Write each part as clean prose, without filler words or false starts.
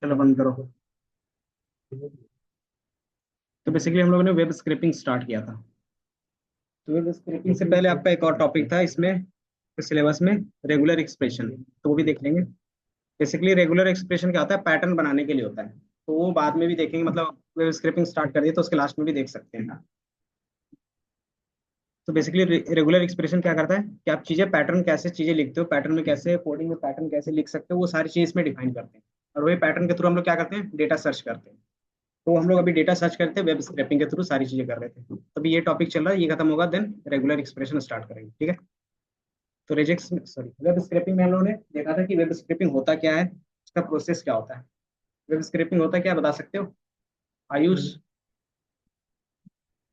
चलो बंद करो। तो बेसिकली हम लोगों ने वेब स्क्रैपिंग स्टार्ट किया था। तो वेब स्क्रैपिंग से पहले आपका एक और टॉपिक था इसमें सिलेबस में, रेगुलर एक्सप्रेशन, तो वो भी देख लेंगे। बेसिकली रेगुलर एक्सप्रेशन क्या होता है, पैटर्न बनाने के लिए होता है। तो वो बाद में भी देखेंगे, मतलब वेब स्क्रैपिंग स्टार्ट कर दिए तो उसके लास्ट में भी देख सकते हैं। तो बेसिकली रेगुलर एक्सप्रेशन क्या करता है कि आप चीजें पैटर्न कैसे चीजें लिखते हो, पैटर्न में कैसे कोडिंग में पैटर्न कैसे लिख सकते हो, वो सारी चीज इसमें डिफाइन करते हैं। और वही पैटर्न के थ्रू हम लोग क्या करते हैं, डेटा सर्च करते हैं। तो हम लोग अभी डेटा सर्च करते हैं, वेब स्क्रैपिंग के थ्रू सारी चीजें कर रहे थे। तो अभी ये टॉपिक चल रहा है, ये खत्म होगा देन रेगुलर एक्सप्रेशन स्टार्ट करेंगे, ठीक है। तो रेजेक्स सॉरी वेब स्क्रैपिंग में हम लोगों ने देखा था कि वेब स्क्रैपिंग होता क्या है, उसका प्रोसेस क्या होता है। वेब स्क्रैपिंग होता क्या है, बता सकते हो आयुष?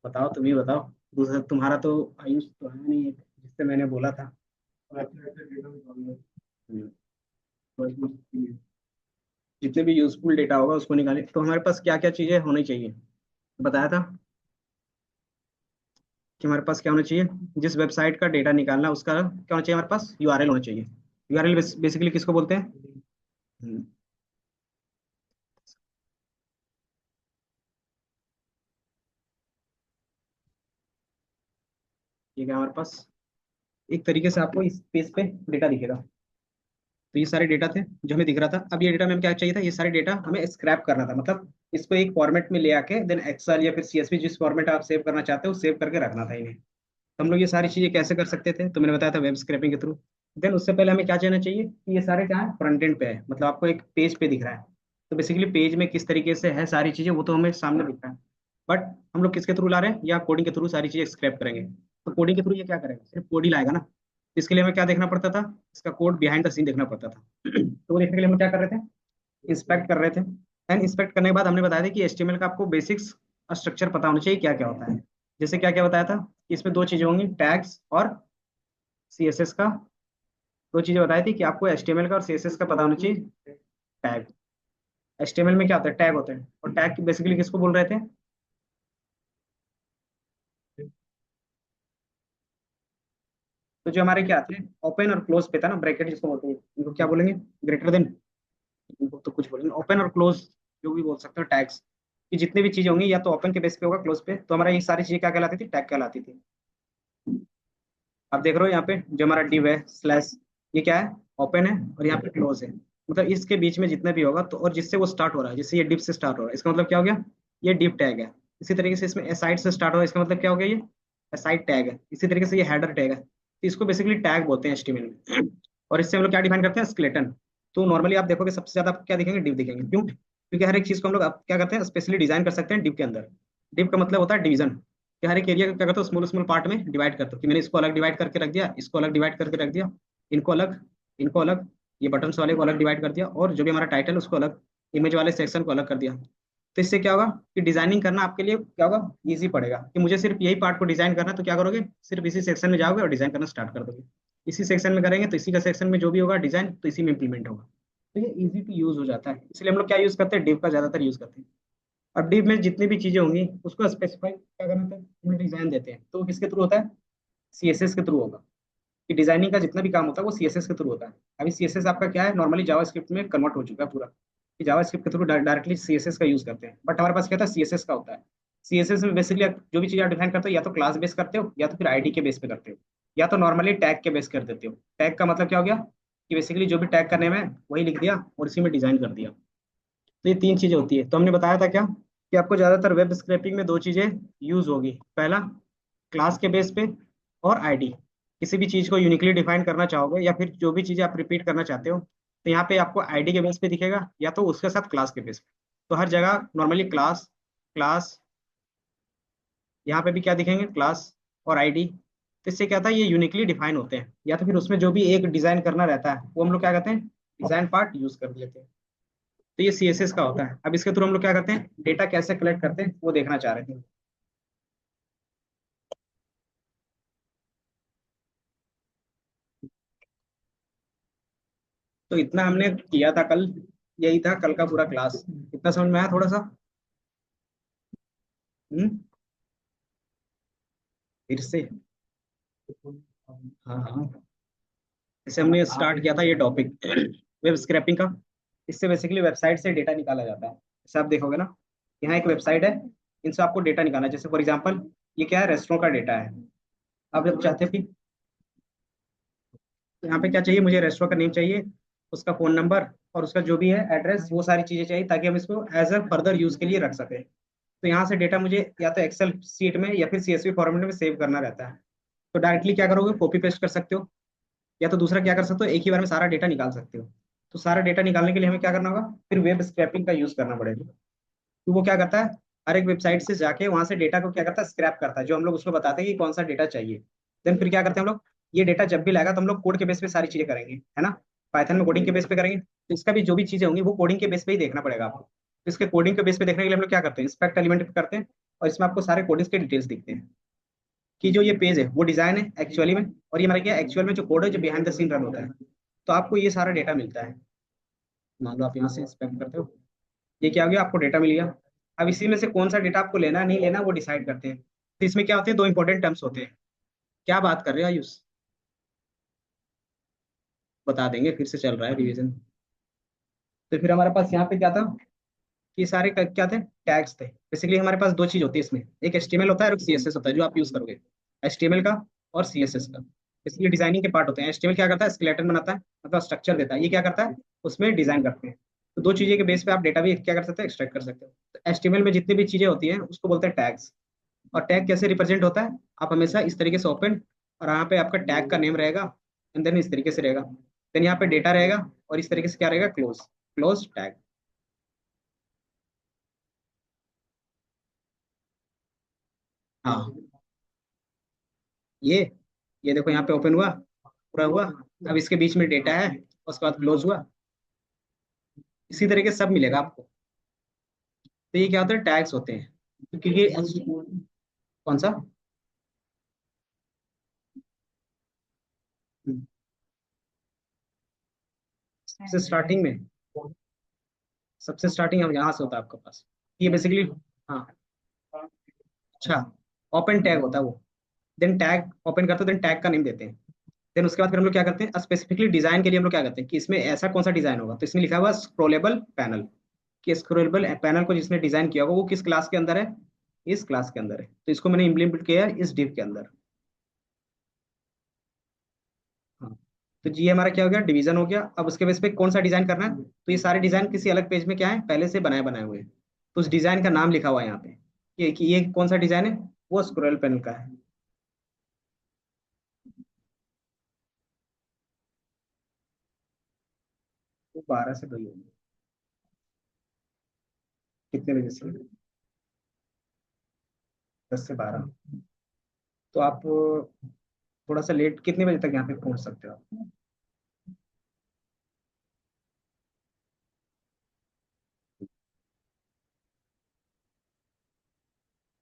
बताओ, तुम ही बताओ। दूसरा तुम्हारा तो आयुष तो है नहीं, जिससे मैंने बोला था। हम्म, जितने भी यूजफुल डेटा होगा उसको निकालें, तो हमारे पास क्या क्या चीजें होनी चाहिए, बताया था कि हमारे पास क्या होना चाहिए। जिस वेबसाइट का डेटा निकालना उसका क्या होना चाहिए, हमारे पास यूआरएल होना चाहिए। यूआरएल बेसिकली किसको बोलते हैं? हम्म, ठीक है। हमारे पास एक तरीके से आपको इस पेज पे डेटा दिखेगा। तो ये सारे डेटा थे जो हमें दिख रहा था। अब ये डेटा में हमें क्या चाहिए था, ये सारे डेटा हमें स्क्रैप करना था, मतलब इसको एक फॉर्मेट में ले आके देन एक्सेल या फिर सीएसवी, जिस फॉर्मेट आप सेव करना चाहते हो सेव करके रखना था इन्हें। तो हम लोग ये सारी चीजें कैसे कर सकते थे, तो मैंने बताया था वेब स्क्रैपिंग के थ्रू। देन उससे पहले हमें क्या चाहिए चाहिए कि ये सारे क्या है, फ्रंट एंड पे है, मतलब आपको एक पेज पे दिख रहा है। तो बेसिकली पेज में किस तरीके से है सारी चीजें वो तो हमें सामने दिख रहा है। बट हम लोग किसके थ्रू ला रहे हैं, या कोडिंग के थ्रू सारी चीजें स्क्रैप करेंगे। तो कोडिंग के थ्रू ये क्या करेगा, सिर्फ कोड ही लाएगा ना। इसके लिए हमें क्या देखना पड़ता था, इसका कोड बिहाइंड द सीन देखना पड़ता था। तो वो देखने के लिए हम क्या कर रहे थे, इंस्पेक्ट कर रहे थे। एंड इंस्पेक्ट करने के बाद हमने बताया था कि एचटीएमएल का आपको बेसिक्स स्ट्रक्चर पता होना चाहिए क्या क्या होता है। जैसे क्या क्या बताया था कि इसमें दो चीजें होंगी, टैग्स और सीएसएस का। दो चीजें बताई थी कि आपको एचटीएमएल का और सीएसएस का पता होना चाहिए। टैग, एचटीएमएल में क्या होता है, टैग होते हैं। और टैग बेसिकली किसको बोल रहे थे, तो जो हमारे क्या थे, ओपन और क्लोज पे था ना, ब्रैकेट जिसको बोलते हैं, इनको क्या बोलेंगे, ग्रेटर देन। इनको तो कुछ बोलेंगे, ओपन और क्लोज जो भी बोल सकते हो टैग्स। कि जितनी भी चीजें होंगी या तो ओपन के बेस पे होगा, क्लोज पे, तो हमारा ये सारी चीजें क्या कहलाती थी, टैग कहलाती थी। आप देख रहे हो यहाँ पे जो हमारा डिव है स्लैश, ये क्या है, ओपन है, और यहाँ पे क्लोज है। मतलब इसके बीच में जितना भी होगा, तो और जिससे वो स्टार्ट हो रहा है, जिससे ये डिव से स्टार्ट हो रहा है, इसका मतलब क्या हो गया, ये डिव टैग है। इसी तरीके से इसमें एसाइड से स्टार्ट हो रहा है, इसका मतलब क्या हो गया, ये एसाइड टैग है। इसी तरीके से ये हेडर टैग है, तो इसको बेसिकली टैग बोलते हैं एचटीएमएल में। और इससे हम लोग क्या डिफाइन करते हैं, स्केलेटन। तो नॉर्मली आप देखोगे सबसे ज्यादा आपको क्या दिखेंगे, डिव दिखेंगे। क्यों? क्योंकि हर एक चीज को हम लोग अब क्या करते हैं, स्पेशली डिजाइन कर सकते हैं डिव के अंदर। डिव का मतलब होता है डिवीजन, कि हर एक एरिया को क्या करते हो, स्मॉल स्मॉल पार्ट में डिवाइड करते हो, कि मैंने इसको अलग डिवाइड करके रख दिया, इसको अलग डिवाइड करके रख दिया, इनको अलग, इनको अलग, ये बटन्स वाले को अलग डिवाइड कर दिया, और जो भी हमारा टाइटल है उसको अलग, इमेज वाले सेक्शन को अलग कर दिया। तो इससे क्या होगा कि डिजाइनिंग करना आपके लिए क्या होगा, ईजी पड़ेगा। कि मुझे सिर्फ यही पार्ट को डिजाइन करना है, तो क्या करोगे, सिर्फ इसी सेक्शन में जाओगे और डिजाइन करना स्टार्ट कर दोगे। इसी सेक्शन में करेंगे तो इसी का सेक्शन में जो भी होगा डिजाइन, तो इसी में इंप्लीमेंट होगा। तो ये इजी टू यूज हो जाता है, इसलिए हम लोग क्या यूज करते हैं, डिव का ज्यादातर यूज करते हैं। अब डिव में जितनी भी चीजें होंगी उसको स्पेसिफाई क्या करना होता है, हम डिजाइन देते हैं, तो वो किसके थ्रू होता है, सीएसएस के थ्रू होगा। कि डिजाइनिंग का जितना भी काम होता है वो सीएसएस के थ्रू होता है। अभी सीएसएस आपका क्या है, नॉर्मली जावास्क्रिप्ट में कन्वर्ट हो चुका है पूरा, कि जावास्क्रिप्ट के थ्रू डायरेक्टली सीएसएस का यूज करते हैं। बट हमारे पास क्या था, सीएसएस का होता है। सीएसएस में बेसिकली जो भी चीज आप डिफाइन करते हो, या तो क्लास बेस करते हो, या तो फिर आईडी के बेस पे करते हो, या तो नॉर्मली टैग के बेस कर देते हो। टैग का मतलब क्या हो गया, कि बेसिकली जो भी टैग करने में वही लिख दिया और इसी में डिजाइन कर दिया। तो ये तीन चीजें होती है। तो हमने बताया था क्या, कि आपको ज्यादातर वेब स्क्रैपिंग में दो चीजें यूज होगी। पहला, क्लास के बेस पे, और आईडी। किसी भी चीज को यूनिकली डिफाइन करना चाहोगे, या फिर जो भी चीजें आप रिपीट करना चाहते हो, तो यहाँ पे आपको आईडी के बेस पे दिखेगा, या तो उसके साथ क्लास के बेस पे। तो हर जगह नॉर्मली क्लास, क्लास, यहाँ पे भी क्या दिखेंगे, क्लास और आईडी। तो इससे क्या था, ये यूनिकली डिफाइन होते हैं। या तो फिर उसमें जो भी एक डिजाइन करना रहता है वो हम लोग क्या करते हैं, डिजाइन पार्ट यूज कर लेते हैं। तो ये सीएसएस का होता है। अब इसके थ्रू हम लोग क्या करते हैं, डेटा कैसे कलेक्ट करते हैं वो देखना चाह रहे थे। तो इतना हमने किया था कल, यही था कल का पूरा क्लास। इतना समझ में आया थोड़ा सा? हम्म, फिर से। हाँ हाँ, जैसे हमने स्टार्ट किया था ये टॉपिक वेब स्क्रैपिंग का। इससे बेसिकली वेबसाइट से डेटा निकाला जाता है। जैसे आप देखोगे ना, यहाँ एक वेबसाइट है, इनसे आपको डेटा निकालना है। जैसे फॉर एग्जांपल ये क्या है, रेस्टोरेंट का डेटा है। आप जब चाहते हो कि यहाँ पे क्या चाहिए, मुझे रेस्टोरेंट का नेम चाहिए, उसका फोन नंबर और उसका जो भी है एड्रेस, वो सारी चीजें चाहिए ताकि हम इसको एज अ फर्दर यूज के लिए रख सकें। तो यहाँ से डेटा मुझे या तो एक्सेल सीट में या फिर सीएसवी फॉर्मेट में सेव करना रहता है। तो डायरेक्टली क्या करोगे, कॉपी पेस्ट कर सकते हो, या तो दूसरा क्या कर सकते हो, एक ही बार में सारा डेटा निकाल सकते हो। तो सारा डेटा निकालने के लिए हमें क्या करना होगा, फिर वेब स्क्रैपिंग का यूज करना पड़ेगा। तो वो क्या करता है, हर एक वेबसाइट से जाके वहां से डेटा को क्या करता है, स्क्रैप करता है, जो हम लोग उसको बताते हैं कि कौन सा डेटा चाहिए। देन फिर क्या करते हैं हम लोग, ये डेटा जब भी लाएगा तो हम लोग कोड के बेस पे सारी चीजें करेंगे, है ना। पाइथन में कोडिंग के बेस पे करेंगे, तो इसका भी जो भी चीजें होंगी वो कोडिंग के बेस पे ही देखना पड़ेगा आपको। तो इसके कोडिंग के बेस पे देखने के लिए हम लोग क्या करते हैं, इंस्पेक्ट एलिमेंट पे करते हैं, और इसमें आपको सारे कोडिंग्स के डिटेल्स दिखते हैं कि जो ये पेज है वो डिजाइन है एक्चुअली में, और ये हमारा क्या एक्चुअल में जो कोड है जो बिहाइंड द सीन रन होता है। तो आपको ये सारा डेटा मिलता है। मान लो आप यहाँ से इंस्पेक्ट करते हो, ये क्या हो गया, आपको डेटा मिल गया। अब इसी में से कौन सा डेटा आपको लेना नहीं लेना वो डिसाइड करते हैं। तो इसमें क्या होते हैं, दो इंपॉर्टेंट टर्म्स होते हैं। क्या बात कर रहे हो आयुष, बता देंगे, फिर से चल रहा है रिवीजन। तो फिर हमारे पास यहाँ पे क्या था, कि सारे क्या थे, टैग्स थे। बेसिकली हमारे पास दो चीज होती है इसमें, एक एचटीएमएल होता है और एक सीएसएस होता है जो आप यूज करोगे, एचटीएमएल का और सीएसएस का। इसलिए डिजाइनिंग के पार्ट होते हैं। एचटीएमएल क्या करता है, स्केलेटन बनाता है, मतलब स्ट्रक्चर देता है। ये क्या करता है, उसमें डिजाइन करते हैं। तो दो चीजें के बेस पे आप डेटा भी क्या कर सकते हैं, एक्सट्रैक्ट कर सकते हो। तो एचटीएमएल में जितनी भी चीजें होती हैं उसको बोलते हैं टैग्स। और टैग कैसे रिप्रेजेंट होता है, आप हमेशा इस तरीके से ओपन, और यहाँ पे आपका टैग का नेम रहेगा, एंड देन इस तरीके से रहेगा, देन यहाँ पे डेटा रहेगा, और इस तरीके से क्या रहेगा, क्लोज, क्लोज टैग। हाँ, ये ये देखो यहाँ पे ओपन हुआ, पूरा हुआ। अब इसके बीच में डेटा है, उसके बाद क्लोज हुआ। इसी तरीके से सब मिलेगा आपको। तो ये क्या होता है, टैग्स होते हैं। क्योंकि कौन सा, सबसे स्टार्टिंग में, सबसे स्टार्टिंग हम यहाँ से होता है आपके पास। ये बेसिकली, हाँ, अच्छा, ओपन टैग होता है वो। देन टैग ओपन करते हैं, देन टैग का नेम देते हैं। देन उसके बाद फिर हम लोग क्या करते हैं, स्पेसिफिकली डिजाइन के लिए हम लोग क्या करते हैं कि इसमें ऐसा कौन सा डिजाइन होगा। तो इसमें लिखा हुआ स्क्रोलेबल पैनल, कि स्क्रोलेबल पैनल को जिसने डिजाइन किया होगा वो किस क्लास के अंदर है, इस क्लास के अंदर है। तो इसको मैंने इम्प्लीमेंट किया है इस डिव के अंदर। हाँ, तो जी हमारा क्या हो गया, डिवीजन हो गया। अब उसके बेस पे कौन सा डिजाइन करना है, तो ये सारे डिजाइन किसी अलग पेज में क्या है, पहले से बनाए बनाए हुए हैं। तो उस डिजाइन का नाम लिखा हुआ है यहाँ पे, कि ये कौन सा डिजाइन है, वो स्क्रोल पैनल का है। वो 12 से 2 होगी। कितने बजे से, 10 से 12। तो आप थोड़ा सा लेट कितने बजे तक यहाँ पे पहुंच सकते हो आप?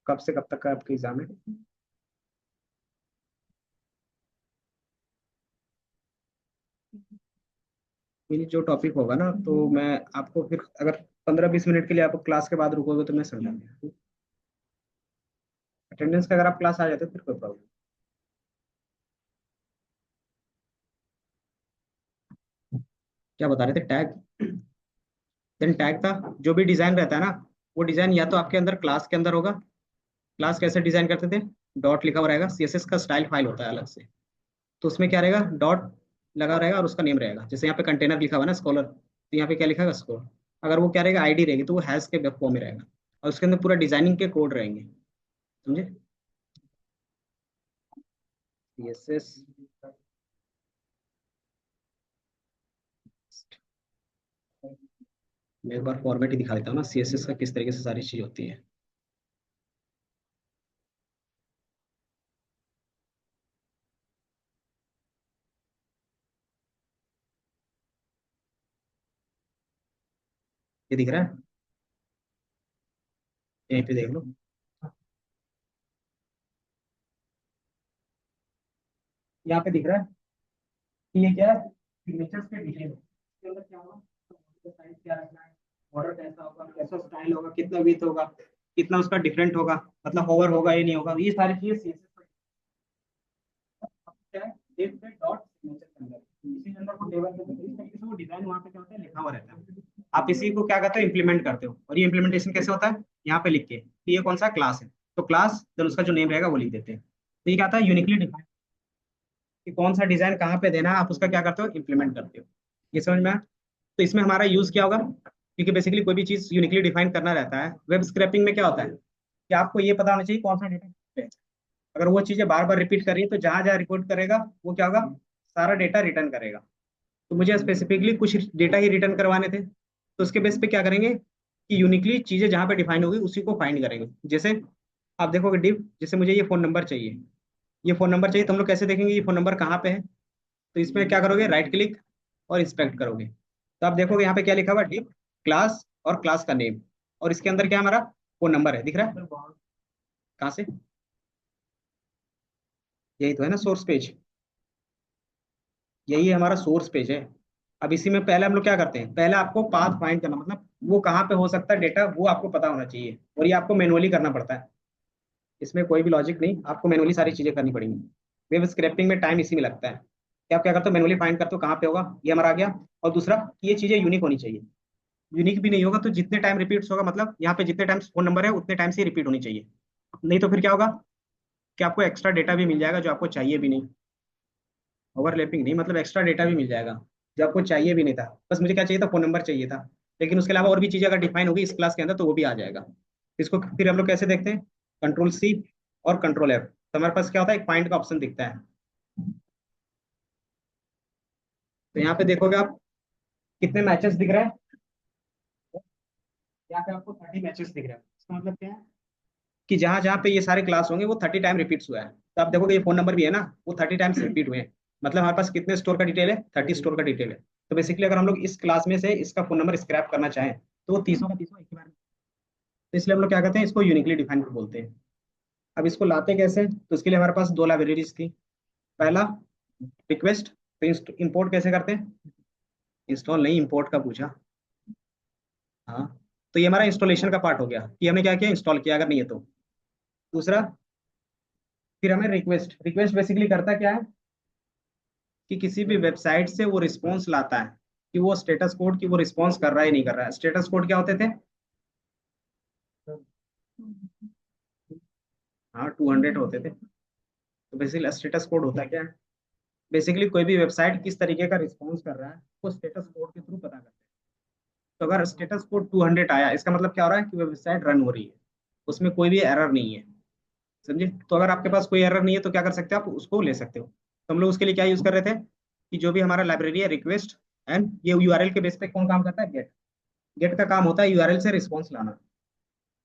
कब से कब तक का आपका एग्जाम है? मेरी जो टॉपिक होगा ना, तो मैं आपको फिर अगर 15-20 मिनट के लिए आप क्लास के बाद रुकोगे तो मैं समझा दूंगा। अटेंडेंस का अगर आप क्लास आ जाते हो फिर कोई प्रॉब्लम। क्या बता रहे थे, टैग, देन टैग था। जो भी डिजाइन रहता है ना, वो डिजाइन या तो आपके अंदर क्लास के अंदर होगा। क्लास कैसे डिजाइन करते थे, डॉट लिखा हुआ रहेगा, सीएसएस का स्टाइल फाइल होता है अलग से। तो उसमें क्या रहेगा, डॉट लगा रहेगा और उसका नेम रहेगा। जैसे यहाँ पे कंटेनर लिखा हुआ है ना, स्कॉलर, तो यहाँ पे क्या लिखा है, स्कॉलर। अगर वो क्या रहेगा, आईडी रहेगी, तो वो हैश के फॉर्म में रहेगा, और उसके अंदर पूरा डिजाइनिंग के कोड रहेंगे। समझे, सीएसएस। मैं एक बार फॉर्मेट ही दिखा देता हूँ ना, सीएसएस का किस तरीके से सारी चीज होती है। ये दिख रहा है, यहीं पे देख लो। यहाँ पे दिख रहा है कि ये क्या है, सिग्नेचर्स के डिटेल इसके अंदर क्या होगा, साइज क्या रखना है, बॉर्डर कैसा होगा, कैसा स्टाइल होगा, कितना विड्थ होगा, कितना उसका डिफरेंट होगा, मतलब होवर होगा ये नहीं होगा, ये सारी चीजें सीएसएस क्या है, div से डॉट सिग्नेचर के अंदर, इसी के अंदर वो टेबल के अंदर इस तरीके से वो डिजाइन वहां पे क्या होता है, लिखा हुआ रहता है। आप इसी को क्या करते हो, इम्प्लीमेंट करते हो। और ये इम्प्लीमेंटेशन कैसे होता है, यहाँ पे लिख के कि ये कौन सा क्लास है, तो क्लास देन उसका जो नेम रहेगा वो लिख देते हैं। तो ये क्या आता है, यूनिकली डिफाइन कि कौन सा डिजाइन कहाँ पे देना है, आप उसका क्या करते हो, इम्प्लीमेंट करते हो। ये समझ में आया? तो इसमें हमारा यूज क्या होगा, क्योंकि बेसिकली कोई भी चीज यूनिकली डिफाइन करना रहता है। वेब स्क्रैपिंग में क्या होता है कि आपको ये पता होना चाहिए कौन सा डेटा है। अगर वो चीजें बार बार रिपीट कर रही है तो जहां जहां रिपोर्ट करेगा वो क्या होगा, सारा डेटा रिटर्न करेगा। तो मुझे स्पेसिफिकली कुछ डेटा ही रिटर्न करवाने थे, तो उसके बेस पे क्या करेंगे कि यूनिकली चीजें जहां पे डिफाइन होगी उसी को फाइंड करेंगे। जैसे आप देखोगे डिव, जैसे मुझे ये फोन नंबर चाहिए, ये फोन नंबर चाहिए, तो हम लोग कैसे देखेंगे ये फोन नंबर कहाँ पे है। तो इसमें क्या करोगे, राइट क्लिक और इंस्पेक्ट करोगे, तो आप देखोगे यहाँ पे क्या लिखा हुआ, डिव क्लास और क्लास का नेम, और इसके अंदर क्या हमारा फोन नंबर है, दिख रहा है कहाँ से, यही तो है ना सोर्स पेज, यही हमारा सोर्स पेज है। अब इसी में पहले हम लोग क्या करते हैं, पहले आपको पाथ फाइंड करना, मतलब वो कहाँ पे हो सकता है डेटा, वो आपको पता होना चाहिए, और ये आपको मैनुअली करना पड़ता है। इसमें कोई भी लॉजिक नहीं, आपको मैनुअली सारी चीजें करनी पड़ेंगी। वेब स्क्रैपिंग में टाइम इसी में लगता है कि आप क्या करते हो, मैनुअली फाइंड करते हो कहाँ पे होगा, ये हमारा आ गया। और दूसरा कि ये चीजें यूनिक होनी चाहिए, यूनिक भी नहीं होगा तो जितने टाइम रिपीट्स होगा, मतलब यहाँ पे जितने टाइम फोन नंबर है उतने टाइम से रिपीट होनी चाहिए। नहीं तो फिर क्या होगा कि आपको एक्स्ट्रा डेटा भी मिल जाएगा जो आपको चाहिए भी नहीं। ओवरलैपिंग नहीं, मतलब एक्स्ट्रा डेटा भी मिल जाएगा जो आपको चाहिए भी नहीं था। बस मुझे क्या चाहिए था, फोन नंबर चाहिए था, लेकिन उसके अलावा और भी चीजें अगर डिफाइन होगी इस क्लास के अंदर तो वो भी आ जाएगा। इसको फिर हम लोग कैसे देखते हैं, कंट्रोल सी और कंट्रोल एफ, तो हमारे पास क्या होता है, एक फाइंड का ऑप्शन दिखता है। तो यहाँ पे देखोगे आप कितने मैचेस दिख रहे हैं, यहाँ पे आपको 30 मैचेस दिख रहे हैं। इसका मतलब क्या है कि जहां जहां पे ये सारे क्लास होंगे वो 30 टाइम रिपीट्स हुआ है। तो आप देखोगे ये फोन नंबर भी है ना, वो 30 टाइम्स रिपीट हुए हैं। मतलब हमारे पास कितने स्टोर का डिटेल है, 30 स्टोर का डिटेल है। तो बेसिकली अगर हम लोग इस क्लास में से इसका फोन नंबर स्क्रैप करना चाहें तो वो तीसों का तीसों एक ही बार में। तो इसलिए हम लोग क्या करते हैं, इसको यूनिकली डिफाइन बोलते हैं। अब इसको लाते कैसे, तो इसके लिए हमारे पास दो लाइब्रेरीज थी। पहला रिक्वेस्ट, तो इंपोर्ट कैसे करते हैं, इंस्टॉल नहीं इंपोर्ट का पूछा। हाँ, तो ये हमारा इंस्टॉलेशन का पार्ट हो गया कि हमने क्या किया, इंस्टॉल किया अगर नहीं है तो। दूसरा, फिर हमें रिक्वेस्ट, रिक्वेस्ट बेसिकली करता क्या है कि किसी भी वेबसाइट से वो रिस्पॉन्स लाता है कि वो स्टेटस कोड की वो रिस्पॉन्स कर रहा है नहीं कर रहा है। स्टेटस कोड क्या होते थे, हाँ 200 होते थे। तो बेसिकली स्टेटस कोड होता क्या है, बेसिकली कोई भी वेबसाइट किस तरीके का रिस्पॉन्स कर रहा है वो स्टेटस कोड के थ्रू पता करते हैं। तो अगर स्टेटस कोड 200 आया, इसका मतलब क्या हो रहा है कि वेबसाइट रन हो रही है, उसमें कोई भी एरर नहीं है। समझे? तो अगर आपके पास कोई एरर नहीं है तो क्या कर सकते हो, आप उसको ले सकते हो। तो हम लोग उसके लिए क्या यूज कर रहे थे कि जो भी हमारा लाइब्रेरी है रिक्वेस्ट एंड ये यूआरएल के बेस पे कौन काम करता है, गेट। गेट का काम होता है यूआरएल से रिस्पॉन्स लाना।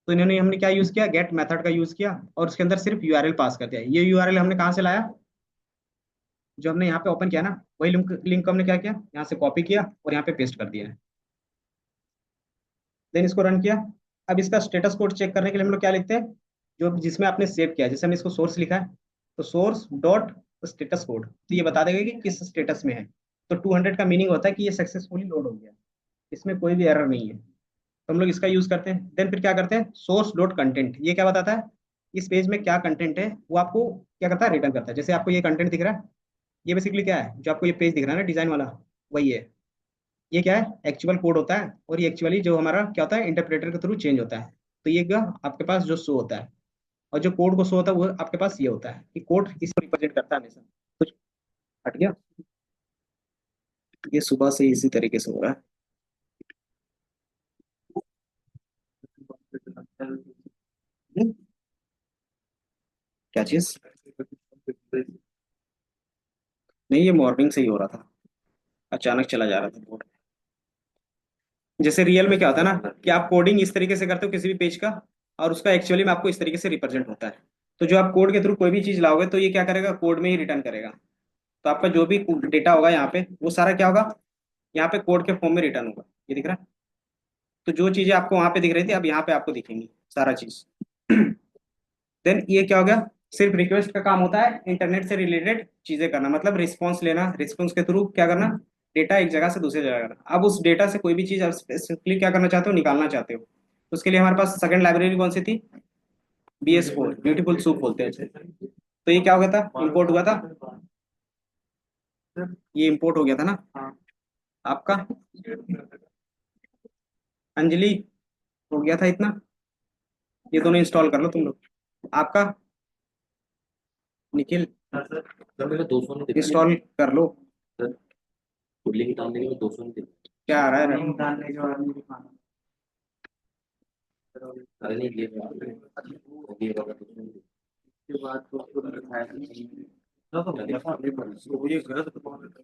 तो इन्होंने हमने क्या यूज किया, गेट मेथड का यूज किया और उसके अंदर सिर्फ यूआरएल पास कर दिया। ये यूआरएल हमने कहाँ से लाया, जो हमने यहाँ पे ओपन किया ना, वही लिंक लिंक हमने क्या किया, यहाँ से कॉपी किया और यहाँ पे पेस्ट कर दिया है। देन इसको रन किया। अब इसका स्टेटस कोड चेक करने के लिए हम लोग क्या लिखते हैं, जो जिसमें आपने सेव किया है, जैसे हमने इसको सोर्स लिखा है तो सोर्स डॉट स्टेटस कोड, तो ये बता देगा कि किस स्टेटस में है। तो 200 का मीनिंग होता है कि ये सक्सेसफुली लोड हो गया, इसमें कोई भी एरर नहीं है। तो हम लोग इसका यूज करते हैं। देन फिर क्या करते हैं, सोर्स डॉट कंटेंट, ये क्या बताता है इस पेज में क्या कंटेंट है, वो आपको क्या करता है, रिटर्न करता है। जैसे आपको ये कंटेंट दिख रहा है, ये बेसिकली क्या है, जो आपको ये पेज दिख रहा है ना डिजाइन वाला, वही है। ये क्या है, एक्चुअल कोड होता है, और ये एक्चुअली जो हमारा क्या होता है इंटरप्रेटर के थ्रू चेंज होता है। तो ये क्या आपके पास जो शो होता है, और जो कोड को शो होता है वो आपके पास ये होता है कि कोड इसको रिप्रेजेंट करता है हमेशा। कुछ हट गया, ये सुबह से इसी तरीके से हो रहा है। क्या चीज, नहीं ये मॉर्निंग से ही हो रहा था, अचानक चला जा रहा था कोड। जैसे रियल में क्या होता है ना कि आप कोडिंग इस तरीके से करते हो किसी भी पेज का, और उसका एक्चुअली में आपको इस तरीके से रिप्रेजेंट होता है। तो जो आप कोड के थ्रू कोई भी चीज लाओगे तो ये क्या करेगा, कोड में ही रिटर्न करेगा। तो आपका जो भी डेटा होगा यहाँ पे वो सारा क्या होगा, यहाँ पे कोड के फॉर्म में रिटर्न होगा। ये दिख रहा है? तो जो चीजें आपको वहां पे दिख रही थी अब यहाँ पे आपको दिखेंगी सारा चीज। देन ये क्या हो गया, सिर्फ रिक्वेस्ट का काम होता है इंटरनेट से रिलेटेड चीजें करना, मतलब रिस्पॉन्स लेना, रिस्पॉन्स के थ्रू क्या करना, डेटा एक जगह से दूसरी जगह करना। अब उस डेटा से कोई भी चीज आप स्पेसिफिकली क्या करना चाहते हो, निकालना चाहते हो, तो उसके लिए हमारे पास सेकंड लाइब्रेरी कौन सी थी, BS4, ब्यूटीफुल सूप बोलते हैं। तो ये क्या हो गया था, इंपोर्ट हुआ था, ये इंपोर्ट हो गया था ना आपका। अंजलि, हो गया था इतना, ये दोनों इंस्टॉल कर लो तुम लोग। आपका निखिल सर मेरा 200 नहीं दिखा इंस्टॉल कर लो। सर। कुंडली की डालने के बाद 200 नहीं दिखा। क्या आ रहा है रनिंग डालने के बाद नहीं दिखाना। अरे नहीं ये ये वाला 200 नहीं दिखा। के बाद तो उसको दिखाया नहीं। ना तो गया था अभी पर तो ये गलत बता रहा था।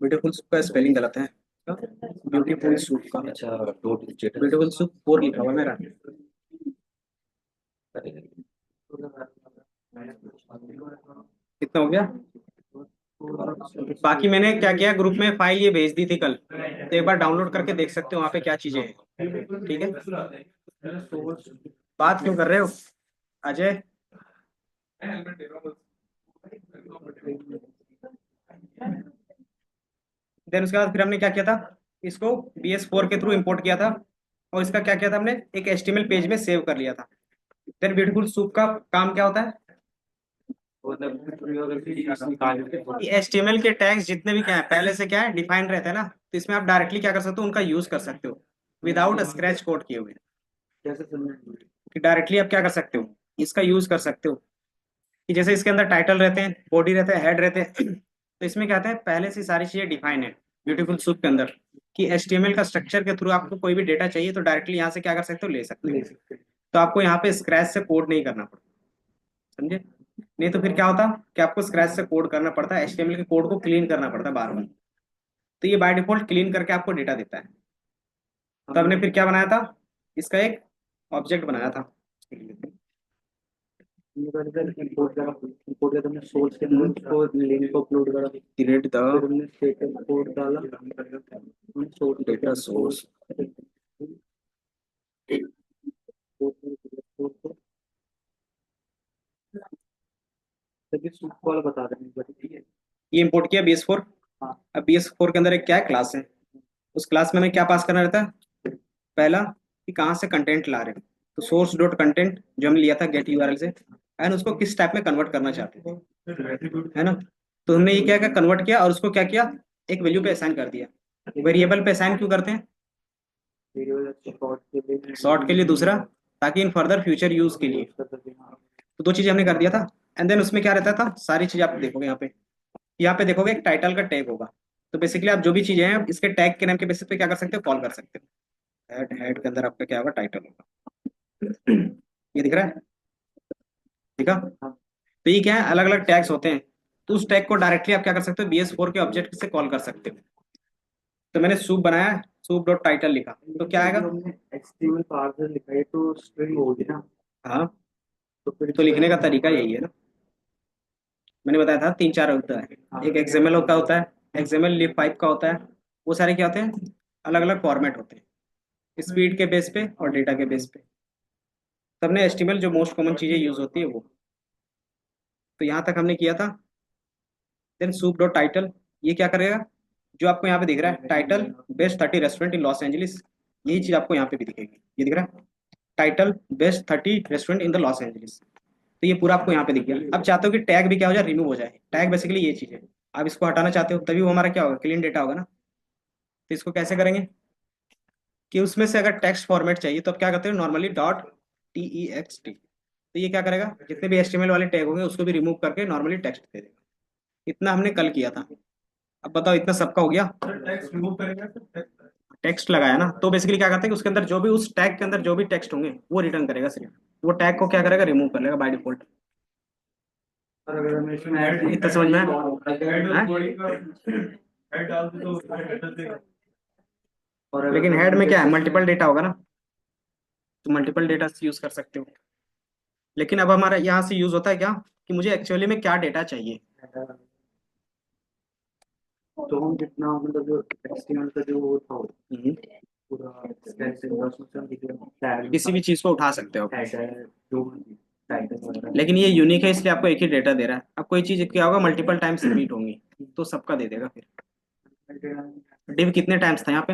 ब्यूटीफुल सूप का स्पेलिंग गलत है। ब्यूटीफुल सूप का अच्छा डॉट स्टेटस। ब्यूटीफुल सूप 4 लिखा हुआ है मेरा। कितना हो गया? बाकी मैंने क्या किया, ग्रुप में फाइल ये भेज दी थी कल, तो एक बार डाउनलोड करके देख सकते हो वहाँ पे क्या चीजें हैं। ठीक है, बात क्यों कर रहे हो अजय? देन उसके बाद फिर हमने क्या किया था, इसको BS4 के थ्रू इंपोर्ट किया था, और इसका क्या किया था हमने, एक HTML पेज में सेव कर लिया था। देन ब्यूटीफुल सूप का काम क्या होता है, HTML के टैग्स जितने भी क्या है पहले से क्या है डिफाइन रहते हैं ना, तो इसमें आप डायरेक्टली क्या कर सकते हो, उनका यूज कर सकते हो विदाउट स्क्रैच कोड किए हुए। कैसे कि डायरेक्टली आप क्या कर सकते हो, इसका यूज कर सकते हो कि जैसे इसके अंदर टाइटल रहते हैं, बॉडी रहते हैं, हेड रहते हैं तो इसमें क्या होता है पहले से सारी चीजें डिफाइन है ब्यूटीफुल सूप के अंदर, कि HTML का स्ट्रक्चर के थ्रू आपको कोई भी डेटा चाहिए तो डायरेक्टली यहाँ से क्या कर सकते हो, ले सकते हो। तो आपको यहाँ पे स्क्रैच से कोड नहीं करना पड़ता, समझे? नहीं तो फिर क्या होता कि आपको स्क्रैच से कोड करना पड़ता है, HTML के कोड को क्लीन करना पड़ता है बार बार। तो ये बाय डिफॉल्ट क्लीन करके आपको डेटा देता है। तो हमने फिर क्या बनाया था, इसका एक ऑब्जेक्ट बनाया था। इंपोर्ट करा, इंपोर्ट किया तुमने सोर्स के अंदर उसको लिंक को अपलोड करा, क्रिएट द फिर हमने स्टेटस कोड डाला, सोर्स डेटा सोर्स वाला बता रहे हैं। ये इंपोर्ट किया BS4। हाँ। अब BS4 के अंदर एक क्या है, क्लास है। उस क्लास में हमें क्या पास करना रहता है, पहला कि कहाँ से कंटेंट ला रहे हैं, तो सोर्स डॉट कंटेंट जो हमने लिया था गेट URL से, एंड उसको किस टाइप में कन्वर्ट करना चाहते थे, है ना? तो हमने ये क्या क्या कन्वर्ट किया और उसको क्या किया, एक वैल्यू पे असाइन कर दिया। वेरिएबल पे असाइन क्यों करते हैं, शॉर्ट के लिए, दूसरा ताकि इन फर्दर फ्यूचर यूज के लिए। तो दो चीजें हमने कर दिया था। एंड देन उसमें क्या रहता था, सारी चीजें आप देखोगे यहाँ पे देखोगे एक टाइटल का टैग होगा। तो बेसिकली आप जो भी चीजें हैं इसके टैग के नाम के बेसिस पे क्या कर सकते हो, कॉल कर सकते हो। हेड, हेड के अंदर आपका क्या होगा, टाइटल होगा। ये दिख रहा है, ठीक है? तो ये क्या है, अलग अलग टैग्स होते हैं। तो उस टैग को डायरेक्टली आप क्या कर सकते हो, BS4 के ऑब्जेक्ट से कॉल कर सकते हो। तो मैंने सूप बनाया, सूप डॉट टाइटल लिखा, तो क्या आएगा, HTML पार्सर लिखा है तो स्ट्रिंग होगी ना। हाँ, तो फिर तो लिखने का तरीका यही है ना, मैंने बताया था 3 4 होता है। एक XML का होता है, XML lib5 का होता है। वो सारे क्या होते हैं, अलग अलग फॉर्मेट होते हैं, स्पीड के बेस पे और डेटा के बेस पे। सबने HTML जो मोस्ट कॉमन चीजें यूज होती है वो। तो यहाँ तक हमने किया था। देन सूप डॉट टाइटल, ये क्या करेगा, जो आपको यहाँ पे दिख रहा है title best 30 restaurant in Los Angeles, यही चीज आपको यहाँ पे भी दिखेगी, ये दिख रहा है title best 30 restaurant in the Los Angeles. तो ये पूरा आपको यहाँ पे दिख गया। अब चाहते हो कि टैग भी क्या हो जाए, रिमूव हो जाए। टैग बेसिकली ये चीज है, आप इसको हटाना चाहते हो तभी वो हमारा क्या होगा, क्लीन डेटा होगा ना। तो इसको कैसे करेंगे, कि उसमें से अगर टेक्स्ट फॉर्मेट चाहिए तो आप क्या करते हो, नॉर्मली डॉट TEXT। तो ये क्या करेगा, जितने भी HTML वाले टैग होंगे उसको भी रिमूव करके नॉर्मली टेक्स्ट दे देगा। इतना हमने कल किया था। अब बताओ इतना सबका हो गया, टेक्स्ट रिमूव करेगा, टेक्स्ट लगाया ना। तो बेसिकली क्या करते हैं कि उसके अंदर जो भी उस टैग के अंदर जो भी टेक्स्ट होंगे वो रिटर्न करेगा सिर्फ, वो टैग को क्या करेगा, रिमूव कर लेगा बाय डिफॉल्ट। इतना समझ में आया? लेकिन हेड में क्या है, मल्टीपल डेटा होगा ना, तो मल्टीपल डेटा यूज कर सकते हो। लेकिन अब हमारा यहाँ से यूज होता है क्या, कि मुझे एक्चुअली में क्या डेटा चाहिए। तो हम जितना मतलब जो HTML का जो वो था पूरा स्केच इंफॉर्मेशन दिख रहा है, किसी भी चीज को उठा सकते हो लेकिन ये यूनिक है इसलिए आपको एक ही डेटा दे रहा है। अब कोई चीज क्या होगा, मल्टीपल टाइम्स रिपीट होंगी तो सबका दे देगा। फिर डिव कितने टाइम्स था यहाँ पे,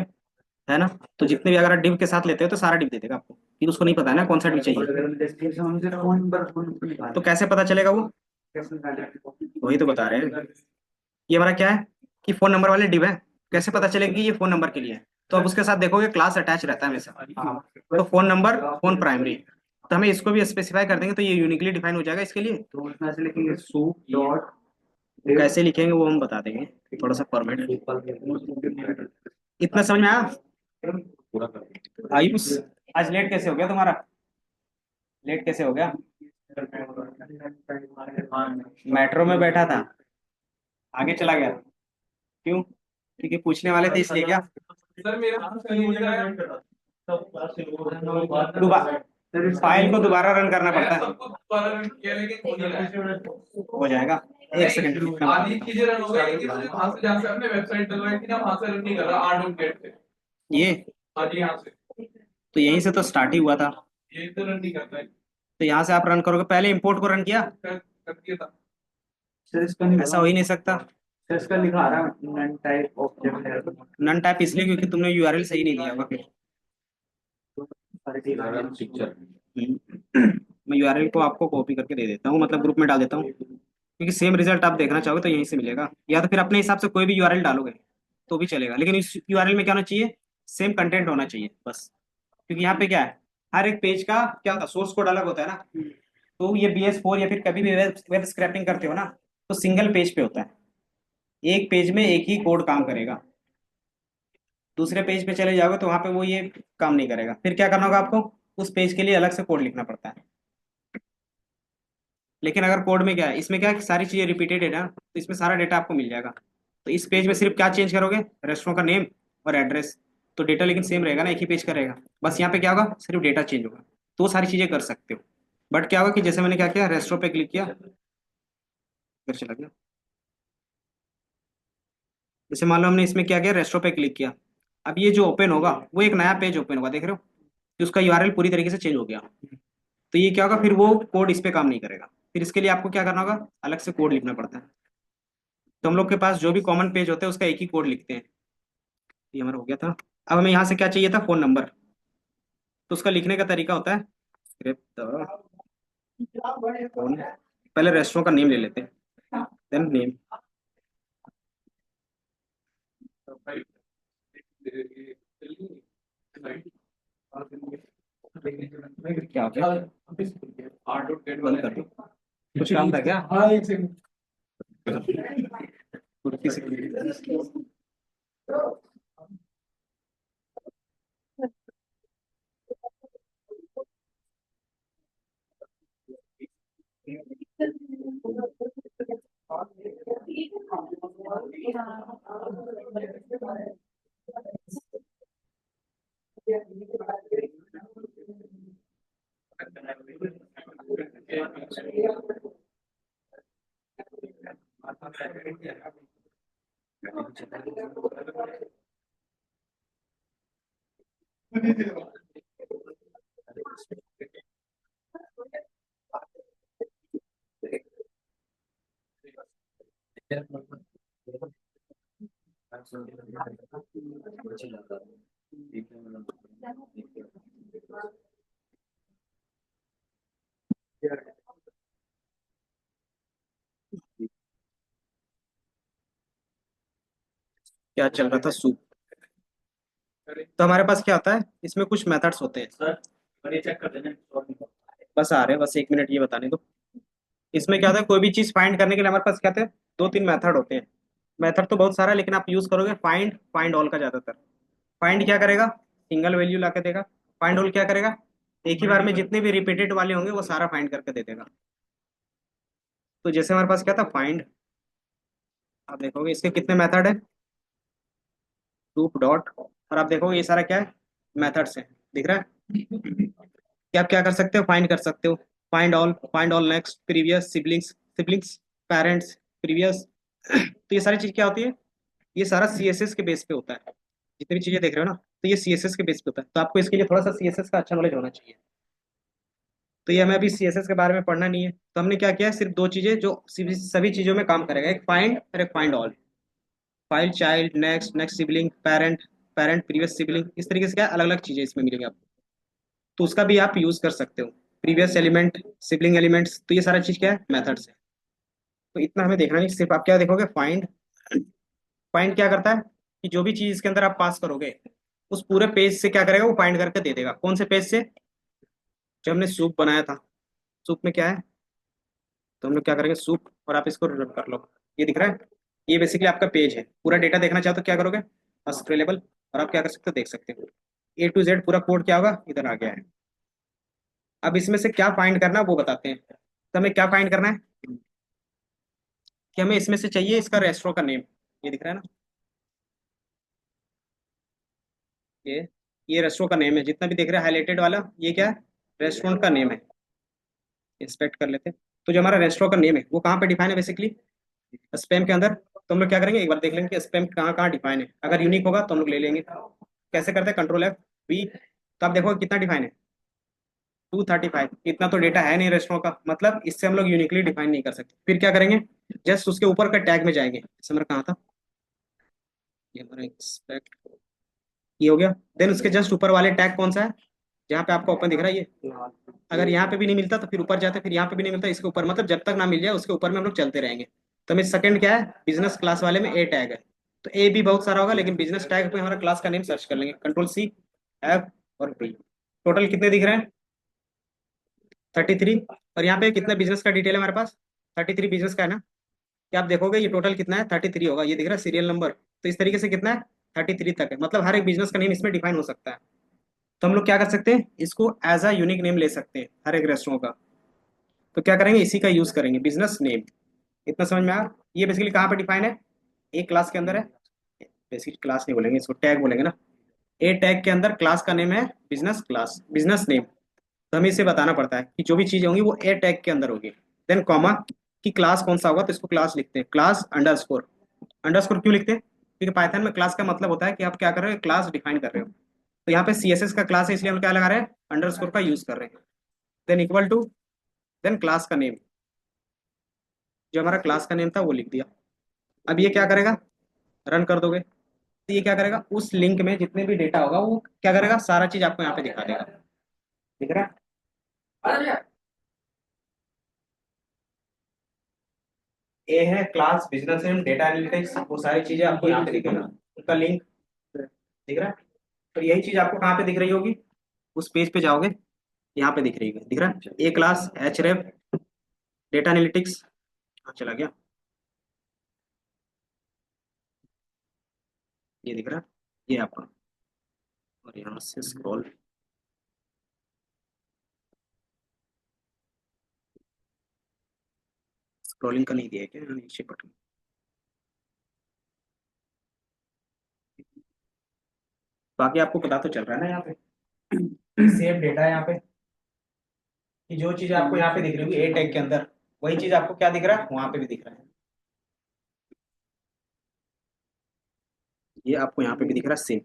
है ना? तो जितने भी अगर आप डिव के साथ लेते हो तो सारा डिव दे देगा आपको, फिर उसको नहीं पता है ना कौन सा डिव चाहिए। तो कैसे पता चलेगा वो, वही तो बता रहे हैं। ये हमारा क्या है, कि फोन नंबर वाले डिव है, कैसे पता चलेगा कि ये फोन नंबर के लिए है, तो अब उसके साथ देखोगे क्लास अटैच रहता है हमेशा। तो फोन नंबर, फोन प्राइमरी, तो हमें इसको भी स्पेसिफाई कर देंगे तो ये यूनिकली डिफाइन हो जाएगा इसके लिए। तो इसमें से लिखेंगे सूप डॉट, कैसे लिखेंगे वो हम बता देंगे, थोड़ा सा फॉर्मेट। इतना समझ में आया? पूरा कर। आयुष, आज लेट कैसे हो गया तुम्हारा? लेट कैसे हो गया? मेट्रो में बैठा था, आगे चला गया, क्यों? क्योंकि पूछने वाले थे इसलिए क्या? सर मेरा दोबारा फाइल को दोबारा रन करना पड़ता है, सबको दोबारा run किया लेकिन हो नहीं रहा है। हो जाएगा। एक सेकंड। आधी चीजें रन हो गई लेकिन मुझे वहां से जहाँ से आपने वेबसाइट डलवाई थी ना वहां से रन नहीं कर रहा आर्ट गेट से। ये हाँ जी यहाँ से तो यहीं से तो स्टार्ट ही हुआ था, ये तो रन नहीं करता है। तो यहाँ से आप रन करोगे, पहले इंपोर्ट को रन किया। कर दिया था। सर इसका नहीं, ऐसा हो ही नहीं सकता। सर इसका लिखा आ रहा है नन टाइप ऑब्जेक्ट है। नन टाइप इसलिए क्योंकि तुमने यूआरएल सही नहीं दिया होगा फिर। पिक्चर मैं यूआरएल को आपको कॉपी करके दे देता हूँ, मतलब ग्रुप में डाल देता हूँ, क्योंकि सेम रिजल्ट आप देखना चाहोगे तो यहीं से मिलेगा, या तो फिर अपने हिसाब से कोई भी यूआरएल डालोगे तो भी चलेगा, लेकिन इस यूआरएल में क्या होना चाहिए, सेम कंटेंट होना चाहिए बस। क्योंकि यहाँ पे क्या है, हर एक पेज का क्या होता है, सोर्स कोड अलग होता है ना। तो ये BS4 या फिर कभी भी वेब स्क्रैपिंग करते हो ना, तो सिंगल पेज पे होता है, एक पेज में एक ही कोड काम करेगा। दूसरे पेज पे चले जाओगे तो वहां पे वो ये काम नहीं करेगा, फिर क्या करना होगा आपको, उस पेज के लिए अलग से कोड लिखना पड़ता है। लेकिन अगर कोड में क्या है, इसमें क्या है कि सारी चीजें रिपीटेड है ना, तो इसमें सारा डेटा आपको मिल जाएगा। तो इस पेज में सिर्फ क्या चेंज करोगे, रेस्टोरेंट का नेम और एड्रेस, तो डेटा लेकिन सेम रहेगा ना, एक ही पेज का रहेगा, बस यहाँ पे क्या होगा, सिर्फ डेटा चेंज होगा। तो वो सारी चीजें कर सकते हो। बट क्या होगा कि जैसे मैंने क्या किया, रेस्टोरेंट पे क्लिक किया, फिर चला गया। जैसे मान लो हमने इसमें क्या किया, रेस्टोरेंट पे क्लिक किया, अब ये जो ओपन होगा वो एक नया पेज ओपन होगा, देख रहे हो कि उसका यूआरएल पूरी तरीके से चेंज हो गया। तो ये क्या होगा, फिर वो कोड इस पे काम नहीं करेगा, फिर इसके लिए आपको क्या करना होगा, अलग से कोड लिखना पड़ता है। तो हम लोग के पास जो भी कॉमन पेज होता है उसका एक ही कोड लिखते हैं। ये हमारा हो गया था। अब हमें यहाँ से क्या चाहिए था, फोन नंबर। तो उसका लिखने का तरीका होता है स्क्रिप्ट फोन, पहले रेस्टोरेंट का नेम ले लेते हैं, देन नेम। क्या हो गया, बंद कर दो, कुछ काम था क्या? हाँ एक सेकंड। कुर्सी से क्या चल रहा था, सूप। तो हमारे पास क्या होता है, इसमें कुछ मेथड्स होते हैं। सर बड़े चेक कर देना। बस आ रहे हैं, बस एक मिनट ये बताने दो। इसमें क्या होता है, कोई भी चीज फाइंड करने के लिए हमारे पास क्या होते हैं, दो तीन मेथड होते हैं। मेथड तो बहुत सारा है, लेकिन आप यूज करोगे फाइंड, फाइंड ऑल का ज्यादातर। फाइंड क्या करेगा, सिंगल वैल्यू ला के देगा। फाइंड ऑल क्या करेगा, एक ही बार में जितने भी रिपीटेड वाले होंगे वो सारा फाइंड करके दे देगा। तो जैसे हमारे पास क्या था फाइंड, आप देखोगे इसके कितने मेथड है, लूप डॉट, और आप देखोगे ये सारा क्या है, मेथड्स है, दिख रहा है कि आप क्या कर सकते हो, फाइंड कर सकते हो। Find all next, previous, siblings, siblings, parents, previous. तो ये सारी चीज क्या होती है, ये सारा CSS के बेस पे होता है। जितनी भी चीजें देख रहे हो ना, तो ये CSS के बेस पे होता है, तो आपको इसके लिए थोड़ा सा CSS का अच्छा नॉलेज होना चाहिए। तो ये हमें अभी CSS के बारे में पढ़ना नहीं है, तो हमने क्या किया है, सिर्फ दो चीजें जो सभी चीजों में काम करेगा, एक फाइंड और एक find all. File child, next, next sibling, parent, parent previous sibling, इस तरीके से क्या अलग अलग चीजें इसमें मिलेंगी आपको। तो उसका भी आप यूज कर सकते हो, प्रीवियस एलिमेंट, सिबलिंग एलिमेंट्स, तो ये सारा चीज क्या है, मेथड्स है। तो इतना हमें देखना नहीं, सिर्फ आप क्या देखोगे, फाइंड। फाइंड क्या करता है कि जो भी चीज इसके अंदर आप पास करोगे, उस पूरे पेज से क्या करेगा, वो फाइंड करके दे देगा। कौन से पेज से? जो हमने सूप बनाया था। सूप में क्या है, तो हम लोग क्या करेंगे, सूप, और आप इसको रन कर लो। ये दिख रहा है, ये बेसिकली आपका पेज है। पूरा डेटा देखना चाहो तो क्या करोगे, स्क्रेलेबल, और आप क्या कर सकते हो, देख सकते हो ए टू जेड पूरा कोड क्या होगा, इधर आ गया है। अब इसमें से क्या फाइंड करना है वो बताते हैं। तो हमें क्या फाइंड करना है, कि हमें इसमें से चाहिए इसका रेस्टोरेंट का नेम। ये दिख रहा है ना, ये ये रेस्टोरेंट का नेम है। जितना भी देख रहे हैं हाईलाइटेड वाला, ये क्या है, रेस्टोरेंट का नेम है। इंस्पेक्ट कर लेते हैं। तो जो हमारा रेस्टोरेंट का नेम है वो कहाँ पे डिफाइन है, बेसिकली स्पैम के अंदर। तो हम लोग क्या करेंगे, एक बार देख लेंगे कि स्पैम कहाँ कहाँ डिफाइन है। अगर यूनिक होगा तो हम लोग ले लेंगे। कैसे करते हैं, कंट्रोल एफ वी। तो आप देखो कितना डिफाइन है, 235। इतना तो डेटा है नहीं रेस्टोरेंट का, मतलब इससे हम लोग यूनिकली डिफाइन नहीं कर सकते। फिर क्या करेंगे, जस्ट उसके ऊपर का टैग में जाएंगे। जैसे हमारा कहाँ था, ये हमारा एक्सपेक्ट, ये हो गया। देन उसके जस्ट ऊपर वाले टैग कौन सा है, जहाँ पे आपको ओपन दिख रहा है ये। अगर यहाँ पे भी नहीं मिलता तो फिर ऊपर जाते, फिर यहाँ पे भी नहीं मिलता, इसके ऊपर, मतलब जब तक ना मिल जाए उसके ऊपर में हम लोग चलते रहेंगे। तो हमें सेकंड क्या है, बिजनेस क्लास वाले में ए टैग है। तो ए भी बहुत सारा होगा, लेकिन बिजनेस टैग पे हमारा क्लास का नेम सर्च कर लेंगे, कंट्रोल सी, एफ और बी। टोटल कितने दिख रहे हैं, 33। और यहाँ पे कितना बिजनेस का डिटेल है हमारे पास, 33 बिजनेस का है ना। क्या आप देखोगे ये टोटल कितना है, 33 होगा। ये दिख रहा है सीरियल नंबर। तो इस तरीके से कितना है, 33 तक है। मतलब हर एक बिजनेस का नेम इसमें डिफाइन हो सकता है। तो हम लोग क्या कर सकते हैं, इसको एज अ यूनिक नेम ले सकते हैं हर एक रेस्टोरेंट का। तो क्या करेंगे, इसी का यूज करेंगे, बिजनेस नेम। इतना समझ में आया। ये बेसिकली कहाँ पे डिफाइन है, एक क्लास के अंदर है। बेसिकली क्लास नहीं बोलेंगे इसको, टैग बोलेंगे ना। ए टैग के अंदर क्लास का नेम है बिजनेस क्लास, बिजनेस नेम। तो हमें इसे बताना पड़ता है कि जो भी चीजें होंगी वो ए टैग के अंदर होगी। देन कॉमा, कि क्लास कौन सा होगा, तो इसको क्लास लिखते हैं, क्लास अंडरस्कोर। अंडरस्कोर क्यों लिखते हैं, क्योंकि पाइथन में क्लास का मतलब होता है कि आप क्या कर रहे हो, क्लास डिफाइन कर रहे हो। तो यहाँ पे सीएसएस का क्लास है, इसलिए हम क्या लगा रहे हैं, अंडरस्कोर का यूज कर रहे हैं। Then equal to, then class का नेम, जो हमारा क्लास का नेम था वो लिख दिया। अब ये क्या करेगा, रन कर दोगे तो ये क्या करेगा, उस लिंक में जितने भी डेटा होगा वो क्या करेगा, सारा चीज आपको यहाँ पे दिखा देगा। दिख रहा है, ए है class, business name, data analytics, वो सारी चीजें आपको यहाँ पे दिखेगा। उनका लिंक दिख रहा है। तो यही चीज आपको कहाँ पे दिख रही होगी, उस पेज पे जाओगे, यहाँ पे दिख रही है। दिख रहा है, a class, h ref, data analytics, चला गया, ये दिख रहा है, ये आपका। और यहाँ से स्क्रॉल, स्क्रॉलिंग का नहीं दिया है क्या, नीचे बटन। बाकी आपको पता तो चल रहा है ना यहाँ पे, सेव डेटा है यहाँ पे, कि जो चीज आपको यहाँ पे दिख रही होगी ए टैग के अंदर, वही चीज आपको क्या दिख रहा है, वहां पे भी दिख रहा है। ये आपको यहाँ पे भी दिख रहा है, सेम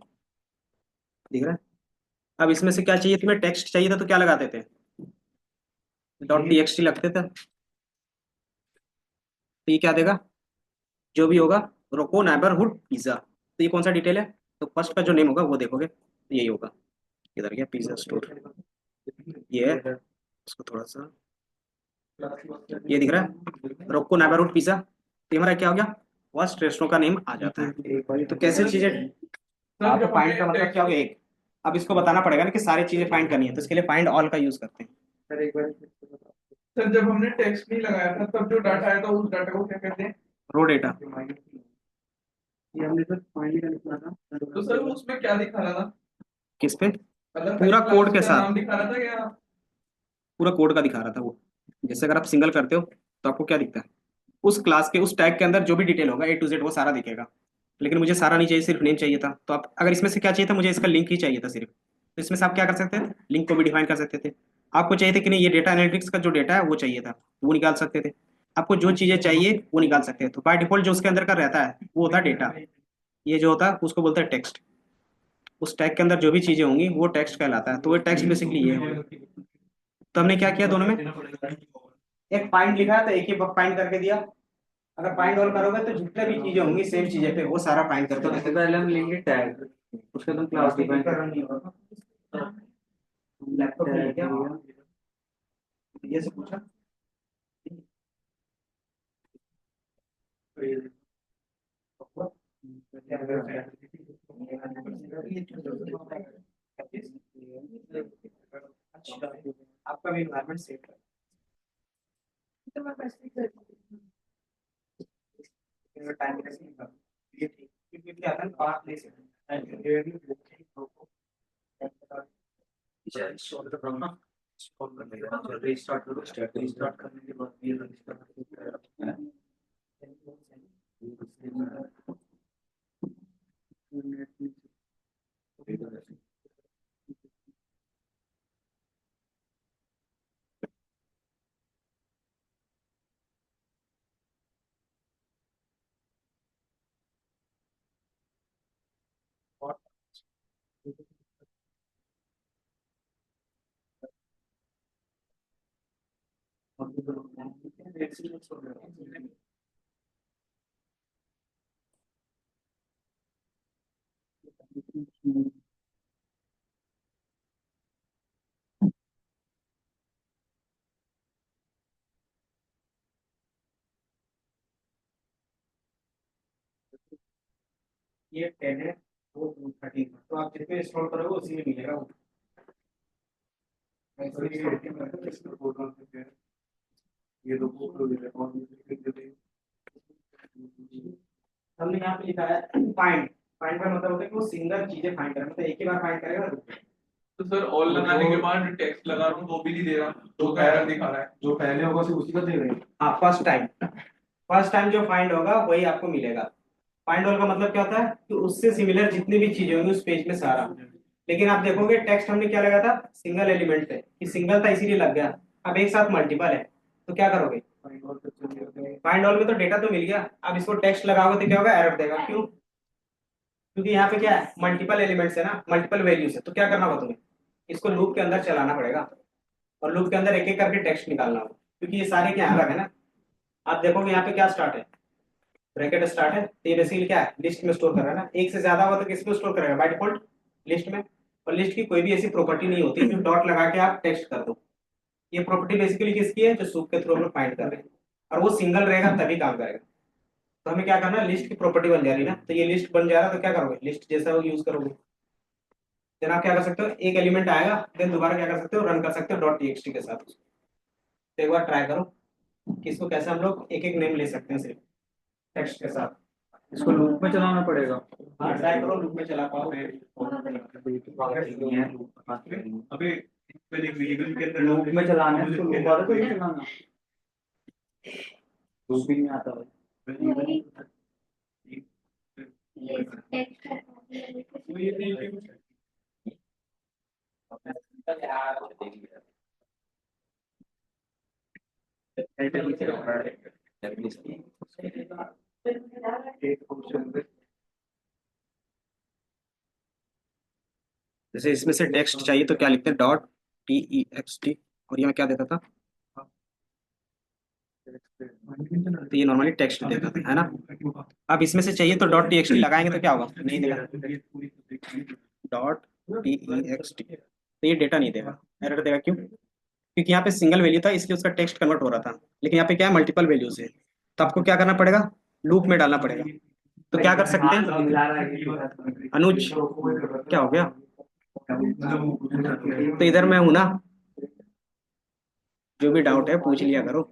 दिख रहा है। अब इसमें से क्या चाहिए तुम्हें, टेक्स्ट चाहिए था तो क्या लगाते थे, डॉट टीएक्सटी लगते थे। तो ये क्या देगा, जो भी होगा, रोको नेबरहुड पिज्जा। तो ये कौन सा डिटेल है, तो फर्स्ट का जो नेम होगा वो देखोगे, तो यही होगा। इधर गया पिज्जा स्टोर, ये है। उसको थोड़ा सा, ये दिख रहा है, रोको नेबरहुड पिज्जा। तो ये हमारा क्या हो गया, फर्स्ट रेस्टोरेंट का नेम आ जाता है। तो कैसे चीजें, आपको फाइंड का मतलब क्या हो गया, एक। अब इसको बताना पड़ेगा ना कि सारी चीजें फाइंड करनी है, तो इसके लिए फाइंड ऑल का यूज करते हैं। सर जब हमने टेक्स्ट नहीं लगाया था तब जो डाटा आया था उस डाटा को क्या कहते हैं? रो डेटा, ये हमने तो फाइनली का लिखना था। तो सर उसमें क्या दिखा रहा था? किस पे, मतलब पूरा पहली कोड क्लास के का साथ, नाम दिखा रहा था या? पूरा कोड का दिखा रहा था वो। जैसे अगर आप सिंगल करते हो तो आपको क्या दिखता है, उस क्लास के उस टैग के अंदर जो भी डिटेल होगा ए टू जेड वो सारा दिखेगा। लेकिन मुझे सारा नहीं चाहिए, सिर्फ नेम चाहिए था। तो आप अगर इसमें से क्या चाहिए था, मुझे इसका लिंक ही चाहिए था सिर्फ। तो इसमें से आप क्या कर सकते थे, लिंक को भी डिफाइन कर सकते थे। आपको चाहिए थे कि नहीं, ये डेटा एनालिटिक्स का जो डेटा है वो चाहिए था, वो निकाल सकते थे। आपको जो चीजें चाहिए वो निकाल सकते हैं। तो बाय डिफॉल्ट जो उसके अंदर का रहता है वो होता है डेटा। ये जो होता है उसको बोलते हैं टेक्स्ट। उस टैग के अंदर जो भी चीजें होंगी वो टेक्स्ट कहलाता है। तो वो टेक्स्ट बेसिकली ये है। तो हमने क्या किया दोनों में, एक फाइंड लिखा है तो एक ही फाइंड करके दिया। अगर फाइंड ऑल करोगे तो जितने भी चीजें होंगी सेम चीजें पे वो सारा फाइंड करके तो सबसे पहले हम लेंगे टैग, उसके तुम क्लास डिफाइन लैपटॉप में क्या ये से पूछा, आपका भी एनवायरनमेंट सेफ है। टाइम ये ठीक क्योंकि क्या था पार्ट ले सकते रीस्टार्ट करो, रीस्टार्ट करने के बाद ये रीस्टार्ट ये 10 है वो 13 तो आप जितने इंस्टॉल करोगे उसी में मिलेगा वो। ये दो हमने यहाँ पे लिखा है फाइंड। फाइंड का मतलब होता है कि वो सिंगल चीजें फाइंड करे, मतलब एक ही बार फाइंड करेगा। तो सर ऑल लगाने के बाद टेक्स्ट लगा रहा हूँ वो भी नहीं दे रहा, तो एरर दिखा रहा है। जो पहले होगा सिर्फ उसी का दे रहे हैं। हाँ फर्स्ट टाइम जो फाइंड होगा वही आपको मिलेगा। फाइंड ऑल का मतलब क्या होता है कि उससे सिमिलर जितनी भी चीजें होंगी उस पेज में सारा। लेकिन आप देखोगे टेक्स्ट हमने क्या लगा था, सिंगल एलिमेंट है कि सिंगल था इसीलिए लग गया। अब एक साथ मल्टीपल है तो क्या करोगे, फाइंड ऑल में तो डेटा तो मिल गया, अब इसको टेक्स्ट लगाओगे तो क्या होगा, एरर देगा। क्यों? क्योंकि यहाँ पे क्या है, मल्टीपल एलिमेंट्स है ना, मल्टीपल वैल्यूज है। तो क्या करना होगा तुम्हें, इसको लूप के अंदर चलाना पड़ेगा और लूप के अंदर एक एक करके टेक्स्ट निकालना होगा, क्योंकि ये सारे क्या अलग है ना। आप देखोगे यहाँ पे क्या स्टार्ट है, ब्रैकेट स्टार्ट है, तो ये बेसिकली क्या है, लिस्ट में स्टोर कर रहा है ना। एक से ज्यादा होगा तो किस में स्टोर करेगा, बाय डिफॉल्ट लिस्ट में। और लिस्ट की कोई भी ऐसी प्रॉपर्टी नहीं होती जो डॉट लगा के आप टेक्स्ट कर दो। ये प्रॉपर्टी बेसिकली किसकी है, जो सूप के थ्रू हम लोग फाइंड कर रहे हैं, और वो सिंगल रहेगा तभी काम करेगा। तो हमें क्या करना है, लिस्ट की प्रॉपर्टी बन जा रही है ना, तो ये लिस्ट बन जा रहा है तो क्या करोगे, लिस्ट जैसा वो यूज करोगे। देन आप क्या कर सकते हो, एक एलिमेंट आएगा देन दोबारा क्या कर सकते हो, रन कर सकते हो डॉट टीएक्सटी के साथ। तो एक बार ट्राई करो कि इसको कैसे हम लोग एक एक नेम ले सकते हैं सिर्फ टेक्स्ट के साथ। इसको लूप में चलाना पड़ेगा। हाँ ट्राई करो, लूप में चला पाओ। अबे लूप में चलाना है, इसको लूप वाला तो नहीं चलाना, लूप ही नहीं आता भाई। जैसे इसमें से टेक्स्ट चाहिए तो क्या लिखते हैं, डॉट टीईएक्सटी, और ये मैं क्या देता था, तो ये नॉर्मली टेक्स्ट देता था है ना। अब इसमें से चाहिए तो डॉट टीएक्सटी लगाएंगे तो क्या होगा, नहीं देगा, डॉट टीईएक्सटी, तो ये डेटा नहीं देगा, एरर देगा। क्यों? क्योंकि यहाँ पे सिंगल वैल्यू था इसलिए उसका टेक्स्ट कन्वर्ट हो रहा था, लेकिन यहाँ पे क्या है, मल्टीपल वैल्यूज है। तो आपको क्या करना पड़ेगा, लूप में डालना पड़ेगा। तो क्या कर सकते हैं अनुज, क्या हो गया, तो इधर मैं हूं ना, जो भी डाउट है पूछ लिया करो।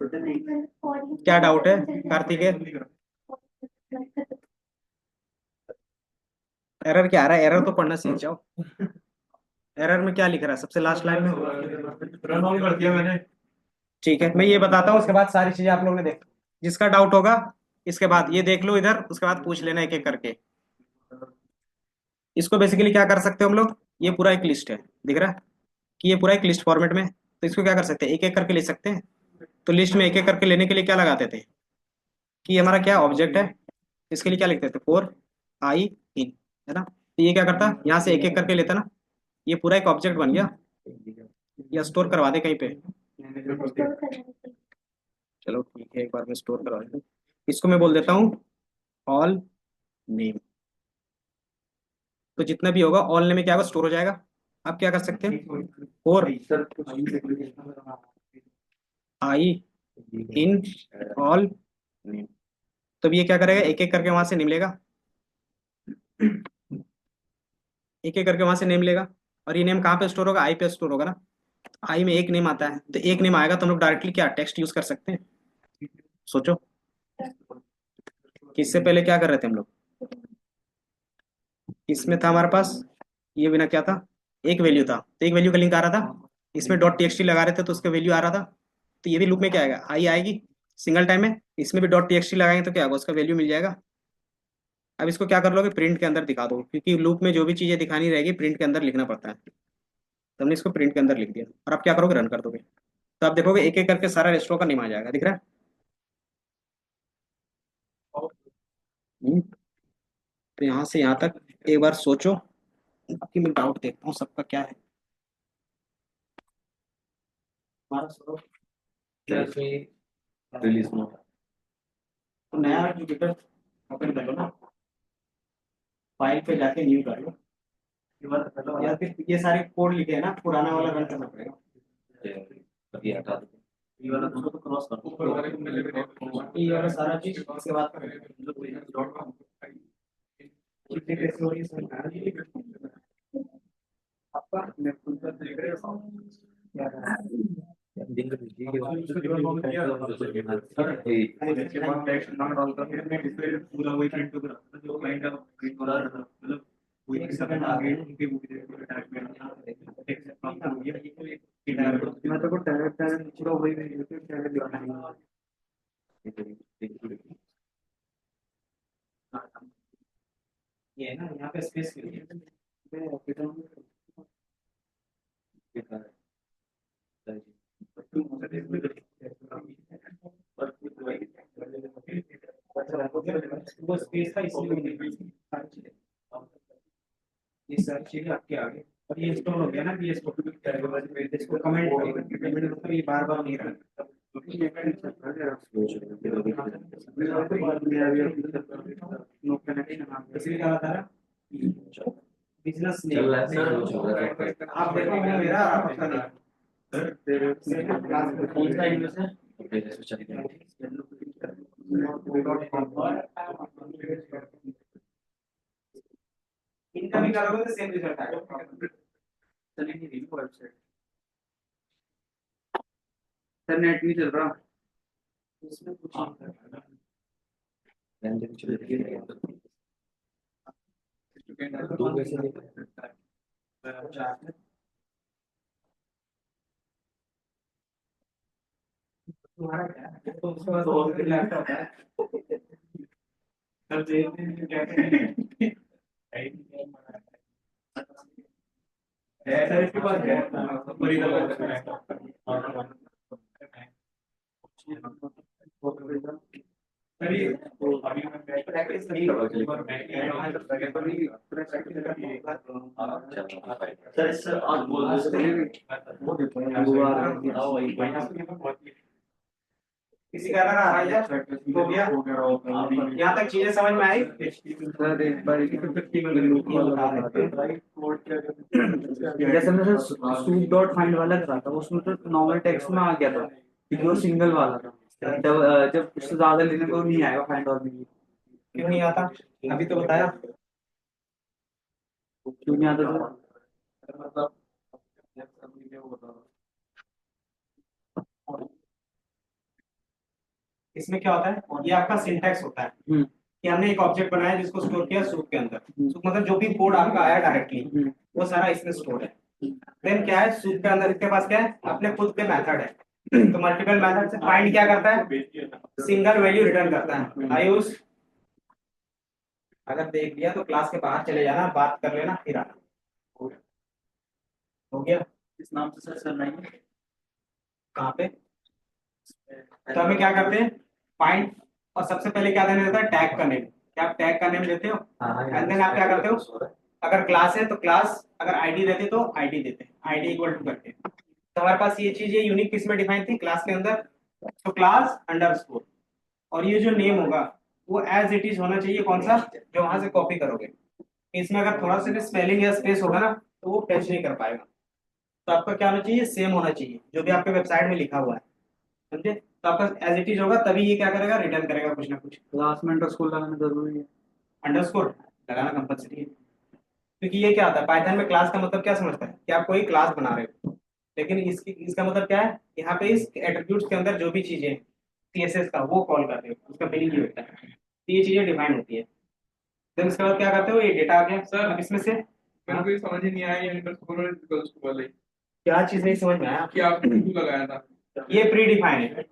क्या डाउट है कार्तिक है, एरर क्या आ रहा है, एरर तो पढ़ना सीख जाओ। एरर में क्या लिख रहा है सबसे लास्ट लाइन में, रन ऑन कर दिया मैंने। ठीक है मैं ये बताता हूँ, उसके बाद सारी चीजें आप लोगों ने देख, जिसका डाउट होगा इसके बाद ये देख लो इधर, उसके बाद पूछ लेना एक एक करके। इसको बेसिकली क्या कर सकते हो हम लोग, ये पूरा एक लिस्ट है, दिख रहा है कि ये पूरा एक लिस्ट फॉर्मेट में, तो इसको क्या कर सकते हैं, एक एक करके ले सकते हैं। तो लिस्ट में एक एक करके लेने के लिए क्या लगाते थे, कि हमारा क्या ऑब्जेक्ट है, इसके लिए क्या लिखते थे, फॉर आई इन, है ना। तो ये क्या करता, यहाँ से एक एक करके लेता ना, ये पूरा एक ऑब्जेक्ट बन गया। या स्टोर करवा दे कहीं पे, चलो ठीक है एक बार मैं स्टोर करवा देता हूँ। इसको मैं बोल देता हूँ ऑल नेम, तो जितना भी होगा ऑल नेम में क्या होगा, स्टोर हो जाएगा। आप क्या कर सकते हैं, और आई इन ऑल नेम, तो ये क्या करेगा, एक एक करके वहां से निकलेगा। एक एक करके वहां से नेम लेगा, और ये नेम कहाँ पे स्टोर होगा, आई पे स्टोर होगा ना। आई में एक नेम आता है, तो एक नेम आएगा तो हम लोग डायरेक्टली क्या टेक्स्ट यूज कर सकते हैं। सोचो कि इससे पहले क्या कर रहे थे हम लोग, इसमें था हमारे पास ये बिना क्या था, एक वैल्यू था, तो एक वैल्यू का लिंक आ रहा था, इसमें डॉट टीएक्सटी लगा रहे थे तो उसका वैल्यू आ रहा था। तो ये भी लूप में क्या आएगा, आई आएगी सिंगल टाइम में, इसमें भी डॉट टीएक्सटी लगाएंगे तो क्या होगा, उसका वैल्यू मिल जाएगा। अब इसको क्या कर लोगे, प्रिंट के अंदर दिखा दो, क्योंकि लूप में जो भी चीजें दिखानी रहेगी प्रिंट के अंदर लिखना पड़ता है। तो हमने इसको प्रिंट के अंदर लिख दिया, और आप क्या करोगे, रन कर दोगे, तो आप देखोगे एक एक करके सारा रेस्टोरेंट का नेम आ जाएगा, दिख रहा है। तो यहाँ से यहाँ तक एक बार सोचो, बाकी मैं डाउट देखता हूँ सबका क्या है। हमारा सौरभ रिलीज नोट। तो नया जुपिटर ओपन कर लो ना, फाइल पे जाके न्यू कर लो, या फिर ये सारे कोड लिखे हैं ना, पुराना वाला रन करना पड़ेगा। अभी हटा दो। ये वाला दूसरा तो क्रॉस कर ऊपर वाले को मिले ये वाला सारा चीज इसके बाद करेंगे। कितने कैसे हो रही है समझ आ रही है? आपका मैं खुद का देख रहे हो क्या है? दिन का बिजली के बाद इसके बाद टेक्स्ट ना डालता फिर मैं डिस्प्ले पे पूरा वही प्रिंट करा जो क्लाइंट का प्रिंट हो रहा है, मतलब कोई एक सेकंड आगे उनके बुक दे टैग में टेक्स्ट प्राप्त हो गया। मैं तो को टैग नीचे वही टैग लिखना है। ये है ना, यहाँ पे स्पेस के लिए मैं ऑपरेटर वो स्पेस था इसलिए मैंने सारी चीजें, ये सारी चीजें आपके आगे, और ये इंस्टॉल हो गया ना, ये इसको कमेंट मतलब ये बार बार नहीं रहा। नो कनेक्शन इसलिए क्या बता रहा, बिजनेस चल रहा है सर। आप देखो मेरा आप अपना कौन सा इंग्लिश है? इनका भी करोगे तो सेम रिजल्ट आएगा। चलेंगे नहीं वेबसाइट सर नेट नहीं चल रहा इसमें कुछ नहीं करना। दो कैसे तुम्हारा क्या है? तो उसके बाद और भी लैपटॉप है। सब देखते हैं क्या करें। सर इसके पास है बड़ी सर ये अभी मैं प्रैक्टिस सर सर आज बोल किसी का error आ रहा है क्या? हो गया? यहाँ तक चीजें समझ में आई? सर एक बार लूप वाला जैसे मैं सर सूट डॉट फाइंड वाला करा था उसमें तो नॉर्मल टेक्स्ट में आ गया था क्योंकि वो सिंगल वाला था। जब उससे ज्यादा लेने को नहीं आएगा फाइंड और में क्यों नहीं आता? अभी तो बताया। क्यों नहीं आता सर? इसमें क्या होता है, ये आपका सिंटैक्स होता है कि हमने एक ऑब्जेक्ट बनाया जिसको स्टोर किया सूट के अंदर। सूट मतलब जो भी कोड आपका आया डायरेक्टली वो सारा इसमें स्टोर है। देन क्या है, सूट के अंदर इसके पास क्या है, अपने खुद के मेथड है। तो मल्टीपल मेथड से फाइंड क्या करता है, सिंगल वैल्यू रिटर्न करता है। आयुष अगर देख लिया तो क्लास के बाहर चले जाना, बात कर लेना, फिर आना। हो गया? इस नाम से सर नहीं कहाँ पे? तो हमें क्या करते हैं, फाइंड, और सबसे पहले क्या देना रहता है, टैग का नेम। क्या आप टैग का नेम देते हो? एंड देन आप क्या करते हो, अगर क्लास है तो क्लास, अगर आईडी देते तो आईडी देते हैं, आईडी इक्वल टू करके। तो हमारे पास ये चीज, ये यूनिक किस में डिफाइन थी, क्लास के अंदर। तो क्लास अंडरस्कोर, और ये जो नेम होगा वो एज इट इज होना चाहिए, कौन सा, जो वहां से कॉपी करोगे। इसमें अगर थोड़ा सा भी स्पेलिंग या स्पेस होगा ना तो वो फैच नहीं कर पाएगा। तो आपका क्या होना चाहिए, सेम होना चाहिए जो भी आपके वेबसाइट में लिखा हुआ है, समझे। तो आपका एज इट इज होगा, तभी ये क्या करेगा, रिटर्न करेगा कुछ ना कुछ। क्लास में अंडरस्कोर लगाना जरूरी है। अंडरस्कोर लगाना कंपलसरी है, क्योंकि ये क्या होता है, पाइथन में क्लास का मतलब क्या समझता है कि आप कोई क्लास बना रहे हो, लेकिन इसका मतलब क्या है, यहाँ पे इस एट्रीब्यूट्स के अंदर जो भी चीजें सीएसएस का वो कॉल कर रहे हो, उसका मीनिंग ये होता है, तो ये चीजें डिफाइन होती है। देन उसके बाद क्या करते हो, ये डेटा आ गया सर, अब इसमें से मेरे को ये समझ ही नहीं आया ये अंडरस्कोर और इक्वल्स टू वाले क्या चीज नहीं समझ में आया, कि आपने टू लगाया था। ये प्री डिफाइन है,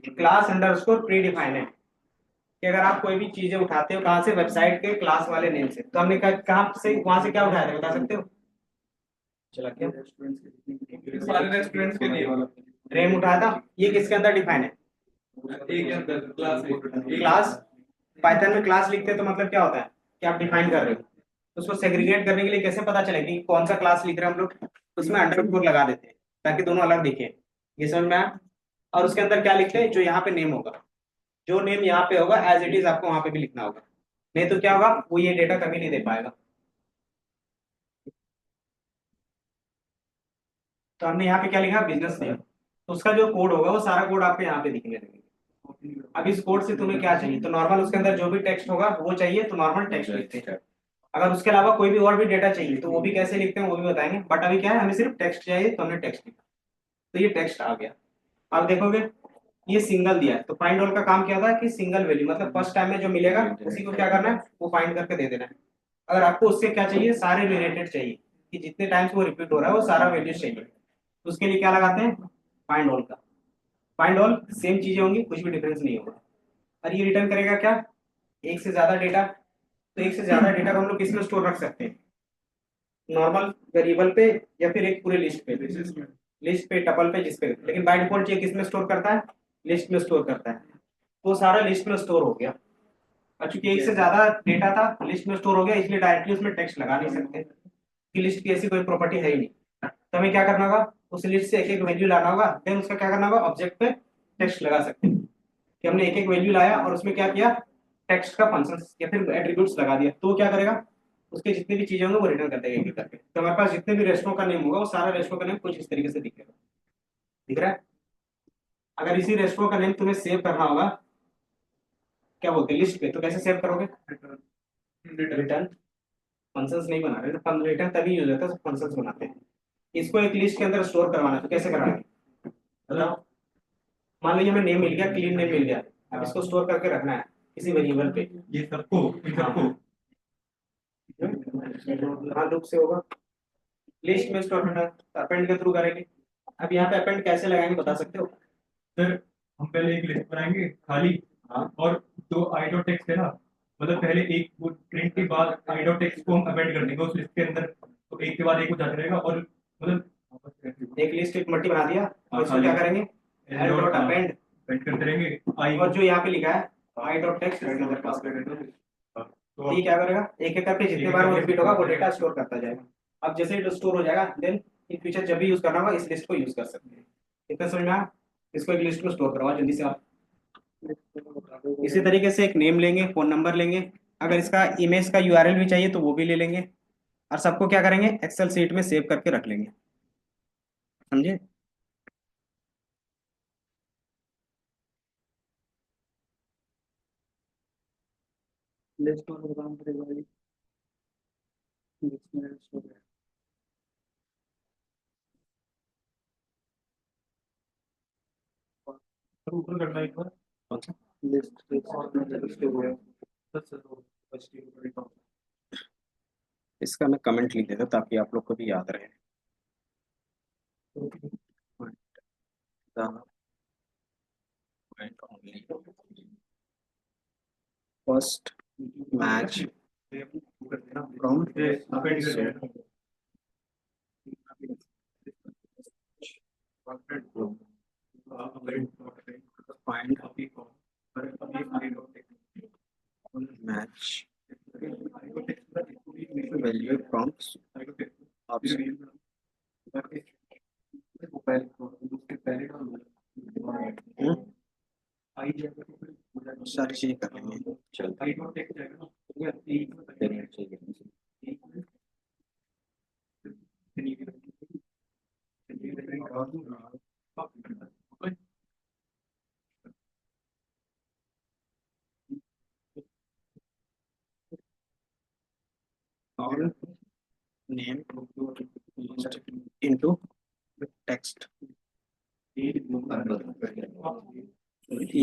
क्लास अंडरस्कोर प्री डिफाइन है, कि अगर आप कोई भी चीजें उठाते हो कहाँ से, वेबसाइट के क्लास वाले नेम से, तो हमने कहाँ से वहां से क्या उठाया था बता सकते हो, चला क्या सारे रेस्टोरेंट्स के लिए वाला रेम उठाया था, ये किसके अंदर डिफाइन है, एक के अंदर क्लास है क्लास। पाइथन में क्लास लिखते हैं तो मतलब क्या होता है कि आप डिफाइन कर रहे हो, तो उसको सेग्रीगेट करने के लिए कैसे पता चले कि कौन सा क्लास लिख रहे हैं हम लोग, उसमें अंडरस्कोर लगा देते हैं ताकि दोनों अलग दिखे, ये समझ में आया। और उसके अंदर क्या लिखते हैं, जो यहाँ पे नेम होगा, जो नेम यहाँ पे होगा एज इट इज आपको वहां पे भी लिखना होगा, नहीं तो क्या होगा, वो ये डेटा कभी नहीं दे पाएगा। तो हमने यहाँ पे क्या लिखा, बिजनेस नेम, तो उसका जो कोड होगा वो सारा कोड आपको यहाँ पे दिखने लगेगा। अब इस कोड से तुम्हें क्या चाहिए, तो नॉर्मल उसके अंदर जो भी टेक्स्ट होगा वो चाहिए तो नॉर्मल टेक्स्ट लिखते हैं, अगर उसके अलावा कोई भी और भी डेटा चाहिए तो वो भी कैसे लिखते हैं वो भी बताएंगे, बट अभी क्या है, हमें सिर्फ टेक्स्ट चाहिए तो हमने टेक्स्ट लिखा, तो ये टेक्स्ट आ गया। अब देखोगे ये सिंगल दिया है, तो फाइंड ऑल का काम क्या था कि सिंगल वैल्यू मतलब फर्स्ट टाइम में जो मिलेगा उसी को क्या करना है, वो फाइंड करके दे देना है। अगर आपको उससे क्या चाहिए, सारे रिलेटेड चाहिए कि जितने टाइम्स वो रिपीट हो रहा है वो सारा वैल्यू चाहिए, तो उसके लिए क्या लगाते हैं, फाइंड ऑल का। फाइंड ऑल सेम चीजें होंगी, कुछ भी डिफरेंस नहीं होगा, और ये रिटर्न करेगा क्या, एक से ज्यादा डेटा, तो एक से ज्यादा डेटा को हम लोग किसमें स्टोर रख सकते हैं, नॉर्मल वेरिएबल पे या फिर एक पूरे लिस्ट पे, लिस्ट पे, टपल पे, जिस पे, लेकिन बाय डिफॉल्ट ये किस में स्टोर करता है, लिस्ट में स्टोर करता है, तो सारा लिस्ट में स्टोर हो गया। और चूंकि एक से ज्यादा डेटा था लिस्ट में स्टोर हो गया, इसलिए डायरेक्टली उसमें टेक्स्ट लगा नहीं सकते कि लिस्ट की ऐसी कोई प्रॉपर्टी है ही नहीं, तो हमें क्या करना होगा, उस लिस्ट से एक एक वैल्यू लाना होगा, देन उसका क्या करना होगा, ऑब्जेक्ट पे टेक्स्ट लगा सकते हैं कि हमने एक एक वैल्यू लाया और उसमें क्या किया, टेक्स्ट का फंक्शन या फिर एट्रीब्यूट्स लगा दिया, तो वो क्या करेगा, उसके जितने भी चीजें होंगे वो रिटर्न कर देगा एक एक करके, तो हमारे पास जितने भी रेस्टोरेंट का नेम होगा वो सारा रेस्टोरेंट का नेम कुछ इस तरीके से दिखेगा, दिख रहा है। अगर इसी रेस्टोरेंट का नेम तुम्हें सेव करना होगा, क्या बोलते हैं, लिस्ट पे, तो कैसे सेव करोगे, रिटर्न, फंक्शंस नहीं बना रहे तो रिटर्न तभी यूज होता है, फंक्शंस बनाते हैं। इसको एक लिस्ट के अंदर स्टोर करवाना है तो कैसे कराएंगे बताओ, मान लीजिए हमें नेम मिल गया, क्लीन नेम मिल गया, अब इसको स्टोर करके रखना है किसी वेरिएबल पे, ये सबको इन सबको हाँ लूप से होगा, लिस्ट में स्टोर करना है तो अपेंड के थ्रू करेंगे। अब यहाँ पे अपेंड कैसे लगाएंगे बता सकते हो, सर हम पहले एक लिस्ट बनाएंगे खाली हाँ और जो आई डॉट टेक्स्ट है ना, मतलब पहले एक वो प्रिंट के बाद आई डॉट टेक्स्ट को हम अपेंड कर देंगे उस लिस्ट के अंदर, तो एक के बाद एक हो जाता रहेगा और मतलब एक लिस्ट एक मल्टी बना दिया, और इसको क्या करेंगे, एल डॉट अपेंड, अपेंड करते रहेंगे आई और जो यहाँ पे लिखा है आई डॉट टेक्स्ट पास करेंगे, तो ये क्या करेगा, एक एक करके जितने बार वो रिपीट होगा वो डेटा स्टोर करता जाएगा। अब जैसे ही स्टोर हो जाएगा देन इन फ्यूचर जब भी यूज करना होगा इस लिस्ट को यूज कर सकते हैं, इतना समझ में आया। इसको एक लिस्ट में स्टोर करवा जल्दी से आप, इसी तरीके से एक नेम लेंगे, फोन नंबर लेंगे, अगर इसका इमेज का यूआरएल भी चाहिए तो वो भी ले लेंगे, और सबको क्या करेंगे, एक्सेल सीट में सेव करके रख लेंगे, समझे। लिस्ट और काम करेगा ये, लिस्ट में स्टोर है। ऊपर करना एक बार कौन सा लिस्ट, इसका मैं कमेंट लिख देता ताकि आप लोग को भी याद रहे। First match from find match value from option, सारी चीजें कर लेंगे, ऑल नेम इनटू टेक्स्ट, ये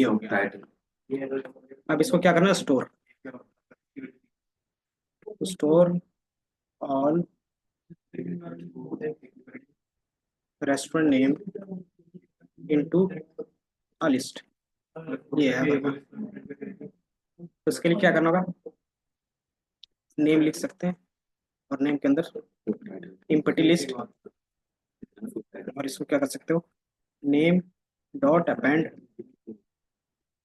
हो गया। अब इसको क्या करना है, store all restaurant name into a list, ये है। तो इसके लिए क्या करना होगा, नेम लिख सकते हैं और नेम के अंदर इम्पटी लिस्ट, और इसको क्या कर सकते हो, नेम डॉट अपेंड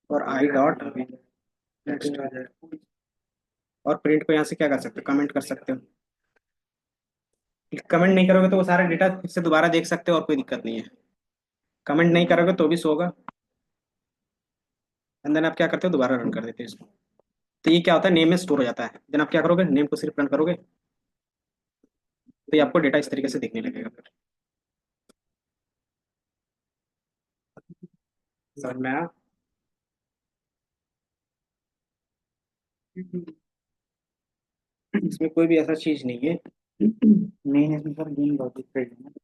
और आई डॉट नेक्स्ट, और प्रिंट को यहाँ से क्या कर सकते हो, कमेंट कर सकते हो। कमेंट नहीं करोगे तो वो सारा डेटा फिर से दोबारा देख सकते हो और कोई दिक्कत नहीं है। कमेंट नहीं करोगे तो भी शो होगा, एंड देन आप क्या करते हो, दोबारा रन कर देते हो इसको। तो ये क्या होता है, नेम में स्टोर हो जाता है। देन आप क्या करोगे, नेम को सिर्फ रन करोगे तो ये आपको डेटा इस तरीके से दिखने लगेगा। फिर समझ में आया? इसमें कोई भी ऐसा चीज नहीं है। मेन इसमें सर गेम लॉजिक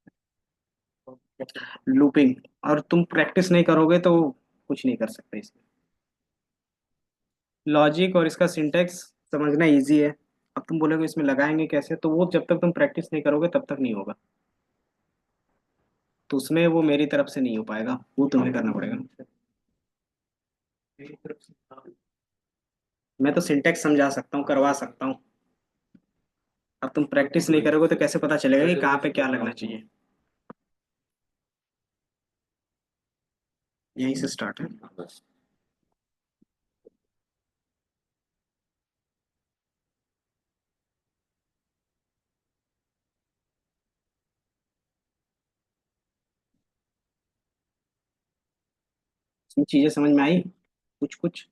लूपिंग, और तुम प्रैक्टिस नहीं करोगे तो कुछ नहीं कर सकते इसमें। लॉजिक और इसका सिंटेक्स समझना इजी है। अब तुम बोलोगे इसमें लगाएंगे कैसे, तो वो जब तक तुम प्रैक्टिस नहीं करोगे तब तक नहीं होगा। तो उसमें वो मेरी तरफ से नहीं हो पाएगा, वो तुम्हें करना पड़ेगा। मैं तो सिंटेक्स समझा सकता हूँ, करवा सकता हूँ। अब तुम प्रैक्टिस नहीं करोगे तो कैसे पता चलेगा कि कहाँ पे क्या लगना चाहिए। यहीं से स्टार्ट है। इसमें चीजें समझ में आई कुछ कुछ।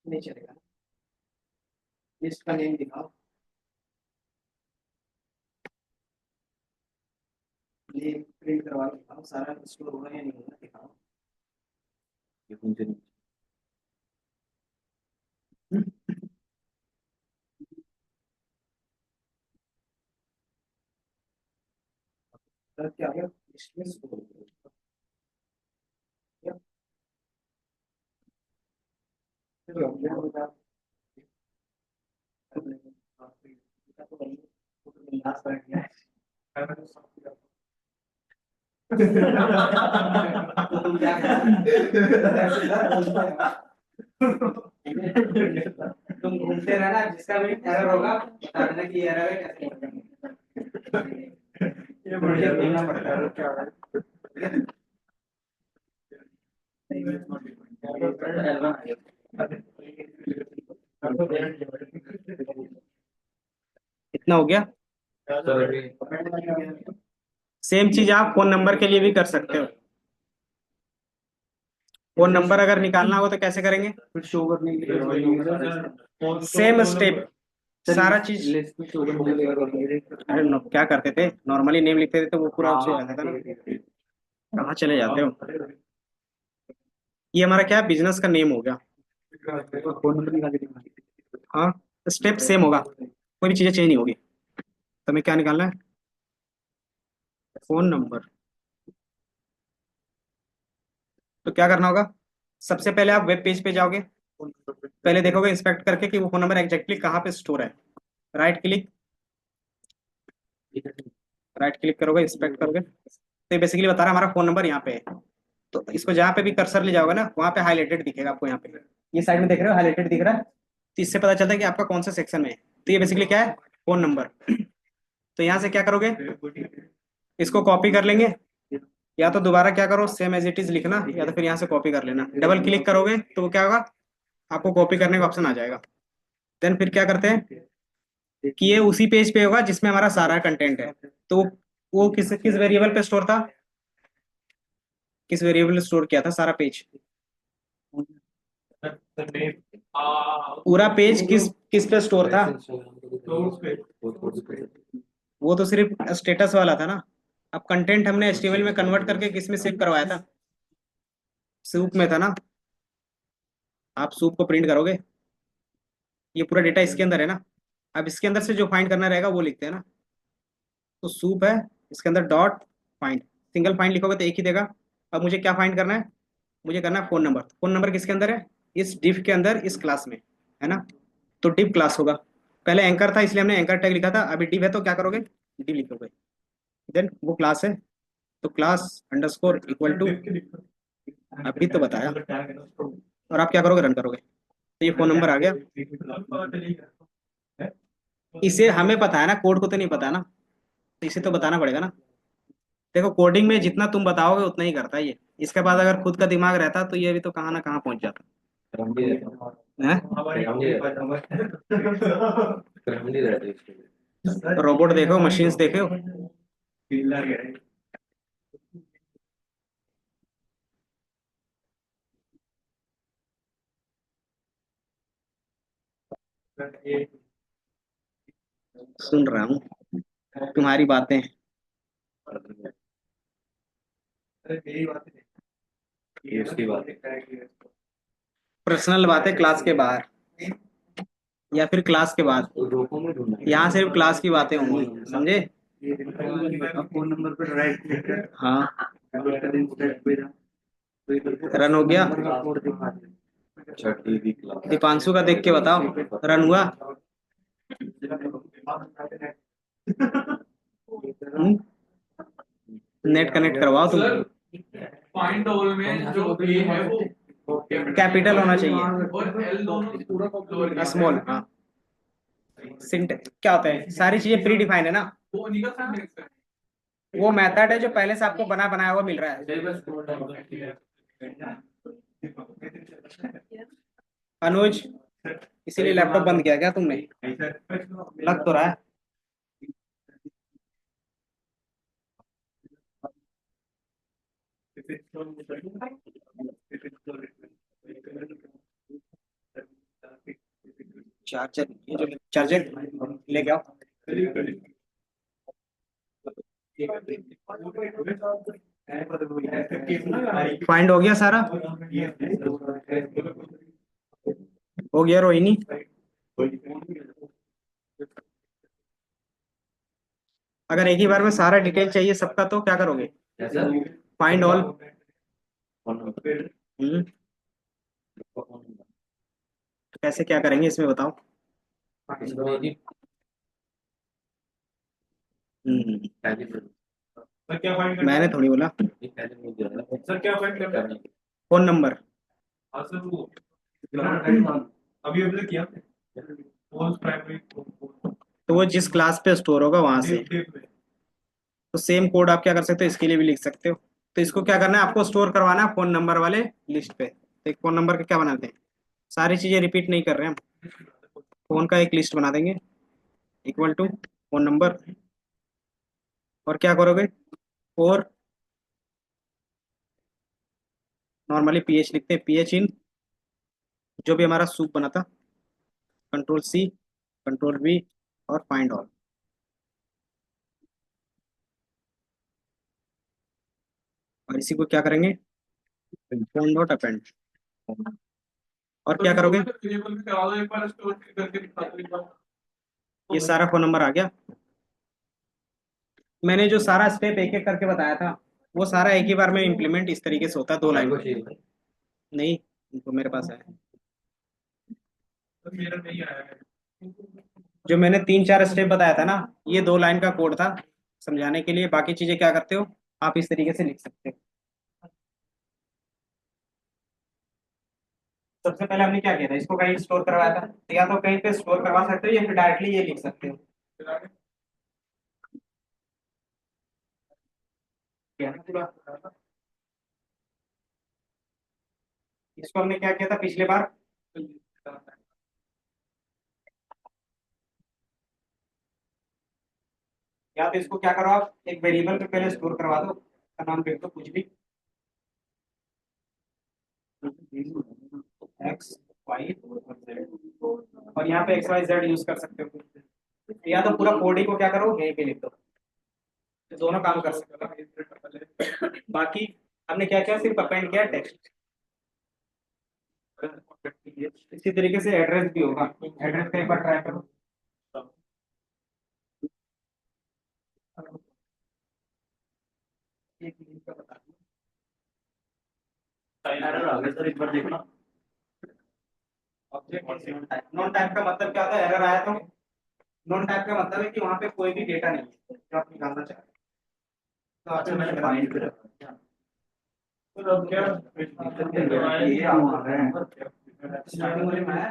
नहीं चलेगा, लिस्ट का नेम दिखाओ, नेम प्रिंट करवा के दिखाओ, सारा स्टोर होगा या नहीं होगा दिखाओ। क्या हो गया, लिस्ट में स्टोर हो गया। चलो, ये हो गया। लास्ट कर दिया है। तो तुम क्या तुम घूमते रहना, जिसका भी एरर होगा बता देना कि एरर है, कैसे करना। ये बढ़िया देखना पड़ता है क्या है। इतना हो गया। सेम चीज आप फोन नंबर के लिए भी कर सकते हो। फोन नंबर अगर निकालना हो तो कैसे करेंगे, फिर शो करने के लिए सेम स्टेप, सारा चीज। लिस्ट में शो करने के लिए अरे क्या करते थे, नॉर्मली नेम लिखते थे तो वो पूरा उससे आता था ना। कहाँ चले जाते हो। ये हमारा क्या है, बिजनेस का नेम हो गया। फोन नंबर निकाल के दिखा। हाँ, स्टेप सेम होगा, कोई भी चीजें चेंज नहीं होगी। तो हमें क्या निकालना है, फोन नंबर। तो क्या करना होगा, सबसे पहले आप वेब पेज पे जाओगे, पहले देखोगे इंस्पेक्ट करके कि वो फोन नंबर एग्जैक्टली कहाँ पे स्टोर है। राइट क्लिक, राइट क्लिक करोगे, इंस्पेक्ट करोगे तो बेसिकली बता रहा है हमारा फोन नंबर यहाँ पे है। तो इसको जहाँ पे भी कर्सर ले जाओगे ना, वहाँ पे हाईलाइटेड दिखेगा आपको। यहाँ पे ये साइड में देख रहे हो हाईलाइटेड दिख रहा है, तो इससे पता चलता है कि आपका कौन सा सेक्शन में है। तो ये बेसिकली क्या है, फोन नंबर। तो यहाँ से क्या करोगे, इसको कॉपी कर लेंगे, या तो दोबारा क्या करो सेम एज इट इज लिखना, या तो फिर यहाँ से कॉपी कर लेना। डबल क्लिक करोगे तो वो क्या होगा, आपको कॉपी करने का ऑप्शन आ जाएगा। देन फिर क्या करते हैं कि ये उसी पेज पे होगा जिसमें हमारा सारा कंटेंट है। तो वो किस किस वेरिएबल पे स्टोर था, किस वेरिएबल स्टोर किया था सारा पेज, पूरा पेज किस किस पे स्टोर था, वो तो सिर्फ स्टेटस वाला था ना। अब कंटेंट हमने एचटीएमएल में कन्वर्ट करके किस में सेव करवाया था, सूप में था ना। आप सूप को प्रिंट करोगे, ये पूरा डेटा इसके अंदर है ना। अब इसके अंदर से जो फाइंड करना रहेगा वो लिखते हैं ना। तो सूप है, इसके अंदर डॉट फाइंड, सिंगल फाइंड लिखोगे तो एक ही देगा। अब मुझे क्या फाइंड करना है, मुझे करना है फोन नंबर। फोन नंबर किसके अंदर है, इस डिफ के अंदर, इस क्लास में है ना। तो डिफ क्लास होगा, पहले एंकर था इसलिए हमने एंकर टैग लिखा था, अभी डिफ है तो क्या करोगे, डिफ लिखोगे। देन वो क्लास है, तो क्लास अंडरस्कोर इक्वल टू, अभी तो बताया। और आप क्या करोगे, रन करोगे, तो ये फोन नंबर आ गया। इसे हमें पता है ना, कोड को तो नहीं पता ना, तो इसे तो बताना पड़ेगा ना। देखो कोडिंग में जितना तुम बताओगे उतना ही करता है ये, इसके बाद अगर खुद का दिमाग रहता तो ये भी तो कहाँ ना कहाँ पहुंच जाता है। रोबोट देखो, मशीन्स देखो। सुन रहा हूँ तुम्हारी बातें, पर्सनल बातें क्लास के बाहर या फिर क्लास के बाद, यहाँ सिर्फ क्लास की बातें होंगी, समझे। फोन नंबर पर राइट क्लिक कर, हाँ पे जा, रन हो गया। कोड दिखा दे। दीपांशु का देख के बताओ रन हुआ। नेट कनेक्ट करवाओ तुम। फाइंड ऑल में जो ए है वो कैपिटल होना चाहिए और एल दोनों पूरा स्मॉल। हाँ सिंट क्या होता है, सारी चीजें प्री डिफाइंड है ना। वो निकल सकते हैं। वो मेथड है जो पहले से आपको बना बनाया हुआ मिल रहा है। अनुज, इसीलिए लैपटॉप बंद किया क्या तुमने, लग तो रहा है। चार्जर, ये जो चार्जर लेके आओ। फाइंड हो गया सारा, हो गया रोहिणी। अगर एक ही बार में सारा डिटेल चाहिए सबका तो क्या करोगे, फाइंड ऑल। तो कैसे क्या करेंगे इसमें बताओ। सर क्या फाइंड मैंने थोड़ी बोला, सर क्या फाइंड करना है? Phone number. हाँ सर वो अभी अभी किया पोस्ट प्राइमरी तो वो जिस क्लास पे स्टोर होगा वहां से, तो सेम कोड आप क्या कर सकते हो, इसके लिए भी लिख सकते हो। तो इसको क्या करना है, आपको स्टोर करवाना है फोन नंबर वाले लिस्ट पे। तो एक फोन नंबर का क्या बनाते हैं, सारी चीजें रिपीट नहीं कर रहे हैं हम, फोन का एक लिस्ट बना देंगे इक्वल टू फोन नंबर। और क्या करोगे, और नॉर्मली पीएच लिखते हैं, पीएच इन जो भी हमारा सूप बना था, कंट्रोल सी, कंट्रोल वी, और फाइंड ऑल। और इसी को क्या करेंगे, फोन डॉट अपेंड। और क्या करोगे, वेरिएबल भी करा दो एक बार स्टोर करके दिखा दो एक बार। ये सारा फोन नंबर आ गया। मैंने जो सारा स्टेप एक एक करके बताया था वो सारा एक ही बार में इम्प्लीमेंट इस तरीके से होता है, 2 लाइन में। नहीं, इनको मेरे पास है, तो मेरा नहीं आया है। जो मैंने 3-4 स्टेप बताया था ना, ये 2 लाइन का कोड था समझाने के लिए। बाकी चीजें क्या करते हो आप इस तरीके से लिख सकते हो। सबसे पहले हमने क्या किया था, इसको कहीं स्टोर करवाया था, या तो कहीं पे स्टोर करवा सकते हो या फिर डायरेक्टली ये लिख सकते हो। क्या है पूरा? इसको हमने क्या किया था पिछले बार? या तो इसको क्या करो, आप एक वेरिएबल पे पहले स्टोर करवा दो, का नाम लिख दो कुछ भी, एक्स वाई, और यहाँ पे एक्स वाई जेड यूज कर सकते हो, या तो पूरा कोडिंग को क्या करो यहीं पे लिख दो, तो दोनों काम कर सकते हो। बाकी हमने क्या किया, सिर्फ अपेंड किया टेक्स्ट। इसी तरीके से एड्रेस भी होगा, एड्रेस का एक बार ट्राई करो। एक बार देखना। नॉन टाइप का मतलब क्या होता है, एरर आया तो नॉन टाइप का मतलब है कि वहां पे कोई भी डेटा नहीं है जो आप निकालना चाहते हैं। तो अच्छा मैंने फाइंड कर रखा है। तो अब क्या ये आ रहा है स्टार्टिंग वाले में आया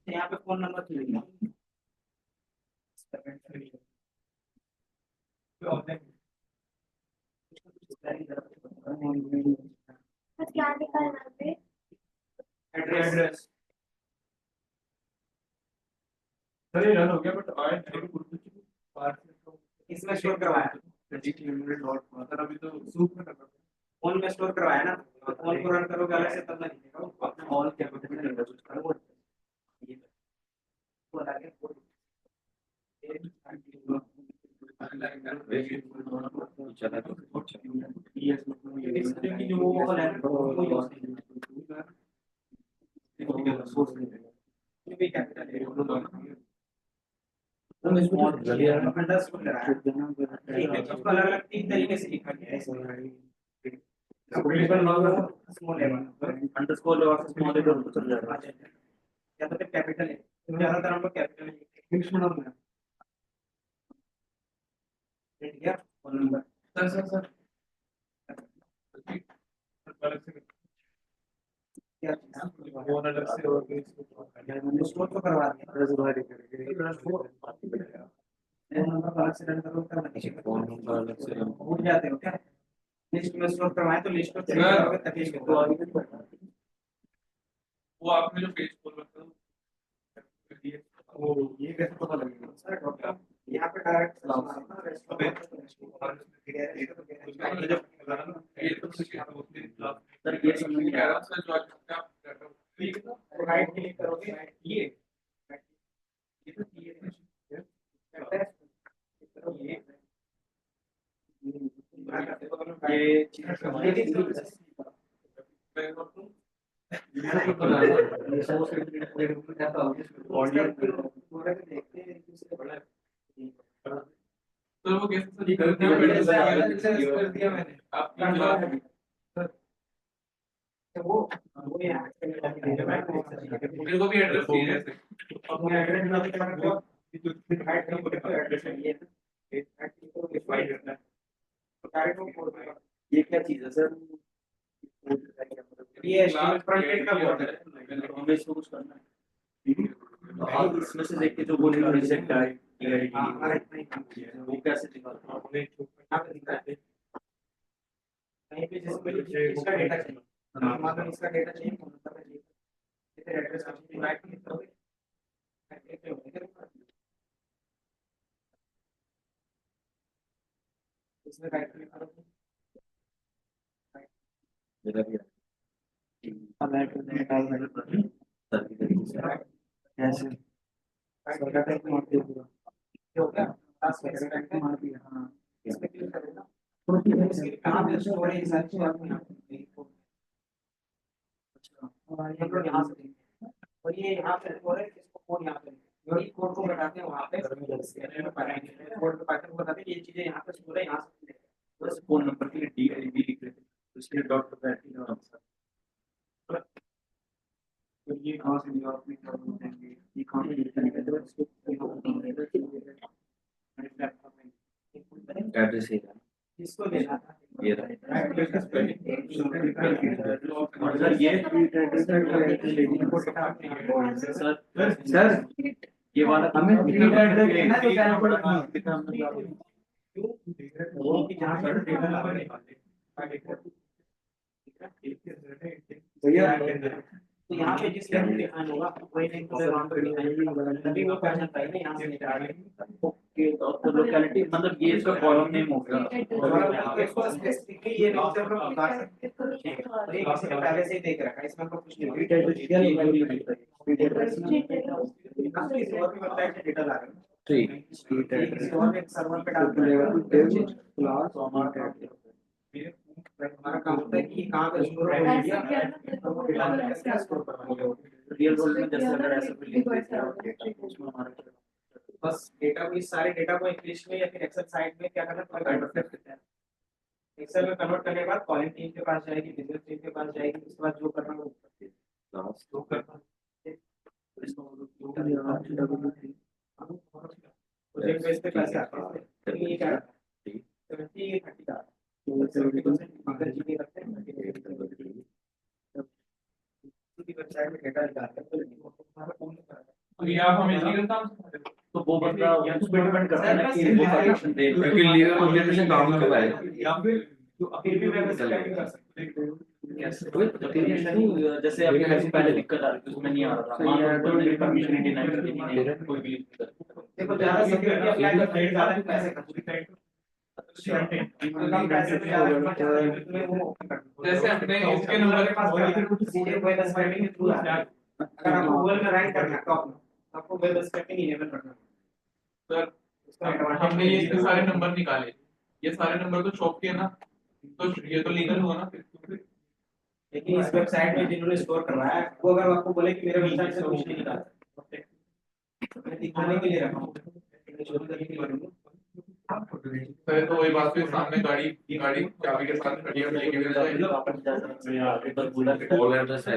यहाँ पे फोन नंबर चाहिए। क्या लिखा है यहाँ पे? एड्रेस सर रन हो गया बट आए इसमें स्टोर करवाया, अभी तो सूप में करना फोन में स्टोर करवाया ना, फोन को रन करोगे अलग से तब ना लिखेगा अपने ऑल कैपिटल में यूज करो। ये वो अलग है। जो वो वाला है वो यूज भी कैपिटल है। अंडरस्कोर लगाया, ठीक है, उसको अलग अलग 3 तरीके से लिखा गया है। स्मॉल लेवल अंडरस्कोर लगा के स्मॉल लेटर ऊपर चल जाएगा। या तो फिर कैपिटल है, ज्यादातर हम लोग कैपिटल में लिखते हैं। ठीक है, फोन नंबर सर क्या फोन अलग से और मैंने स्टोर तो करवा दिया, फोन नंबर अलग से रन करो करना नहीं चाहिए। भूल जाते हो क्या? लिस्ट में स्टोर करवाएं तो लिस्ट में चेक करोगे तभी तो आगे वो आपने जो पेज खोल रखा है वो ये कैसे पता लगेगा सर? यहाँ पे डायरेक्ट सर ये समझ में आ रहा राइट क्लिक करोगे, ये ये तो वो कैसे कर दिया मैंने आपने वो यहाँ मेरे को भी एड्रेस चाहिए ऐसे अपने एड्रेस में क्या करते हो, राइट क्लिक करते हो, एड्रेस है ये राइट क्लिक करो, फाइल करना है तो डायरेक्ट वो खोल देगा। ये क्या चीज है सर? ये फ्रंट एंड का बोर्ड है, तो हमें इसको कुछ करना है। तो आप इसमें से देख के जो बोलेंगे रिजेक्ट है हमारा इतना ही काम है। वो कैसे निकालते हैं? यहाँ पे दिखता है कहीं पे जैसे इसका डेटा चाहिए, मान लो इसका डेटा चाहिए, फोन नंबर चाहिए, फिर एड्रेस का चाहिए, राइट क्लिक करोगे, राइट क्लिक करोगे, इसमें राइट क्लिक करोगे, मेरा भी अब एड्रेस निकाल देंगे सर की तरीके से कैसे सरकार टाइप मार दिया पूरा, ये हो गया लास्ट में सरकार टाइप मार दिया। हाँ, इस पे क्लिक करें ना तो इसके कहाँ पे स्टोर है, ये सारी चीजें आपको यहाँ पे दिखेगी। अच्छा, और ये लोग यहाँ से देखेंगे और ये यहाँ पे स्टोर है, इसको कोड यहाँ पे लिखेंगे। और ये कोड को बताते हैं वहाँ पे कोड को पाइथन को बताते हैं ये चीजें यहाँ पे स्टोर है, यहाँ से लिखेंगे। बस फोन नंबर के लिए डी लिख लेते हैं तो इसके लिए डॉट बैठेगा और आंसर। तो ये कहाँ से दिया आपने, क्या बोलते हैं ये कहाँ पे लिखा है? एड्रेस है इसको देना था ये सर ये सर ये वाला हमें read address देना तो क्या वो कि जहाँ पर डेटा नंबर निकाले भैया तो यहाँ पे जिस लेवल डिफाइन होगा वही नहीं तो वहाँ पे डिफाइन तभी वो पहचान पाएंगे यहाँ से निकाल ओके तो लोकेलिटी मतलब ये इसका कॉलम नेम हो गया इसको स्पेसिफिकली ये लॉग से हम बता सकते हैं और ये किसी ने पहले से ही देख रखा है इसमें आपको कुछ नहीं डेटा ला रहे हैं ठीक सर्वर पे डाल हमारा काम होता है कि कहाँ पे स्टोर हो गया स्टोर करना रियल वर्ल्ड में जैसे अगर ऐसा कोई लिंक उसमें हमारा बस डेटा को इस सारे डेटा को इंग्लिश में या फिर एक्सेल साइट में क्या करना है कन्वर्ट करते हैं एक्सेल में कन्वर्ट करने के बाद कॉलिंग टीम के पास जाएगी बिजनेस टीम के पास जाएगी उसके बाद जो करना है वो करते हैं जो करना है प्रोजेक्ट बेस पे पैसे आते हैं तो ये क्या है 70 30 का 70% अगर जीके करते हैं वेबसाइट में डेटा निकालते हैं तो हमारा कौन सा तो ये आप हमें लीगल काम तो वो बंदा उस पर डिपेंड करता है ना कि वो परमिशन दे क्योंकि लीगल बंदे से काम करवाएगा या फिर जो अपील भी वेबसाइट कर सकते हैं कैसे जैसे अभी ऐसी पहले दिक्कत आ रही थी उसमें नहीं आ रहा था मान लो तो मेरी परमिशन ही डिनाई कर दी मैंने कोई भी देखो ज्यादा सिक्योरिटी अप्लाई करते हैं ज्यादा पैसे खर्च जैसे हमने इसके नंबर के पास सीधे वेब स्क्रैपिंग के थ्रू आता है अगर आप गूगल में रैंक करना है टॉप में तो आपको वेब स्क्रैपिंग इनेबल करना है सर हमने ये इसके सारे नंबर निकाले ये सारे नंबर तो शॉप के ना तो ये तो लीगल हुआ ना फिर लेकिन इस वेबसाइट में जिन्होंने स्टोर करवाया है वो अगर आपको बोले कि मेरे वेबसाइट से कुछ नहीं निकाला मैं दिखाने के लिए रखा हूँ चोरी करने के लिए नहीं। फिर तो वही बात है सामने गाड़ी चाबी के साथ खड़ी है लेके कॉल एड्रेस है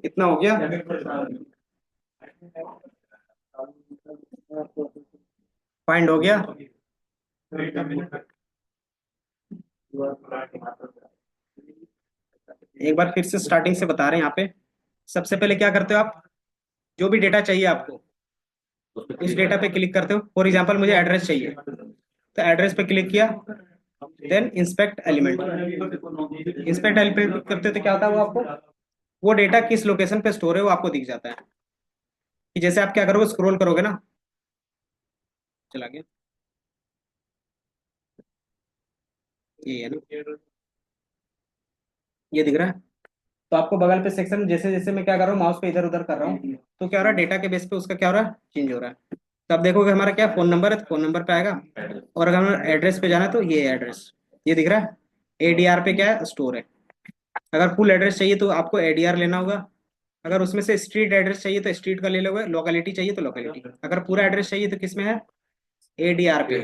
इतना हो गया फाइंड हो गया एक बार फिर से स्टार्टिंग से बता रहे हैं यहाँ पे सबसे पहले क्या करते हो आप जो भी डेटा चाहिए आपको उस डेटा पे क्लिक करते हो फॉर एग्जांपल मुझे एड्रेस चाहिए तो एड्रेस पे क्लिक किया then inspect element inspect element करते हो तो क्या होता है वो आपको वो डेटा किस लोकेशन पे स्टोर है वो आपको दिख जाता है कि जैसे आप क्या करोगे स्क्रॉल करोगे ना चला गया ये है ना ये दिख रहा है तो आपको बगल पे सेक्शन जैसे जैसे मैं क्या कर रहा हूँ माउस पे इधर उधर कर रहा हूँ तो क्या हो रहा है डेटा के बेस पे उसका क्या हो रहा है चेंज हो रहा है तो आप देखोगे हमारा क्या फोन नंबर है तो फोन नंबर पे आएगा और अगर हमें एड्रेस पे जाना है तो ये एड्रेस ये दिख रहा है एडीआर पे क्या है स्टोर है अगर फुल एड्रेस चाहिए तो आपको एडीआर लेना होगा अगर उसमें से स्ट्रीट एड्रेस चाहिए तो स्ट्रीट का ले लोगे लोकेलिटी चाहिए तो लोकेलिटी अगर पूरा एड्रेस चाहिए तो किसमें है एडीआर पे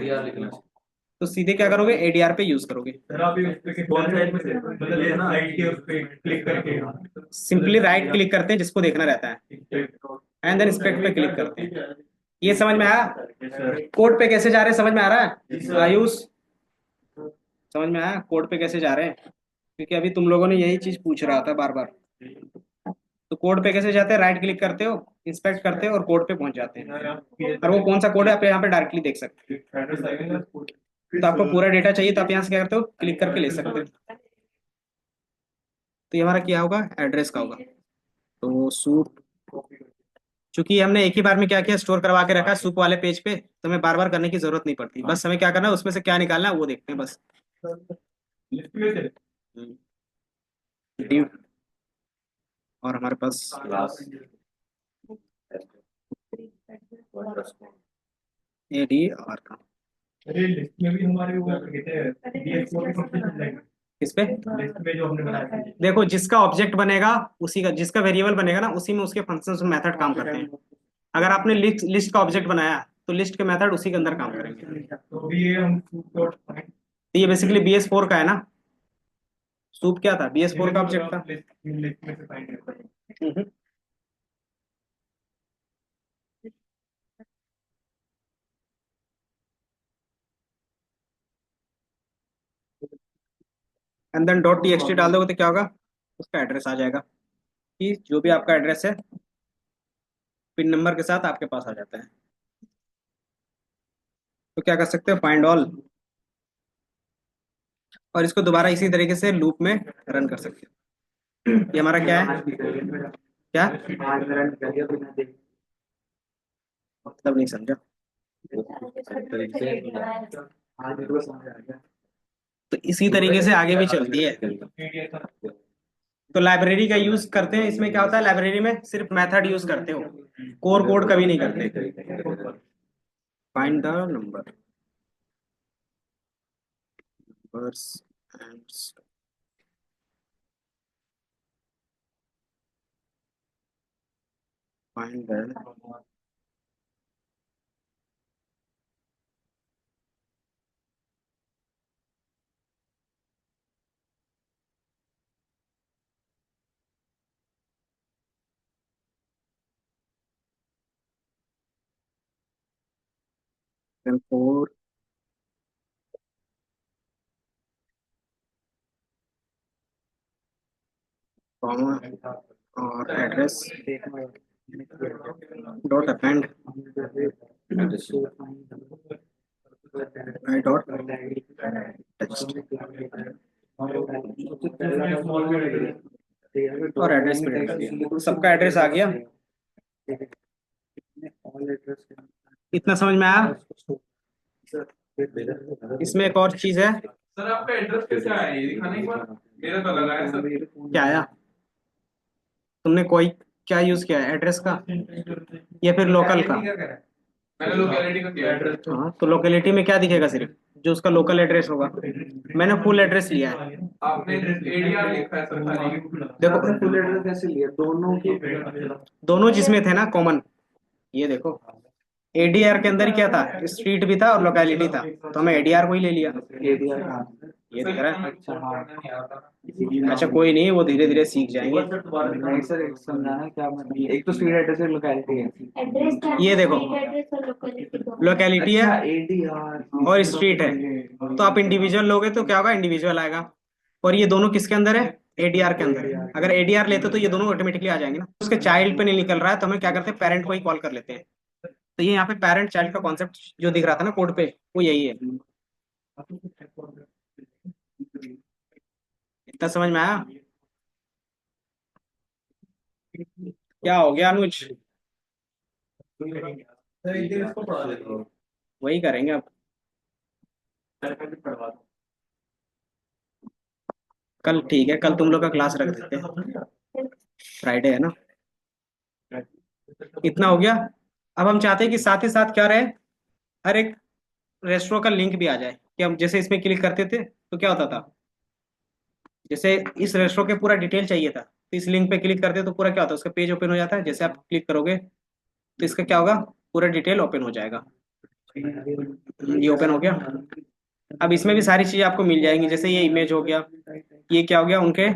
तो सीधे क्या करोगे एडीआर पे यूज करोगे सिंपली राइट क्लिक करते हैं जिसको देखना रहता है एंड देन इंस्पेक्ट पे क्लिक करते हैं ये समझ में आया कोड पे कैसे जा रहे हैं समझ में आ रहा है आयुष समझ में आया कोड पे कैसे जा रहे हैं क्योंकि अभी तुम लोगों ने यही चीज पूछ रहा था बार बार तो कोड पे कैसे जाते हैं राइट क्लिक करते हो इंस्पेक्ट करते हो और कोड पे पहुंच जाते हैं और वो कौन सा कोड है आप यहाँ पे डायरेक्टली देख सकते हैं तो आपको पूरा डेटा चाहिए तो आप यहाँ से क्या करते हो क्लिक करके ले सकते हो तो ये हमारा क्या होगा एड्रेस का होगा तो सूप चूंकि हमने एक ही बार में क्या किया स्टोर करवा के रखा है सूप वाले पेज पे तो हमें बार बार करने की जरूरत नहीं पड़ती बस हमें क्या करना है उसमें से क्या निकालना है वो देखते हैं बस और हमारे पास एडीआर का लिस्ट में भी हमारे वो कहते हैं DS4 के फंक्शन किस पे लिस्ट में जो हमने बनाया देखो जिसका ऑब्जेक्ट बनेगा उसी का जिसका वेरिएबल बनेगा ना उसी में उसके फंक्शंस और मेथड काम करते हैं अगर आपने लिस्ट का ऑब्जेक्ट बनाया तो लिस्ट के मेथड उसी के अंदर काम करेंगे तो भी ये हम तो ये बेसिकली BS4 का है ना सूप क्या था BS4 का ऑब्जेक्ट था लिस्ट में से फाइंड करते हैं एंड देन डॉट टी डाल दोगे तो क्या होगा, उसका एड्रेस आ जाएगा, कि जो भी आपका एड्रेस है पिन नंबर के साथ आपके पास आ जाता है। तो क्या कर सकते हो, फाइंड ऑल, और इसको दोबारा इसी तरीके से लूप में रन कर सकते हो। ये हमारा क्या है, क्या आज मेरा निकल गया बिना देखे। मतलब नहीं समझा। आज मेरे को समझ आ गया। तो इसी तरीके से आगे भी चलती है। तो लाइब्रेरी का यूज करते हैं, इसमें क्या होता है, लाइब्रेरी में सिर्फ मेथड यूज करते हो, कोर कोड कभी नहीं करते। Find the numbers and find the four comma और address dot append i dot text और एड्रेस पे कर दिया, सबका एड्रेस आ गया। इतना समझ में आया। इसमें एक और चीज है, सर आपका एड्रेस कैसे आया ये दिखाने के बाद, मेरा तो लगा है सर। क्या आया, तुमने कोई क्या यूज किया है, एड्रेस का या फिर लोकल का। मैंने लोकेलिटी का किया एड्रेस। हाँ तो लोकेलिटी में क्या दिखेगा, सिर्फ जो उसका लोकल एड्रेस होगा। मैंने फुल एड्रेस लिया है, आपने एडीआर लिखा है सर खाली। देखो फुल एड्रेस कैसे लिया दोनों की? दोनों जिसमें थे ना कॉमन, ये देखो एडीआर के अंदर क्या था, स्ट्रीट भी था और लोकेलिटी था, तो हमें एडीआर को ही ले लिया। एडीआर कहाँ? ये दिख रहा है। अच्छा हाँ। अच्छा कोई नहीं, वो धीरे धीरे सीख जाएंगे। नहीं सर एक समझाना क्या मतलब, एक तो स्ट्रीट एड्रेस है लोकेलिटी है। एड्रेस क्या ये है? देखो स्ट्रीट एड्रेस और लोकेलिटी दोनों। लोकेलिटी है एडीआर और स्ट्रीट है, तो आप इंडिविजुअल लोगे तो क्या होगा, इंडिविजुअल आएगा। और ये दोनों किसके अंदर है, एडीआर के अंदर। अगर एडीआर लेते तो ये दोनों ऑटोमेटिकली आ जाएंगे ना। उसके चाइल्ड पे नहीं निकल रहा है तो हमें क्या करते हैं, पेरेंट को ही कॉल कर लेते हैं। तो ये यहाँ पे पेरेंट चाइल्ड का कॉन्सेप्ट जो दिख रहा था ना कोड पे, वो यही है। इतना समझ में आया। क्या हो गया अनुज, सर एक दिन इसको पढ़ा देता हूँ। वही करेंगे अब। कल ठीक है, कल तुम लोग का क्लास रख देते हैं, फ्राइडे है ना। इतना हो गया। अब हम चाहते हैं कि साथ ही साथ क्या रहे, हर एक रेस्टोरेंट का लिंक भी आ जाए, कि हम जैसे इसमें क्लिक करते थे तो क्या होता था, जैसे इस रेस्टोरेंट के पूरा डिटेल चाहिए था तो इस लिंक पे क्लिक करते तो पूरा क्या होता है, उसका पेज ओपन हो जाता है। जैसे आप क्लिक करोगे तो इसका क्या होगा, पूरा डिटेल ओपन हो जाएगा। ये ओपन हो गया। अब इसमें भी सारी चीजें आपको मिल जाएंगी, जैसे ये इमेज हो गया, ये क्या हो गया, उनके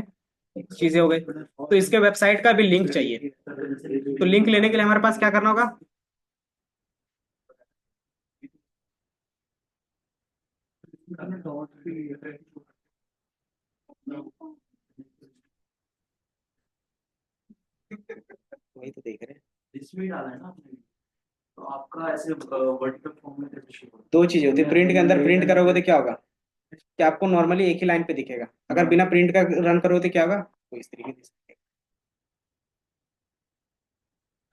चीजें हो गई। तो इसके वेबसाइट का भी लिंक चाहिए, तो लिंक लेने के लिए हमारे पास क्या करना होगा, वही तो देख रहे हैं। इसमें डाला है ना आपने, तो आपका ऐसे वर्टिकल फॉर्म में कैसे शो होगा? दो चीजें होती है, प्रिंट के अंदर प्रिंट करोगे तो क्या होगा, कि आपको नॉर्मली एक ही लाइन पे दिखेगा। अगर बिना प्रिंट का रन करोगे तो क्या होगा, तो इस तरीके से।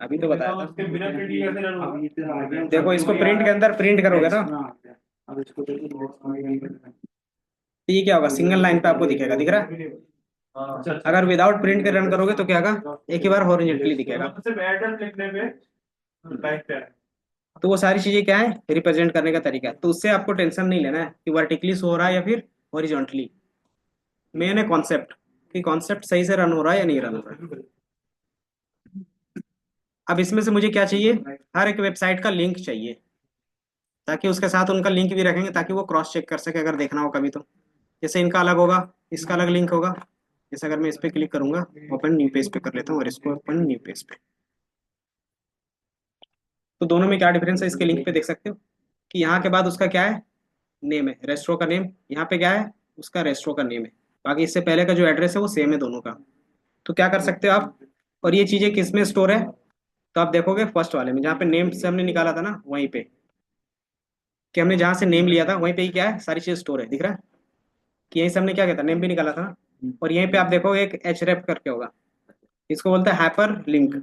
अभी तो बताया था। उसके बिना प्रिंट कैसे रन होगा? अब ये तो आ गया। देखो इसको प्रिंट के अंदर प्रिंट करोगे ना, अब इसको देखिए तो ये क्या होगा, सिंगल लाइन पे आपको दिखेगा, दिख रहा है। अगर विदाउट प्रिंट के रन करोगे तो क्या होगा, एक ही बार हॉरिजॉन्टली दिखेगा। सिर्फ एड्रेस लिखने पे टाइप पे है। तो वो सारी चीजें क्या है, रिप्रेजेंट करने का तरीका है। तो उससे आपको टेंशन नहीं लेना है कि वर्टिकली शो हो रहा है या फिर हॉरिजॉन्टली। मेन है कॉन्सेप्ट, कि कॉन्सेप्ट सही से रन हो रहा है या नहीं रन हो रहा है। अब इसमें से मुझे क्या चाहिए, हर एक वेबसाइट का लिंक चाहिए, ताकि उसके साथ उनका लिंक भी रखेंगे ताकि वो क्रॉस चेक कर सके अगर देखना हो कभी तो। जैसे इनका अलग होगा, इसका अलग लिंक होगा। जैसे अगर मैं इस पे क्लिक करूंगा, ओपन न्यू पेज पे कर लेता हूँ और इसको ओपन न्यू पेज पे, तो दोनों में क्या डिफरेंस है, इसके लिंक पे देख सकते हो कि यहाँ के बाद उसका क्या है, नेम है, रेस्टोरेंट का नेम। यहाँ पे क्या है, उसका रेस्टोरेंट का नेम है। बाकी इससे पहले का जो एड्रेस है वो सेम है दोनों का। तो क्या कर सकते हो आप, और ये चीजें किस में स्टोर है, तो आप देखोगे फर्स्ट वाले में जहाँ पे नेम से हमने निकाला था ना, वहीं पे, कि हमने जहाँ से नेम लिया था वहीं पे ही क्या है, सारी चीज स्टोर है, दिख रहा है कि यहीं से हमने क्या किया था, नेम भी निकाला था ना। और यहीं पे आप देखोगे एक एच रेफ करके होगा, इसको बोलते हैं हाइपर लिंक,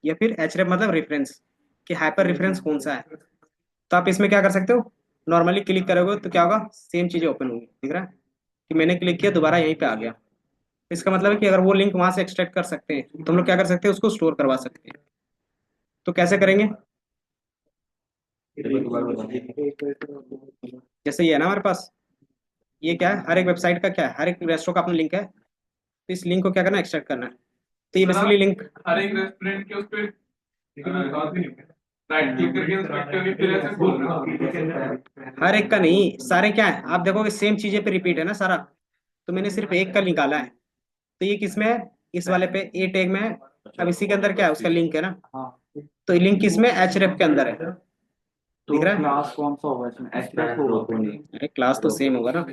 या फिर एच रेफ मतलब रेफरेंस, कि हाइपर रेफरेंस कौन सा है। तो आप इसमें क्या कर सकते हो, नॉर्मली क्लिक करोगे तो क्या होगा, सेम चीजें ओपन होंगी, दिख रहा है कि मैंने क्लिक किया दोबारा यहीं पे आ गया। इसका मतलब है कि अगर वो लिंक वहां से एक्सट्रैक्ट कर सकते हैं तो हम लोग क्या कर सकते हैं, उसको स्टोर करवा सकते हैं। तो कैसे करेंगे, जैसे ये है ना हमारे पास, ये क्या है, हर एक वेबसाइट का क्या है, हर एक रेस्टोरेंट का अपना लिंक है, तो इस लिंक को क्या करना है, एक्सट्रैक्ट करना है। तो ये बेसिकली लिंक, हर एक रेस्टोरेंट के उस पे राइट क्लिक करके उस पे करके फिर ऐसे खोल रहा हूँ। हर एक का नहीं, सारे क्या है, आप देखोगे सेम चीजें पे रिपीट है ना सारा, तो मैंने सिर्फ एक का निकाला है। तो ये किस में है, इस वाले पे ए टैग में है। अब इसी के अंदर क्या है, उसका लिंक है ना, हाँ, तो ये लिंक किस में, एच रेफ के अंदर है, तो दिख रहा है। क्लास कौन सा होगा इसमें, एचरेफ होगा? अरे क्लास तो सेम होगा ना,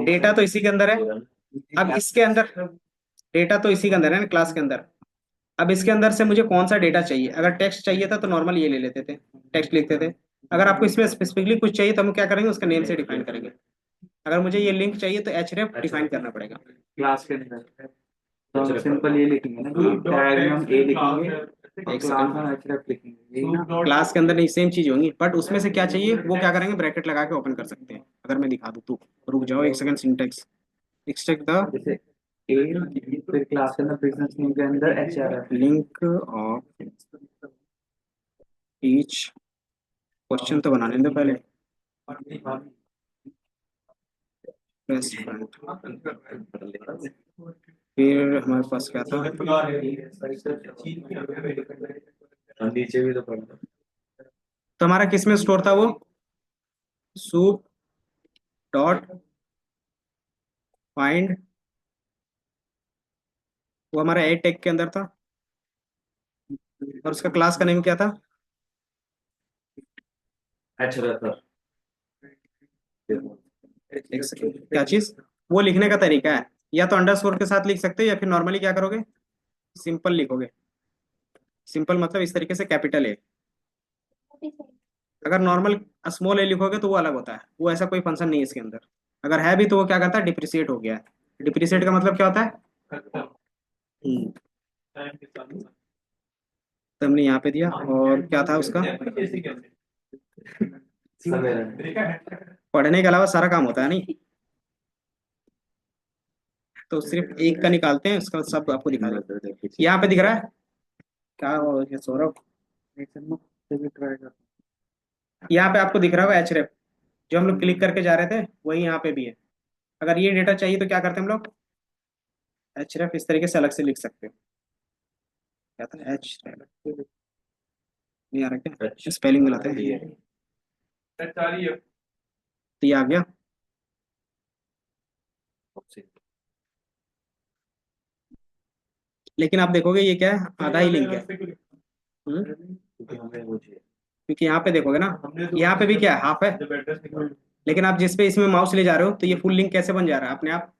डेटा तो इसी के अंदर है। अब इसके अंदर डेटा तो इसी के अंदर है ना, क्लास के अंदर। अब इसके अंदर से मुझे कौन सा डेटा चाहिए, अगर टेक्स्ट चाहिए था तो नॉर्मल ये ले लेते थे, टेक्स्ट लिखते थे। अगर आपको इसमें स्पेसिफिकली कुछ चाहिए तो हम क्या करेंगे, उसका नेम से डिफाइन करेंगे। अगर मुझे ये लिंक चाहिए तो एच रेफ डिफाइन करना पड़ेगा। क्लास के अंदर तो हम सिंपल ये लिखेंगे ना कि टैग में हम ए लिखेंगे, एक क्लास सेकंड, में एचरेफ लिखेंगे, यही ना? क्लास के अंदर नहीं सेम चीज होंगी, बट उसमें से क्या चाहिए वो क्या करेंगे, ब्रैकेट लगा के ओपन कर सकते हैं। अगर मैं दिखा दूँ तो, रुक जाओ एक सेकंड, सिंटेक्स एक्सट्रैक्ट द जैसे ए, फिर क्लास के अंदर बिजनेस नेम के अंदर HRF. Link of each, question तो बनाने दो पहले, रेस्टोरेंट, फिर हमारे पास क्या था, नीचे भी तो पढ़ना। तो हमारा किस में स्टोर था वो, सूप डॉट फाइंड, वो हमारा ए टैग के अंदर था। और उसका क्लास का नेम क्या था, अच्छा सर। एक सेकंड, क्या चीज, वो लिखने का तरीका है, या तो अंडरस्कोर के साथ लिख सकते हो, या फिर नॉर्मली क्या करोगे, सिंपल लिखोगे। सिंपल मतलब इस तरीके से, कैपिटल ए। अगर नॉर्मल स्मॉल ए लिखोगे तो वो अलग होता है, वो ऐसा कोई फंक्शन नहीं है इसके अंदर। अगर है भी तो वो क्या करता है, डिप्रिसिएट हो गया है। डिप्रिसिएट का मतलब क्या होता है, तो हमने यहाँ पे दिया, और क्या था उसका, पढ़ने के अलावा सारा काम होता है नहीं, तो सिर्फ एक का निकालते हैं, उसका सब आपको दिखा देते हैं। यहाँ पे दिख रहा है क्या, ये सौरभ, यहाँ पे आपको दिख रहा होगा एच रेफ, जो हम लोग क्लिक करके जा रहे थे वही यहाँ पे भी है। अगर ये डेटा चाहिए तो क्या करते हैं हम लोग, एच रेफ इस तरीके से अलग से लिख सकते हैं, क्या था एच रेफ, नहीं आ रहा क्या, स्पेलिंग मिलाते हैं, तो ये आ गया। लेकिन आप देखोगे ये क्या है, आधा ही लिंक है। क्योंकि यहाँ पे देखोगे ना, यहाँ पे भी क्या है, हाफ है। लेकिन आप जिस पे इसमें माउस ले जा रहे हो तो ये फुल लिंक कैसे बन जा रहा है, अपने आप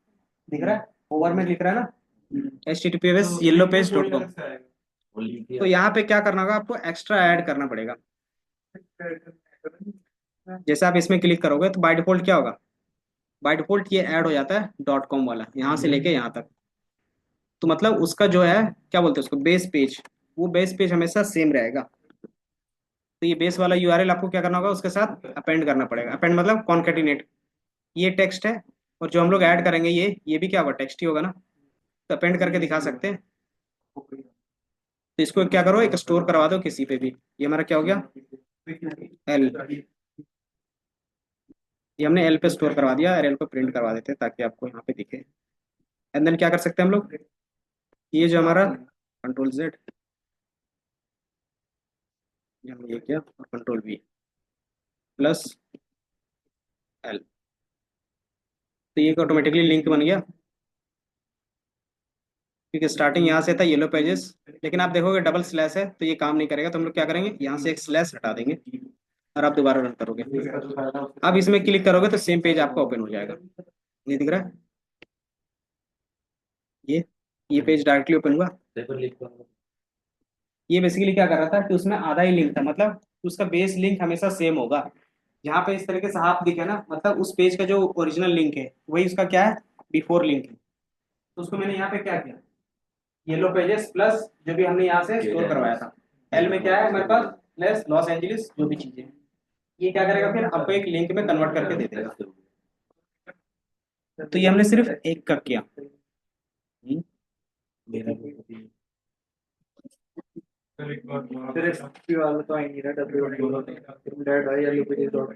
दिख रहा है, ओवर में दिख रहा है ना, https://yellowpage.com। तो यहाँ पे क्या करना होगा, आपको एक्स्ट्रा ऐड करना पड़ेगा। जैसे आप इसमें क्लिक करोगे तो बाय डिफॉल्ट क्या होगा, बाय डिफॉल्ट ये ऐड हो जाता है डॉट कॉम वाला, यहाँ से लेके यहाँ तक। तो मतलब उसका जो है, क्या बोलते हैं उसको, बेस पेज, वो बेस पेज हमेशा सेम रहेगा। तो ये बेस वाला यूआरएल आपको क्या करना होगा, उसके साथ अपेंड करना पड़ेगा। अपेंड मतलब कॉन्केटिनेट, ये टेक्स्ट है, और जो हम लोग ऐड करेंगे ये भी क्या होगा, टेक्स्ट ही होगा ना, तो अपेंड करके दिखा सकते हैं। तो इसको क्या करो, एक स्टोर करवा दो किसी पे भी। ये हमारा क्या हो गया, एल, ये हमने एल पे स्टोर करवा दिया, और एल पे प्रिंट करवा देते हैं ताकि आपको यहाँ पे दिखे। एंड देन क्या कर सकते हैं हम लोग, ये जो हमारा कंट्रोल जेड, हमने ये किया, और कंट्रोल वी प्लस एल, तो ये ऑटोमेटिकली लिंक बन गया। क्योंकि स्टार्टिंग यहाँ से था येलो पेजेस, लेकिन आप देखोगे डबल स्लैश है तो ये काम नहीं करेगा, तो हम लोग क्या करेंगे, यहाँ से एक स्लैश हटा देंगे, और आप दोबारा रन करोगे। अब इसमें क्लिक करोगे तो सेम पेज आपका ओपन हो जाएगा, ये दिख रहा है। ये ये पेज डायरेक्टली ओपन हुआ। ये बेसिकली क्या कर रहा था कि उसमें आधा ही लिंक था, मतलब उसका बेस लिंक हमेशा सेम होगा। यहाँ पे इस तरीके से हाफ दिखे ना, मतलब उस पेज का जो ओरिजिनल लिंक है वही उसका क्या है, बिफोर लिंक है। तो उसको मैंने यहाँ पे क्या किया, येलो पेजेस प्लस जो भी हमने यहाँ से स्टोर करवाया था, एल में क्या है हमारे पास, प्लस लॉस एंजलिस जो भी चीजें, ये क्या करेगा फिर आपको एक लिंक में कन्वर्ट करके दे देगा। तो ये हमने सिर्फ एक का किया। फिर एसपी वाला तो आई नहीं रहा, डब्ल्यू है या यूपीडी डॉट।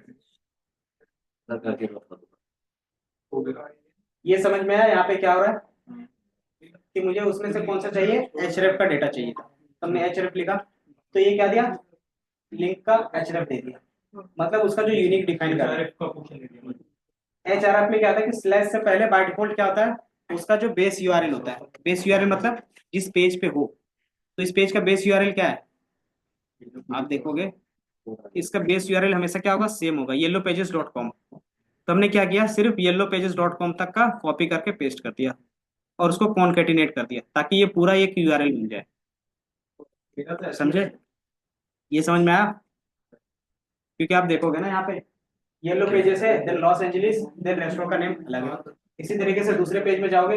ये समझ में आया यहाँ पे क्या हो रहा है कि मुझे उसमें से कौन सा चाहिए, एचरेफ का डेटा चाहिए था, तो हमने एचरेफ लिखा, तो ये क्या दिया, लिंक का एचरेफ दे दिया, मतलब उसका जो यूनिक डिफाइन कर रहा है। एचआरएफ में क्या होता है कि स्लैश से पहले बाय डिफॉल्ट क्या होता है, उसका जो बेस यूआरएल होता है, बेस यूआरएल मतलब जिस पेज पे हो, तो इस पेज का बेस यूआरएल क्या है, आप देखोगे इसका बेस यूआरएल हमेशा क्या होगा, सेम होगा, yellowpages.com। तो हमने क्या किया, सिर्फ yellowpages.com तक का कॉपी करके पेस्ट कर दिया और उसको कॉन्केटिनेट कर दिया ताकि ये पूरा एक यूआरएल मिल जाए। समझे, ये समझ में आया, क्योंकि आप देखोगे ना यहाँ पे येलो पेजेस है, then Los Angeles, then restaurant का नेम अलग है। इसी तरीके से दूसरे पेज में जाओगे,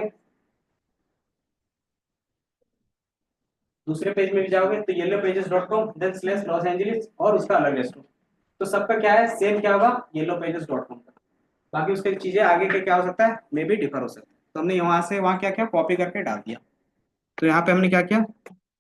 दूसरे पेज में भी जाओगे तो yellowpages.com then slash Los Angeles और उसका अलग रेस्टोरेंट, तो सबका क्या है सेम क्या होगा, yellowpages.com का। बाकी उसके चीजें आगे के क्या हो सकता है, मे भी डिफर हो सकता है। तो हमने वहां से वहां क्या क्या कॉपी करके डाल दिया। तो यहाँ पे हमने क्या किया,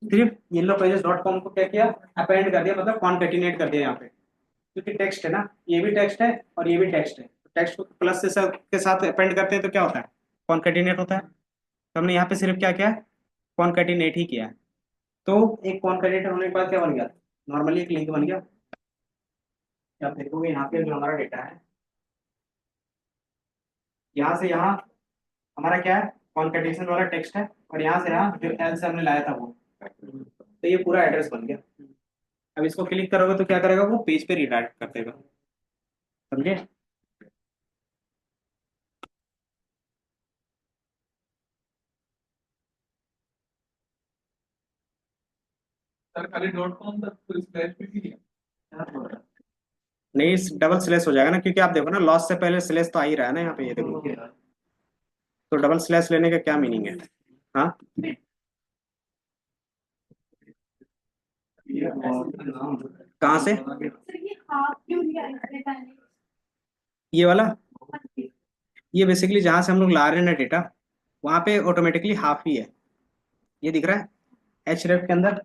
सिर्फ yellowpages.com को क्या किया, अपेंड कर दिया, मतलब कॉन्केटिनेट कर दिया यहाँ पे, क्योंकि टेक्स्ट है ना, ये भी टेक्स्ट है और ये भी टेक्स्ट है, टेक्स्ट को प्लस से के साथ अपेंड करते हैं तो क्या होता है, कॉन्केटिनेट होता है। तो हमने यहाँ पे सिर्फ क्या किया, कॉन्केटिनेट ही किया है। तो एक कॉन्केटिनेट होने के बाद क्या बन गया, नॉर्मली एक लिंक बन गया। आप देखोगे यहाँ पे जो हमारा डेटा है, यहाँ से यहाँ हमारा क्या है, कॉन्केटिनेशन वाला टेक्स्ट है, और यहाँ से यहाँ जो एल से हमने लाया था वो, तो ये पूरा एड्रेस बन गया। अब इसको क्लिक करोगे तो क्या करेगा, वो पेज पे रिडायरेक्ट कर देगा। समझे, सर खाली डॉट कॉम तक तो स्लैश भी नहीं नहीं डबल स्लैश हो जाएगा ना, क्योंकि आप देखो ना लॉस से पहले स्लैश तो आ ही रहा है ना यहाँ पे, ये देखो, तो डबल स्लैश लेने का क्या मीनिंग है। हाँ, कहाँ से, सर ये हाफ क्यों लिया इसने पहले? ये वाला, ये बेसिकली जहां से हम लोग ला रहे हैं ना डेटा, वहां पे ऑटोमेटिकली हाफ ही है, ये दिख रहा है एच रेफ के अंदर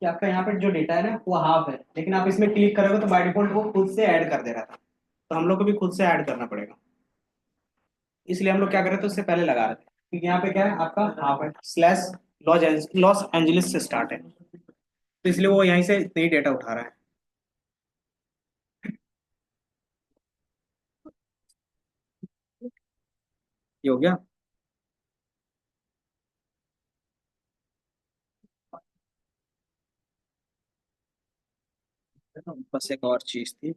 कि आपका यहाँ पे जो डेटा है ना वो हाफ है, लेकिन आप इसमें क्लिक करोगे तो बाय डिफॉल्ट वो खुद से ऐड कर दे रहा था, तो हम लोग को भी खुद से ऐड करना पड़ेगा। इसलिए हम लोग क्या कर रहे थे, उससे पहले लगा रहे थे, क्योंकि यहाँ पे क्या है आपका हाफ है, स्लैश लॉस एंजलिस से स्टार्ट है, तो इसलिए वो यहीं से नई डेटा उठा रहा है। ये हो गया। बस एक और चीज थी,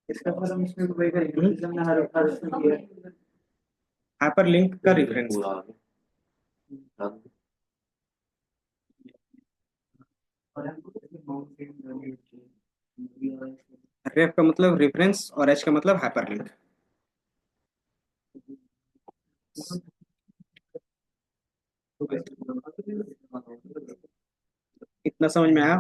इसका मतलब इसमें वही करेंगे जैसे हमने हर हर उसमें किया है। हाइपर लिंक का रेफरेंस, और हमको रेफ का मतलब रेफरेंस और एच का मतलब हाइपर लिंक। इतना समझ में आया।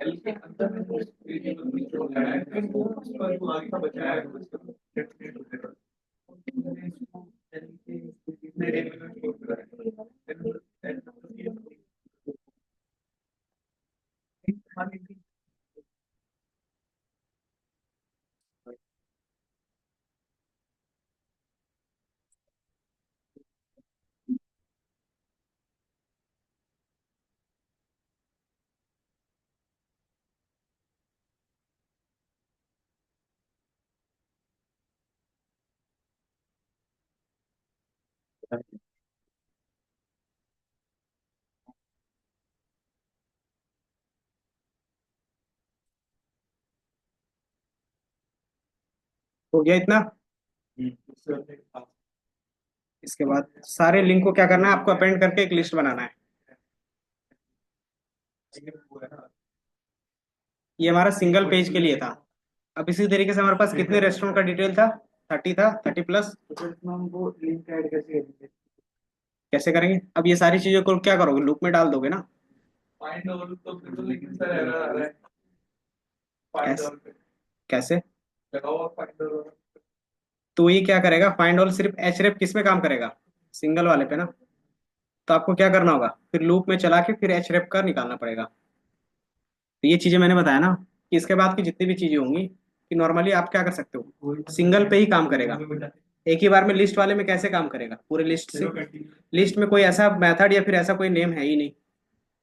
एल के अंदर आगे का बचा है हो गया इतना। इसके बाद सारे लिंक को क्या करना है आपको, अपेंड करके एक लिस्ट बनाना है। ये हमारा सिंगल पेज के लिए था। अब इसी तरीके से हमारे पास कितने रेस्टोरेंट का डिटेल था, 30 था, 30+। तो फिर इसमें हमको लिंक ऐड कैसे करेंगे? कैसे करेंगे, अब ये सारी चीजों को क्या करोगे, लूप में डाल दोगे ना। फाइंड और तो फिर तो लेकिन सर एरर आ रहा है फाइंड कैसे और पे कैसे लगाओ फाइंड और तो ये क्या करेगा, फाइंड ऑल सिर्फ एचरेफ किस में काम करेगा, सिंगल वाले पे ना। तो आपको क्या करना होगा, फिर लूप में चला के फिर एचरेफ का निकालना पड़ेगा। तो ये चीजें मैंने बताया ना कि इसके बाद की जितनी भी चीजें होंगी कि नॉर्मली आप क्या कर सकते हो, सिंगल पे ही काम करेगा। एक ही बार में लिस्ट वाले में कैसे काम करेगा, पूरे लिस्ट से। लिस्ट में कोई ऐसा मेथड या फिर ऐसा कोई नेम है ही नहीं।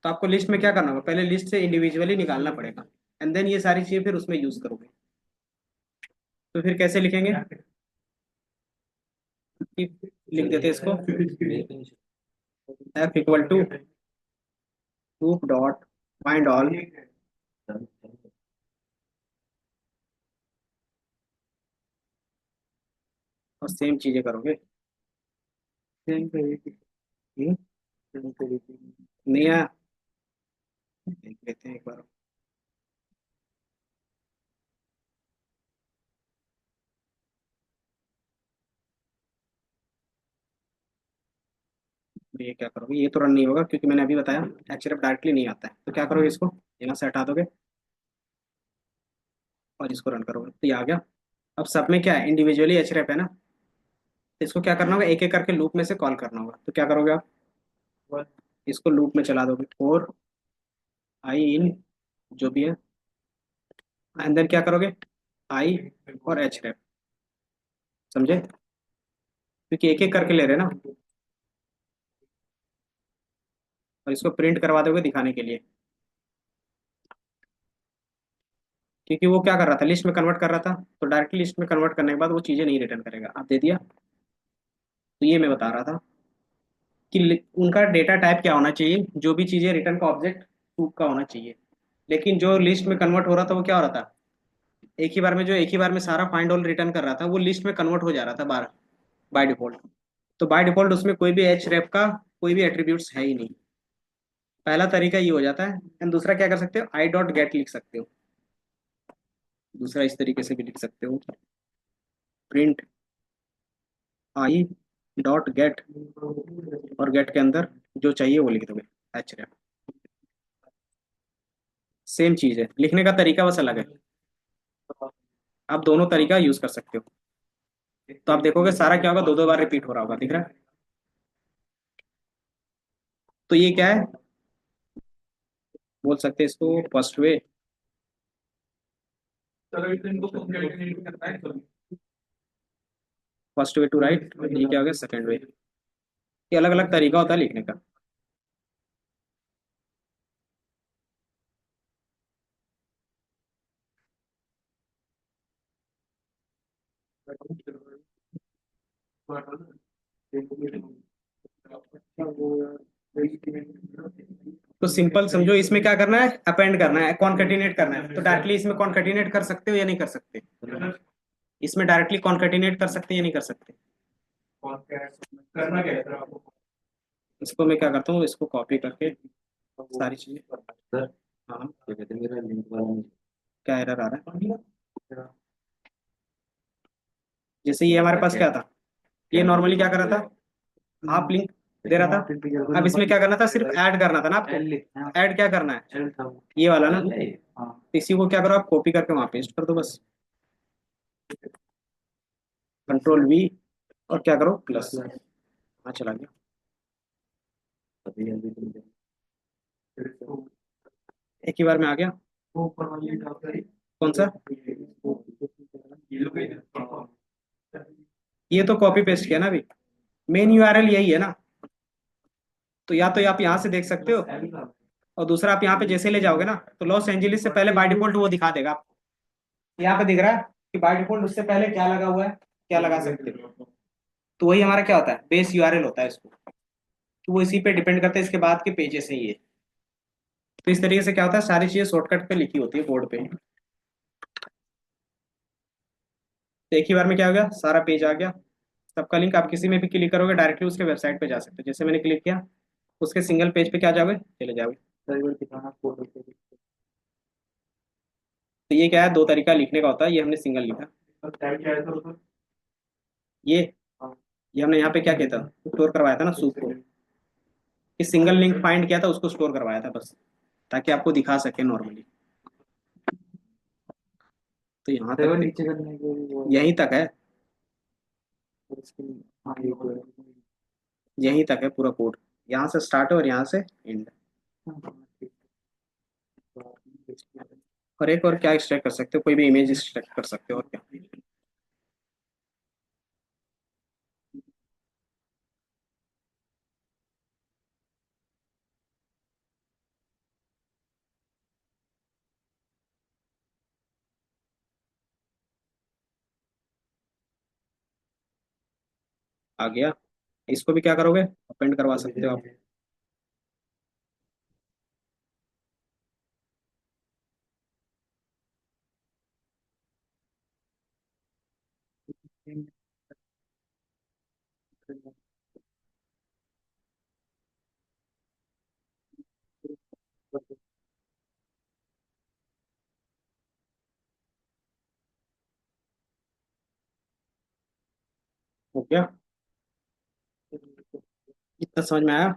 तो आपको लिस्ट में क्या करना होगा, पहले लिस्ट से इंडिविजुअली निकालना पड़ेगा, एंड देन ये सारी चीजें फिर उसमें यूज करोगे। तो फिर कैसे लिखेंगे, लिख देते हैं इसको, f equal to loop dot find all और सेम चीजें करोगे। सेम तरीके हम्म, सेम तरीके नहीं आया, देख लेते हैं एक बार। तो ये क्या करोगे, ये तो रन नहीं होगा क्योंकि मैंने अभी बताया एचरेफ डायरेक्टली नहीं आता है। तो क्या करोगे, इसको यहाँ से हटा दोगे और इसको रन करोगे तो ये आ गया। अब सब में क्या है, इंडिविजुअली एचरेफ है ना। तो इसको क्या करना होगा, एक एक करके लूप में से कॉल करना होगा। तो क्या करोगे आप, इसको लूप में चला दोगे और आई इन जो भी है, अंदर क्या करोगे, आई और एचरेफ, समझे, क्योंकि एक एक करके ले रहे हैं ना। और इसको प्रिंट करवा दोगे दिखाने के लिए, क्योंकि वो क्या कर रहा था, लिस्ट में कन्वर्ट कर रहा था। तो डायरेक्टली लिस्ट में कन्वर्ट करने के बाद वो चीज़ें नहीं रिटर्न करेगा। आप दे दिया। तो ये मैं बता रहा था कि उनका डेटा टाइप क्या होना चाहिए, जो भी चीज़ें रिटर्न का ऑब्जेक्ट सूप का होना चाहिए। लेकिन जो लिस्ट में कन्वर्ट हो रहा था वो क्या हो रहा था, एक ही बार में सारा फाइंड ऑल रिटर्न कर रहा था, वो लिस्ट में कन्वर्ट हो जा रहा था बार बाय डिफॉल्ट। तो बाय डिफॉल्ट उसमें कोई भी एच रेप का कोई भी एट्रीब्यूट्स है ही नहीं। पहला तरीका ये हो जाता है। एंड दूसरा क्या कर सकते हो, आई डॉट गेट लिख सकते हो। दूसरा इस तरीके से भी लिख सकते हो, प्रिंट आई डॉट गेट, और गेट के अंदर जो चाहिए वो लिख दोगे, एच रेप। सेम चीज है, लिखने का तरीका बस अलग है। आप दोनों तरीका यूज कर सकते हो। तो आप देखोगे सारा क्या होगा, दो दो बार रिपीट हो रहा होगा, दिख रहा है। तो ये क्या है, बोल सकते हैं इसको फर्स्ट वे। चलो इनको कंप्लीट करना है तो फर्स्ट वे टू राइट, ये क्या हो गया, सेकंड वे। ये अलग अलग तरीका होता है लिखने का। तो सिंपल समझो, इसमें क्या करना है, अपेंड करना है, कॉन्केटिनेट करना है। तो डायरेक्टली इसमें कॉन्केटिनेट कर सकते हो या नहीं कर सकते, इसमें डायरेक्टली कॉन्केटिनेट कर सकते हैं या नहीं कर सकते। करना क्या है सर आपको इसको मैं क्या करता हूँ, इसको कॉपी करके सारी चीजें। सर हाँ, क्या कहते हैं, मेरा लिंक वाला नहीं। क्या एरर आ रहा है, जैसे ये हमारे पास क्या था, ये नॉर्मली क्या कर रहा था, आप लिंक दे रहा था। अब इसमें क्या करना था, सिर्फ ऐड करना था ना आपको। ऐड क्या करना है, ये वाला ना। तो इसी को क्या करो, आप कॉपी करके वहां पेस्ट कर दो बस, कंट्रोल वी, और क्या करो प्लस। हाँ चला गया। अभी अभी तुम एक ही बार में आ गया। ऊपर वाली कौन सा, ये लोग ये तो कॉपी पेस्ट किया ना अभी, मेन यूआरएल यही है ना। तो या तो आप यहाँ से देख सकते हो, और दूसरा आप यहाँ पे जैसे ले जाओगे ना, तो लॉस एंजलिस से पहले बाय डिफॉल्ट वो दिखा देगा आपको। यहाँ पे दिख रहा है कि बाय डिफॉल्ट उससे पहले क्या लगा हुआ है, क्या लगा सकते हो। तो वही हमारा क्या होता है, बेस यूआरएल होता है इसको। तो वो इसी पे डिपेंड करता है, इसके बाद के पेजेस है ये। तो इस तरीके से क्या होता है, सारी चीजें शॉर्टकट पे लिखी होती है बोर्ड पे। तो एक ही बार में क्या हो गया, सारा पेज आ गया, सबका लिंक। आप किसी में भी क्लिक करोगे डायरेक्टली उसके वेबसाइट पे जा सकते हो। जैसे मैंने क्लिक किया, उसके सिंगल पेज पे क्या जाओगे, चले जाओगे। सर वो दिखाना फोटो पे। तो ये क्या है, दो तरीका लिखने का होता है, ये हमने सिंगल लिखा। और टैग क्या है सर उसमें? ये ये हमने यहाँ पे क्या किया था, स्टोर करवाया था ना सूप को, कि सिंगल लिंक फाइंड किया था उसको स्टोर करवाया था बस, ताकि आपको दिखा सके नॉर्मली। तो यहाँ सर वो तक नीचे करने के लिए वो यहीं तक है, उसके हाँ ये तो है। यहीं तक है पूरा कोड। यहाँ से स्टार्ट है और यहाँ से एंड। हाँ, ठीक है। और एक और क्या एक्सट्रैक्ट कर सकते हो, कोई भी इमेज एक्सट्रैक्ट कर सकते हो, और क्या। आ गया। इसको भी क्या करोगे, अपेंड करवा सकते हो आप। हो गया, इतना समझ में आया।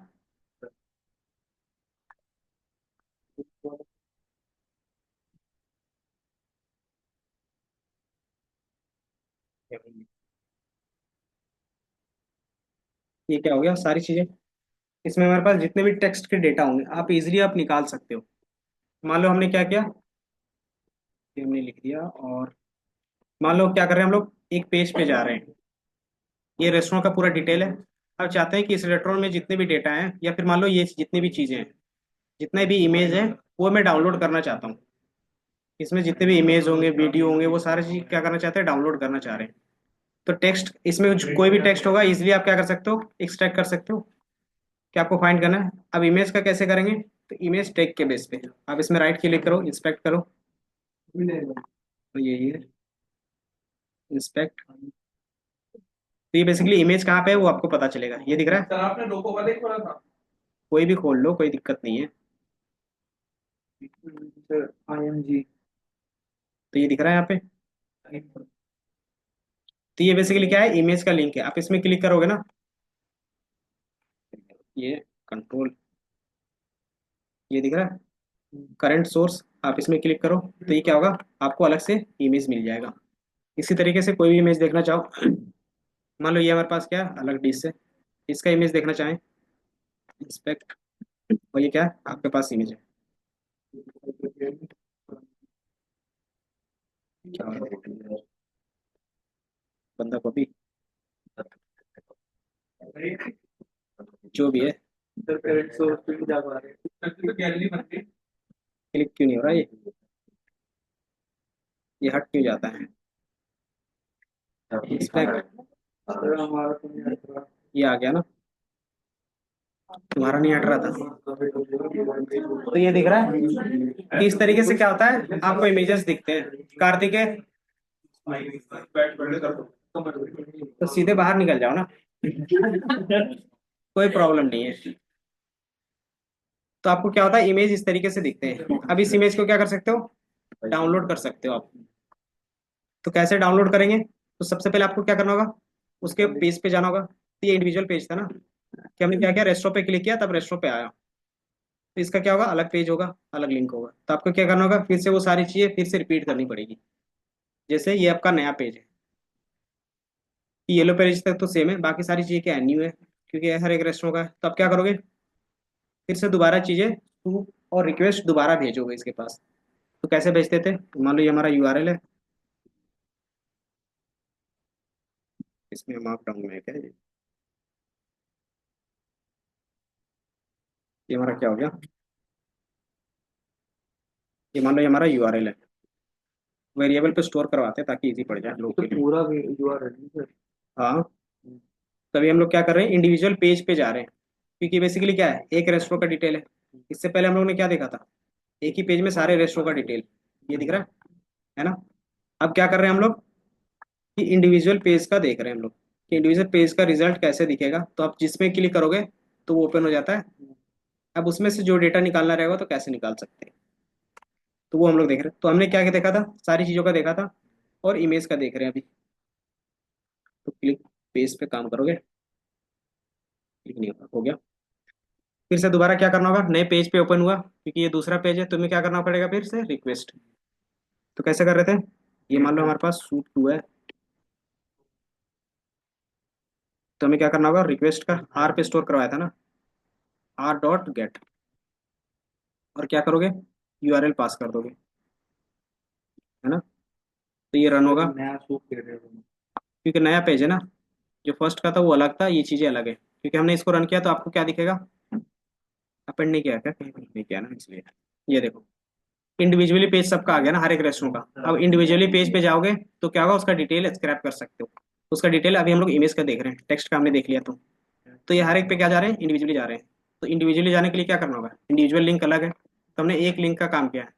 ये क्या हो गया, सारी चीजें। इसमें हमारे पास जितने भी टेक्स्ट के डेटा होंगे आप इजीली आप निकाल सकते हो। मान लो हमने क्या किया, ये हमने लिख दिया, और मान लो क्या कर रहे हैं हम लोग, एक पेज पे जा रहे हैं, ये रेस्टोरेंट का पूरा डिटेल है। अब चाहते हैं कि इस रेस्टोरेंट में जितने भी डेटा हैं, या फिर मान लो ये जितनी भी चीजें हैं, जितने भी इमेज है, वो मैं डाउनलोड करना चाहता हूँ। इसमें जितने भी इमेज होंगे, वीडियो होंगे, वो सारी चीज क्या करना चाहते हैं, डाउनलोड करना चाह रहे हैं। तो टेक्स्ट, इसमें कोई भी टेक्स्ट होगा इजिली आप क्या कर सकते हो, एक्सट्रैक्ट कर सकते हो। क्या आपको फाइंड करना है। अब इमेज का कैसे करेंगे, तो इमेज टैग के बेस पे आप इसमें राइट क्लिक करो, इंस्पेक्ट करो। तो ये इंस्पेक्ट, तो ये बेसिकली इमेज कहाँ पे है वो आपको पता चलेगा, ये दिख रहा है। सर आपने लोगों का देख रहा था। कोई भी खोल लो, कोई दिक्कत नहीं है। सर IMG तो ये दिख रहा है यहाँ पे। तो ये बेसिकली क्या है, इमेज का लिंक है। आप इसमें क्लिक करोगे ना, ये कंट्रोल, ये दिख रहा है करंट सोर्स, आप इसमें क्लिक करो तो ये क्या होगा, आपको अलग से इमेज मिल जाएगा। इसी तरीके से कोई भी इमेज देखना चाहो, मान लो ये हमारे पास क्या है अलग डिश है, इसका इमेज देखना चाहें, इंस्पेक्ट, और ये क्या है आपके पास इमेज है। क्या हो रहा है? बंदा कॉपी, जो भी है। सर पेरेंट्स सोर्स पे भी जा पा रहे हैं। तो गैलरी बन गई। क्लिक क्यों नहीं हो रहा ये हट क्यों जाता है, इंस्पेक्ट, सर हमारा तो नहीं हट रहा। ये आ गया ना, तुम्हारा नहीं हट रहा था। तो ये दिख रहा है कि इस तरीके से क्या होता है, आपको इमेजेस दिखते हैं। कार्तिक है, बैठ बैठ कर दो। तो सीधे बाहर निकल जाओ ना, कोई प्रॉब्लम नहीं है। तो आपको क्या होता है, इमेज इस तरीके से दिखते हैं। अब इस इमेज को क्या कर सकते हो, डाउनलोड कर सकते हो आप। तो कैसे डाउनलोड करेंगे, तो सबसे पहले आपको क्या करना होगा, उसके पेज पे जाना होगा। तो ये इंडिविजुअल पेज था ना, कि हमने क्या किया, रेस्टोरेंट पे क्लिक किया तब रेस्टोरेंट पे आया। तो इसका क्या होगा, अलग पेज होगा, अलग लिंक होगा। तो आपको क्या करना होगा, फिर से वो सारी चीजें फिर से रिपीट करनी पड़ेगी। जैसे ये आपका नया पेज है, येलो पेज तक तो सेम है, बाकी सारी चीजें क्या है, न्यू है, क्योंकि हर एक रेस्टोरेंट का है। तो आप क्या करोगे, फिर से दोबारा चीजें टू और रिक्वेस्ट दोबारा भेजोगे इसके पास। तो कैसे भेजते थे, मान लो ये हमारा यूआरएल है, इसमें मार्कडाउन में है क्या ये हमारा क्या हो गया, ये मान लो ये हमारा यूआरएल है। वेरिएबल पे स्टोर करवाते हैं ताकि इजी पड़ जाए लोग तो के लिए। पूरा भी URL है सर। हाँ, तभी हम लोग क्या कर रहे हैं, इंडिविजुअल पेज पे जा रहे हैं, क्योंकि बेसिकली क्या है, एक रेस्टोरेंट का डिटेल है। इससे पहले हम लोग ने क्या देखा था, एक ही पेज में सारे रेस्टोरेंट का डिटेल, ये दिख रहा है ना। अब क्या कर रहे हैं हम लोग, कि इंडिविजुअल पेज का देख रहे हैं हम लोग कि इंडिविजुअल पेज का रिजल्ट कैसे दिखेगा। तो आप जिसमें क्लिक करोगे तो वो ओपन हो जाता है। अब उसमें से जो डेटा निकालना रहेगा तो कैसे निकाल सकते हैं, तो वो हम लोग देख रहे हैं। तो हमने क्या क्या देखा था, सारी चीज़ों का देखा था और इमेज का देख रहे हैं अभी। तो क्लिक पेज पे काम करोगे, क्लिक नहीं होगा, हो गया। फिर से दोबारा क्या करना होगा, नए पेज पे ओपन हुआ क्योंकि ये दूसरा पेज है, तुम्हें क्या करना पड़ेगा फिर से रिक्वेस्ट। तो कैसे कर रहे थे, ये मान लो हमारे पास सूट 2 है, तो हमें क्या करना होगा, रिक्वेस्ट का आर पे स्टोर करवाया था ना, आर डॉट गेट, और क्या करोगे, यूआरएल पास कर दोगे, है ना। तो ये रन होगा नया सूप दे रहे हो। क्योंकि नया पेज है ना, जो फर्स्ट का था वो अलग था, ये चीज़ें अलग है क्योंकि हमने इसको रन किया। तो आपको क्या दिखेगा, अपेंड नहीं किया क्या, कहीं पर नहीं किया ना, इसलिए ये देखो इंडिविजुअली पेज सबका आ गया ना, हर एक रेस्टोरेंट का। अब इंडिविजुअली पेज पे जाओगे तो क्या होगा, उसका डिटेल स्क्रैप कर सकते हो। उसका डिटेल अभी हम लोग इमेज का देख रहे हैं, टेक्स्ट का हमने देख लिया। तो ये हर एक पे क्या जा रहे हैं, इंडिविजुअली जा रहे हैं। तो इंडिविजुअली जाने के लिए क्या करना होगा, इंडिविजुअल लिंक अलग है, तो हमने एक लिंक का काम किया है।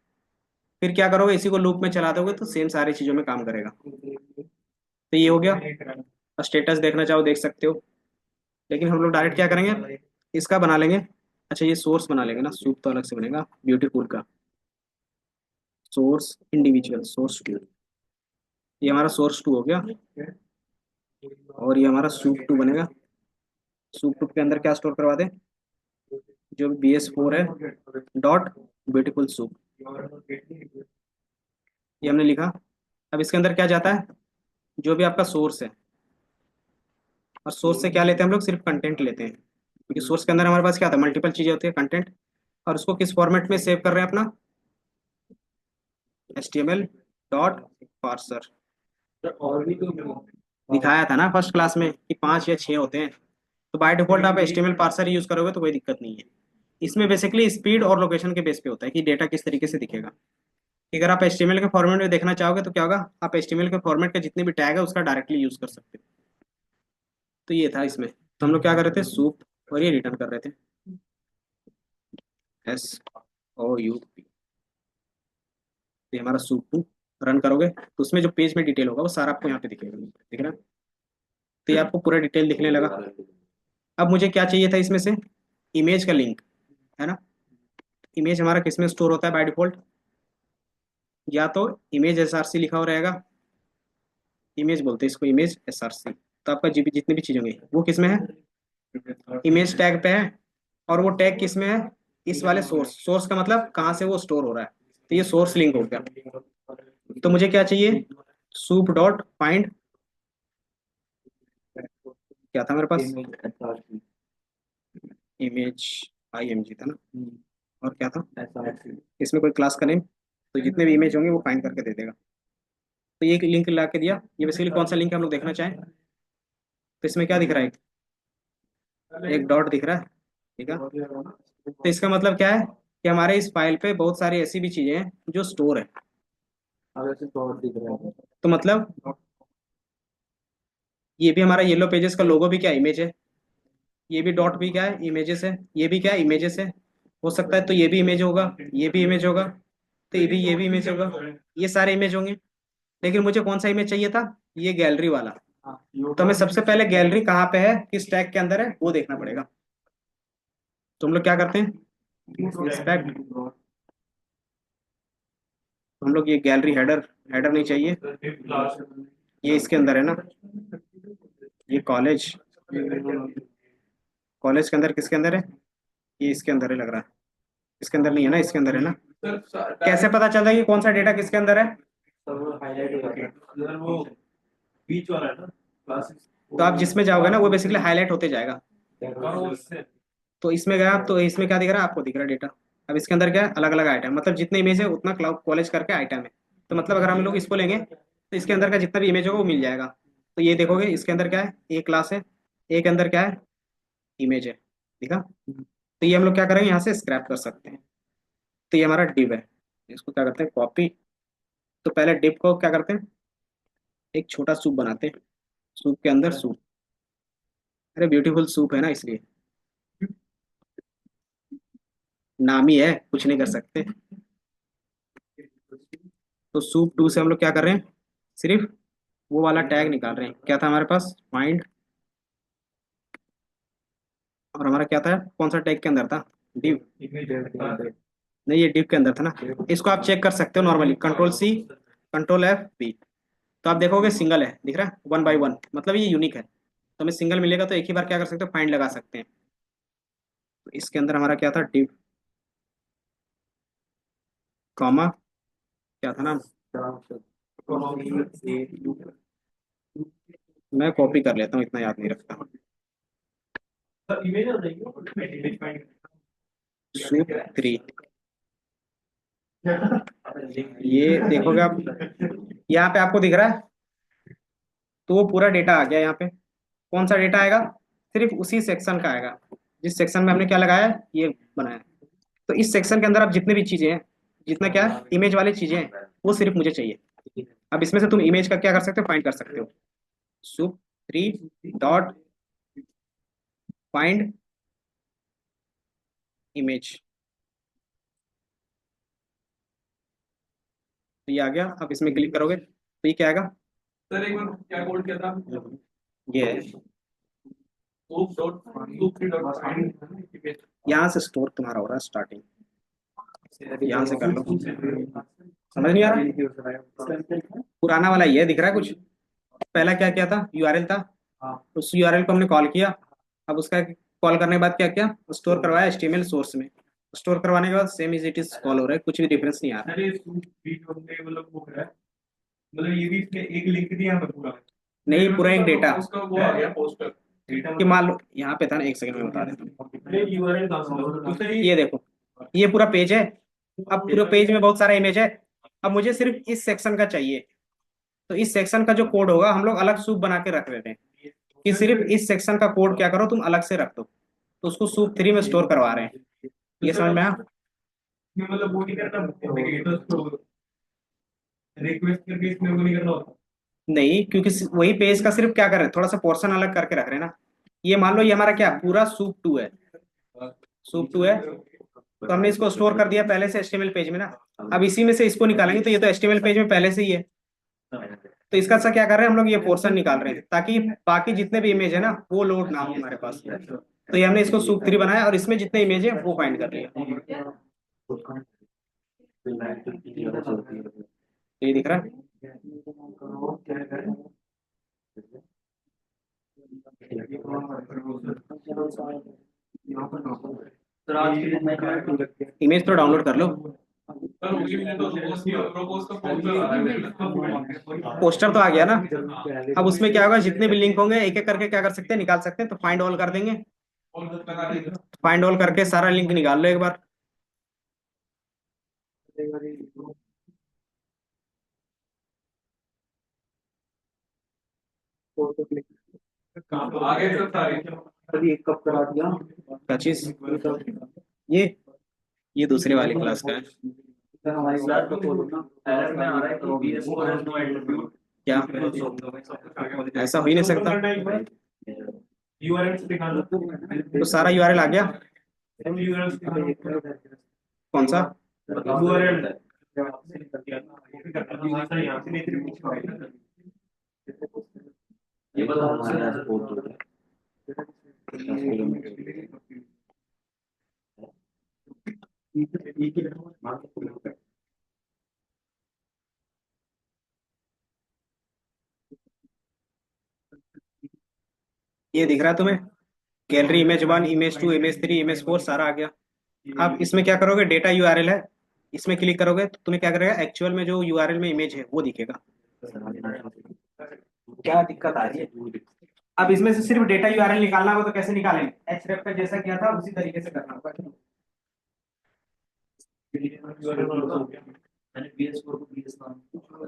फिर क्या करोगे, इसी को लूप में चला दोगे तो सेम सारी चीज़ों में काम करेगा। तो ये हो गया। स्टेटस देखना चाहो देख सकते हो, लेकिन हम लोग डायरेक्ट क्या करेंगे, इसका बना लेंगे। अच्छा ये सोर्स बना लेंगे ना, सूप तो अलग से बनेगा ब्यूटीफुल का, सोर्स इंडिविजुअल सोर्स 2। ये हमारा सोर्स 2 हो गया, और ये हमारा सूप 2 बनेगा। सूप 2 के अंदर क्या स्टोर करवा दें, जो BS4 है डॉट ब्यूटीफुल सूप, ये हमने लिखा। अब इसके अंदर क्या जाता है, जो भी आपका सोर्स है, और सोर्स से क्या लेते हैं हम लोग, सिर्फ कंटेंट लेते हैं क्योंकि सोर्स के अंदर हमारे पास क्या था, मल्टीपल चीजें होती है, कंटेंट। और उसको किस फॉर्मेट में सेव कर रहे हैं अपना, HTML डॉट पार्सर। और भी तो दिखाया था ना फर्स्ट क्लास में कि 5 या 6 होते हैं। तो बाय डिफॉल्ट आप HTML पार्सर यूज करोगे तो कोई दिक्कत नहीं है। इसमें बेसिकली स्पीड और लोकेशन के बेस पे होता है कि डेटा किस तरीके से दिखेगा। अगर आप HTML के फॉर्मेट में देखना चाहोगे तो क्या होगा, आप HTML के फॉर्मेट के जितने भी टैग है उसका डायरेक्टली यूज कर सकते हो। तो ये था इसमें। तो हम लोग क्या कर रहे थे, सूप, और ये रिटर्न कर रहे थे SOUP। ये हमारा सूप 2 रन करोगे तो उसमें जो पेज में डिटेल होगा वो सारा आपको यहाँ पे दिखेगा, दिख रहा है। तो ये आपको पूरा डिटेल दिखने लगा। अब मुझे क्या चाहिए था इसमें से, इमेज का लिंक, है ना। इमेज हमारा किस में स्टोर होता है बाय डिफॉल्ट, या तो इमेज SRC लिखा हो रहेगा, इमेज बोलते हैं इसको, इमेज SRC। तो आपका जीबी जितनी भी चीज़ होंगी वो किस में है, इमेज टैग पे है। और वो टैग किस में है, इस वाले सोर्स, सोर्स का मतलब कहाँ से वो स्टोर हो रहा है, तो ये सोर्स लिंक हो गया। तो मुझे क्या चाहिए, सूप डॉट फाइंड, क्या था मेरे पास, इमेज IMG था ना, और क्या था इसमें, कोई क्लास का नेम। तो जितने भी इमेज होंगे वो फाइंड करके दे देगा। तो ये एक लिंक ला के दिया। ये बेसिकली कौन सा लिंक हम लोग देखना चाहें, तो इसमें क्या दिख रहा है, एक डॉट दिख रहा है, ठीक है। तो इसका मतलब क्या है कि हमारे इस फाइल पे बहुत सारी ऐसी भी चीजें हैं जो स्टोर है। अब ऐसे तो दिख रहा है। तो मतलब ये भी हमारा येलो पेजेस का लोगो भी क्या इमेज है, ये भी डॉट भी क्या है इमेजेस है, ये भी क्या है इमेजेस है। हो सकता है तो ये भी इमेज होगा, ये भी इमेज होगा, तो ये भी इमेज होगा, ये सारे इमेज होंगे। लेकिन मुझे कौन सा इमेज चाहिए था, ये गैलरी वाला। तो हमें सबसे पहले गैलरी कहाँ पे है, किस टैग के अंदर है वो देखना पड़ेगा। तो हम लोग क्या करते हैं, इंस्पेक्ट, हम लोग ये गैलरी हेडर, हेडर नहीं चाहिए, ये इसके अंदर है ना, ये कॉलेज, कॉलेज के अंदर किसके अंदर है, ये इसके अंदर है लग रहा है, इसके अंदर नहीं है ना, इसके अंदर है ना। कैसे पता चलता है कि कौन सा डेटा किसके अंदर है, सब हाईलाइट हो जाता है। अगर वो बीच वाला है ना क्लासेस, तो आप जिसमें जाओगे ना वो बेसिकली हाईलाइट होते जाएगा। और वो उससे तो इसमें गया आप, तो इसमें क्या दिख रहा है आपको, दिख रहा है डेटा। अब इसके अंदर क्या है, अलग अलग आइटम, मतलब जितने इमेज है उतना क्लाउड कॉलेज करके आइटम है। तो मतलब अगर हम लोग इसको लेंगे तो इसके अंदर का जितना भी इमेज होगा वो मिल जाएगा। तो ये देखोगे इसके अंदर क्या है, एक क्लास है, एक अंदर क्या है, इमेज है, ठीक है। तो ये हम लोग क्या करेंगे, यहाँ से स्क्रैप कर सकते हैं। तो ये हमारा डिव है, इसको क्या करते हैं, कॉपी। तो पहले डिव को क्या करते हैं, एक छोटा सूप बनाते हैं, सूप के अंदर सूप, अरे ब्यूटीफुल सूप है ना इसलिए नाम ही है, कुछ नहीं कर सकते। तो सूप 2 से हम लोग क्या कर रहे हैं, सिर्फ वो वाला टैग निकाल रहे हैं। क्या था हमारे पास? फाइंड, और हमारा क्या था, कौन सा टैग के अंदर था? div। नहीं, ये div के अंदर था ना। इसको आप चेक कर सकते हो normally, control C, control F, V। तो आप देखोगे सिंगल है, दिख रहा है, 1 by 1, मतलब ये यूनिक है। तो हमें सिंगल मिलेगा तो एक ही बार क्या कर सकते हो, फाइंड लगा सकते हैं। तो इसके अंदर हमारा क्या था, div, कॉमा, क्या था नाम, मैं कॉपी कर लेता हूँ, इतना याद नहीं रखता। इमेज आ जाएगी, इमेज फाइंड soup3, ये देखोगे आप, यहाँ पे आपको दिख रहा है, तो वो पूरा डेटा आ गया यहाँ पे। कौन सा डेटा आएगा? सिर्फ उसी सेक्शन का आएगा जिस सेक्शन में हमने क्या लगाया है, ये बनाया है। तो इस सेक्शन के अंदर आप जितने भी चीजें हैं, जितना क्या इमेज वाली चीजें हैं, वो सिर्फ मुझे चाहिए। अब इसमें से तुम इमेज का क्या कर सकते हो, फाइंड कर सकते हो। soup3 फाइंड इमेज, तो ये आ गया। अब इसमें क्लिक करोगे तो ये क्या आएगा, सर एक बार क्या कोड किया था? ये है। soup3.find यहाँ से स्टोर तुम्हारा हो रहा है स्टार्टिंग, यहाँ से कर लो। समझ नहीं आ रहा? पुराना वाला ये दिख रहा है कुछ। पहला क्या किया था, यूआरएल था, उस यूआरएल को हमने कॉल किया। अब उसका कॉल करने के बाद क्या किया, स्टोर करवाया एचटीएमएल सोर्स में। स्टोर करवाने के बाद same is it is call हो रहा है, कुछ भी डिफरेंस नहीं आ रहा। अरे मतलब वो है, मतलब ये भी इसने एक लिंक दिया हमें पूरा। नहीं, पूरा एक डेटा उसका वो आ गया पोस्टर डेटा कि मान लो यहाँ पे था ना, एक सेकंड में बता देता हूँ। यूआरएल दूसरी ये देखो, ये पूरा पेज है। अब पूरे पेज में बहुत सारा इमेज है। अब मुझे सिर्फ इस सेक्शन का चाहिए, तो इस सेक्शन का जो कोड होगा हम लोग अलग सूप बना के रख देते हैं कि सिर्फ इस सेक्शन का कोड क्या करो तुम अलग से रख दो। तो उसको soup3 में स्टोर करवा रहे हैं। ये समझ में आया? मतलब वो नहीं करना, रिक्वेस्ट करके इसमें वो नहीं करना होता। नहीं, क्योंकि वही पेज का सिर्फ क्या कर रहे हैं, थोड़ा सा पोर्शन अलग करके रख रहे हैं ना। ये मान लो ये हमारा क्या पूरा soup2 है, soup2 है, तो हमने इसको स्टोर कर दिया पहले से एचटीएमएल पेज में ना। अब इसी में से इसको निकालेंगे तो ये तो एचटीएमएल पेज में पहले से ही है। तो इसका सा क्या कर रहे हैं हम लोग, ये पोर्शन निकाल रहे हैं ताकि बाकी जितने भी इमेज है ना वो लोड ना हो हमारे पास। तो ये हमने इसको soup3 बनाया और इसमें जितने इमेज है वो फाइंड कर लिया। तो ये दिख रहा है। सर आज के दिन मैं इमेज तो डाउनलोड कर लो। सर वो भी तो propose का पोस्टर आ रहा है। पोस्टर तो आ गया ना। अब उसमें क्या होगा, जितने भी लिंक होंगे एक एक करके क्या कर सकते हैं, निकाल सकते हैं। तो फाइंड ऑल कर देंगे, और लगा देगा। फाइंड ऑल करके सारा लिंक निकाल लो एक बार। आगे सब सारे कभी एक कप करा दिया। क्या चीज? ये दूसरे वाली क्लास का है। सर हमारी क्लास को खोलो ना, एरर में आ रहा है कि BS4 has no attribute। क्या? ऐसा हो ही नहीं सकता। यूआरएल से दिखा दो। तो सारा यूआरएल आ गया। यूआरएल से दिखा दो। कौन सा? यूआरएल यहाँ से नहीं सिर्फ ये बताओ हमारे यहाँ से पोस्ट होता है। ये दिख रहा है तुम्हें, gallery image 1, image 2, image 3, image 4 सारा आ गया। आप इसमें क्या करोगे, डेटा यूआरएल है, इसमें क्लिक करोगे तो तुम्हें क्या करेगा, एक्चुअल में जो यूआरएल में इमेज है वो दिखेगा। क्या दिक्कत आ रही है? अब इसमें से सिर्फ डेटा यूआरएल निकालना होगा तो कैसे निकालेंगे, href पे जैसा किया था उसी तरीके से करना होगा। मैंने BS4 को BS नाम उसमें